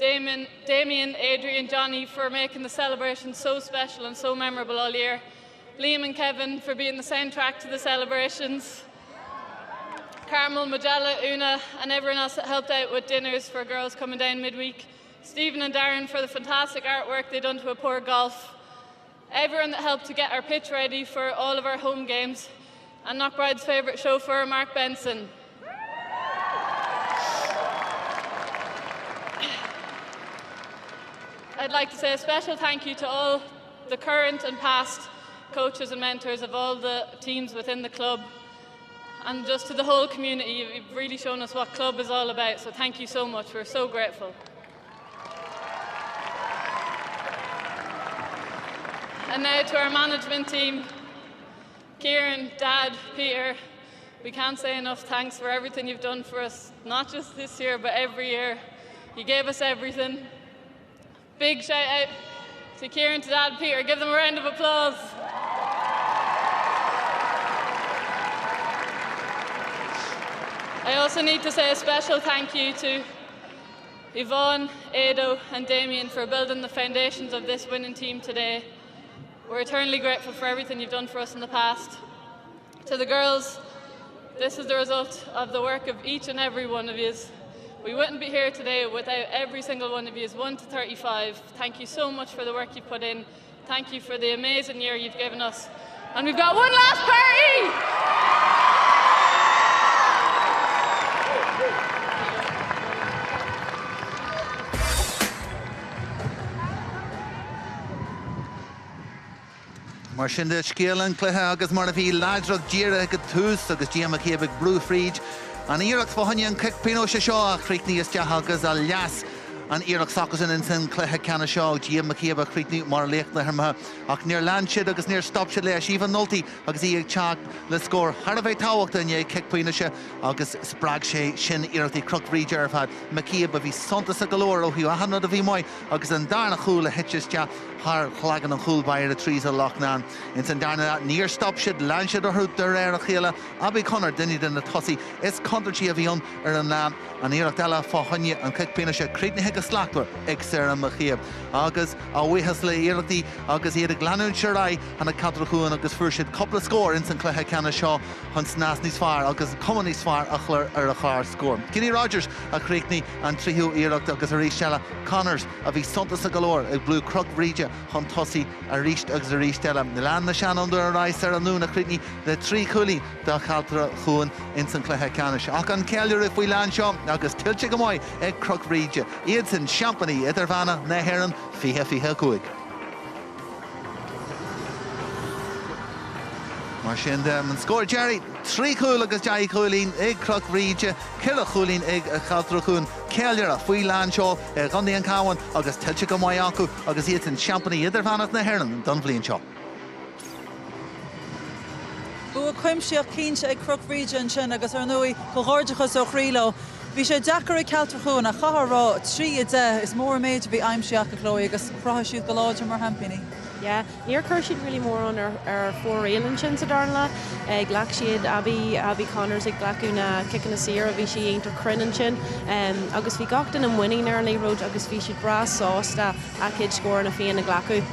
Damien, Adrian, Johnny for making the celebration so special and so memorable all year. Liam and Kevin for being the soundtrack to the celebrations. Carmel, Magella, Una and everyone else that helped out with dinners for girls coming down midweek. Stephen and Darren for the fantastic artwork they've done to a poor golf. Everyone that helped to get our pitch ready for all of our home games. And Knockbride's favourite chauffeur, Mark Benson. I'd like to say a special thank you to all the current and past coaches and mentors of all the teams within the club. And just to the whole community, you've really shown us what club is all about, so thank you so much. We're so grateful. And now to our management team, Kieran, Dad, Peter, we can't say enough thanks for everything you've done for us, not just this year, but every year. You gave us everything. Big shout out to Kieran, to Dad, Peter. Give them a round of applause. I also need to say a special thank you to Yvonne, Ado and Damien for building the foundations of this winning team today. We're eternally grateful for everything you've done for us in the past. To the girls, this is the result of the work of each and every one of you. We wouldn't be here today without every single one of you, 1 to 35. Thank you so much for the work you've put in. Thank you for the amazing year you've given us. And we've got one last party! Mar sin de scéalan cluthe agus mar a bhí láidrach díire go tús agus díama chéabh brú fríd. An íireach fáinne an cic pinó se seo a chríicní is deach agus a leas an íireach sacasan in sin cluthe cena seo díama chéabh chríicní mar léach na herma ach níor landsid agus níor stopsid leis íhan noltaí agus í ag teach le scór Har bheith táhachta in cic pinó se agus sprág sé sin íireachtaí Croch Bríd arfad ma chéabh a bhí sontas a galóir ó hiú a hanad a bhí mai agus an darna chúl a hitches deach Har chlagan an chúlbair a trís a Lochnan. In san darna níor stopsid landsid a hrút ar a chéile a bhí conar duine den na tosaí is contartí a bhíon ar an lám an íireach deile fáhanne an cic pinó se críicnithe go slachtar ag Sarah Machéab agus a bhuichas le íireachtaí agus iad a glanún seráid hana Caltra chuan agus fuairsid coppla scór in san cluthe cena seo chun snás níos fearr agus cuman níos fearr a chluir ar a chár scór. Ginny Rogers a chríicní an tríú íireacht agus a rís seile Connors a bhí sontas a galóir ag blú Croch Bríde chun tosaí a ríist agus a ríist eile. Na lean na sean under a ráis ar an nún a chríicní le trí chulaí de Caltra chuan in san cluthe cena seo. Ach an ceilúir if bhí lean seo agus tiltte go maiid ag Croch Bríde. Iad san Champaní idir bhana na Héireann fiche cuaig. Mar sin de an scóir Jerry trí chúil agus deí chúilín ag Croch Bríde cile chúilín ag Caltra chuan ceilúir a faoi lean seo gandaí an Cavan agus tiltte go maiid acu agus iad san Champaní idir bhana na Héireann don bhliain seo. Bu cuimseoach cínse ag Croch Bríde an sin agus ar nuí go háirdechas ó chrílo. Bhí sé deacarí Caltra chuan a chathrá 3-10 is mór méid bhí aimseach a chlóí agus crotha siad go láidir mar hampini. Yeah, níor chuir siad really mór an ar fór réalann sin sa darnla. Ghlach siad Abby Connors ag glacúna kicking a sir a bhí si aontar crinnan sin. Agus bhí gachtain an winning ar an road agus bhí siad bras sásta a cid scór na féin na glacú.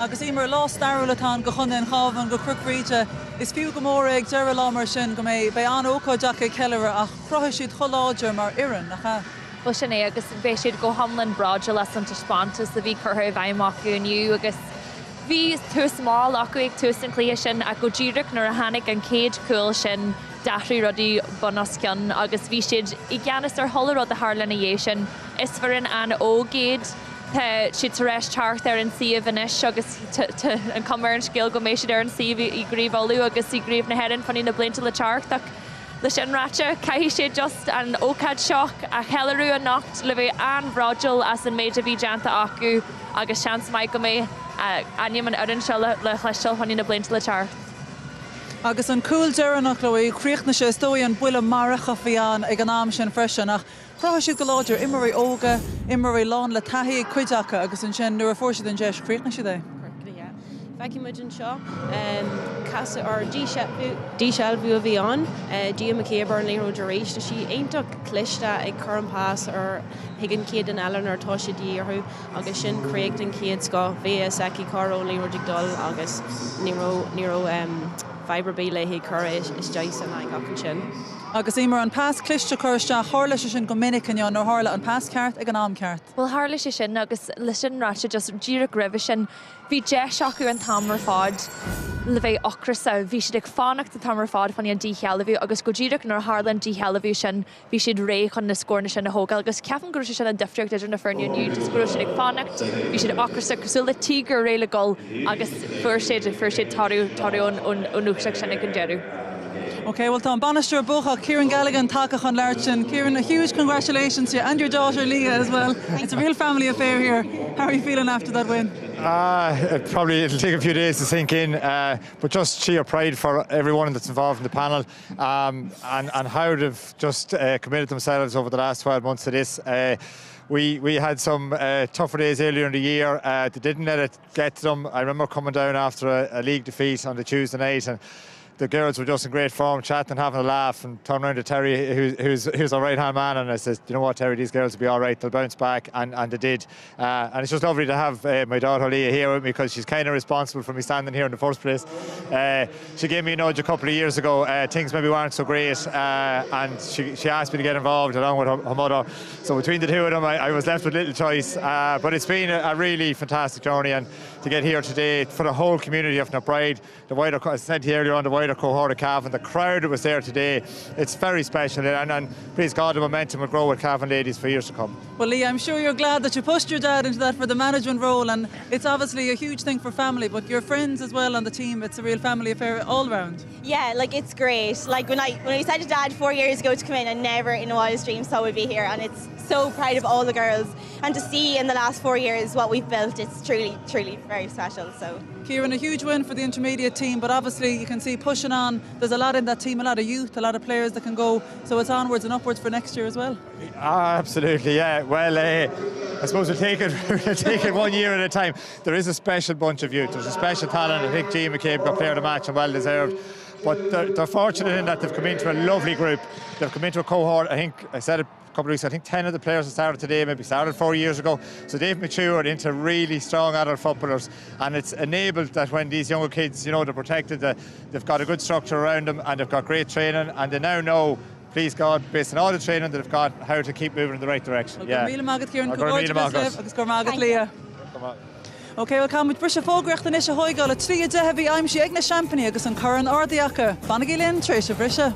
Agus imar lá starúlatán go chun in Cavan go Croch Bríde is fiú go mór ag deire lámar sin go mé be an ócóideach ag ceilire ach crotha siad choláidir mar iran nach cha. Well sin é agus bheith siad go hamlan braide leis an taspántas a bhí chutha bhaimach gúniu agus bhí tús máil acu ag tús an clia sin a go ddíireach nar a hanig an céad cúil sin dathraí rudí bonascian agus bhí siad I gceannas ar thola rud a Harlan sin is farin an ógéad siad tar éis teart ar an siomh inis agus an cumar an scéal go mééis siad ar an siomh I gríomhú agus I gríomh na headan faní na blinta le teartach le sin ráte caihí sé just an ócad seach a chelarú a nacht le bheith an bhráidil as an méid a bhí deanta acu agus seans maiid go mé anim an orann se le chleistil faní na blinta le teart. Agus an cool dearannach le chríochna sé stóí an buile maracha fián ag an am sin freisin nach Rá siad go láidir imirí óga, imirí lán le taithí cuideacha agus an sin nuair fórsiad an deis chríochna siad é. Feici muid an seo casa ar dísealbú a bhí an dí McCabe ar néró de rééis sí aonach cliste ag chu an pás ar higann céad an elan ar tá sé díorthú agus sin créig den céad sco bhé seci caró néró digdul agus níró fibre bé le hí chur is deis an ag an sin. Agus imar an pás cliste chuiriste hála sin go minic an nó hála an pás ceart ag an am ceart. Well hála sé sin agus le sin ráte just díra gribh sin bhí de seacu an tamar fád le bheith ocrasa bhí siad ag fánacht a tamar fád faní an díchealahú agus go díireach nar hálan díchealahú sin bhí siad ré chun na scórna sin na hógal agus ceapan gurú sin an difriúcht idir na fearniuú disgrú sin ag fánacht bhí siad ocrasa cosú le tígur réile gol agus fuair siad tarú ón úsach sin ag an dearú. Okay, well, Tom Bannister, Bocha, Kieran Gallagher, Takachan Larchin. Kieran, a huge congratulations to you and your daughter Leah as well. It's a real family affair here. How are you feeling after that win? It'll take a few days to sink in, but just sheer pride for everyone that's involved in the panel and how they've just committed themselves over the last 12 months to this. We had some tougher days earlier in the year. They didn't let it get to them. I remember coming down after a league defeat on the Tuesday night and the girls were just in great form, chatting and having a laugh, and turned around to Terry, who's our right-hand man, and I said, you know what, Terry, these girls will be all right, they'll bounce back, and they did. And it's just lovely to have my daughter Leah here with me, because she's kind of responsible for me standing here in the first place. She gave me a nudge a couple of years ago, things maybe weren't so great, and she asked me to get involved along with her mother. So between the two of them, I was left with little choice. But it's been a really fantastic journey, and to get here today for the whole community of Knockbride, the wider, as I said earlier on, the wider cohort of Cavan, the crowd that was there today, it's very special, and please God, the momentum will grow with Cavan ladies for years to come. Well, Leah, I'm sure you're glad that you pushed your dad into that for the management role, and it's obviously a huge thing for family, but your friends as well on the team, it's a real family affair all round. Yeah, like it's great. Like when we decided Dad 4 years ago to come in, I never in a wildest dreams thought we'd be here, and it's so proud of all the girls, and to see in the last 4 years what we've built, it's truly very special. So Kieran, a huge win for the intermediate team, but obviously you can see pushing on, there's a lot in that team, a lot of youth, a lot of players that can go, so it's onwards and upwards for next year as well. Absolutely, yeah. Well, I suppose we'll take it 1 year at a time. There is a special bunch of youth, there's a special talent. I think G McCabe got player of the match and well deserved. But they're fortunate in that they've come into a lovely group. They've come into a cohort. I think I said it a couple of weeks. I think 10 of the players that started today maybe started 4 years ago. So they've matured into really strong adult footballers, and it's enabled that when these younger kids, you know, they're protected, they've got a good structure around them, and they've got great training, and they now know, please God, based on all the training that they've got, how to keep moving in the right direction. Yeah. Okay, well, come with Brisha Fogrecht and Isha Hoigal, a 3 de heavy I'm she egna champagne, agus an current or the aka. Banagilin, Trisha Brisha.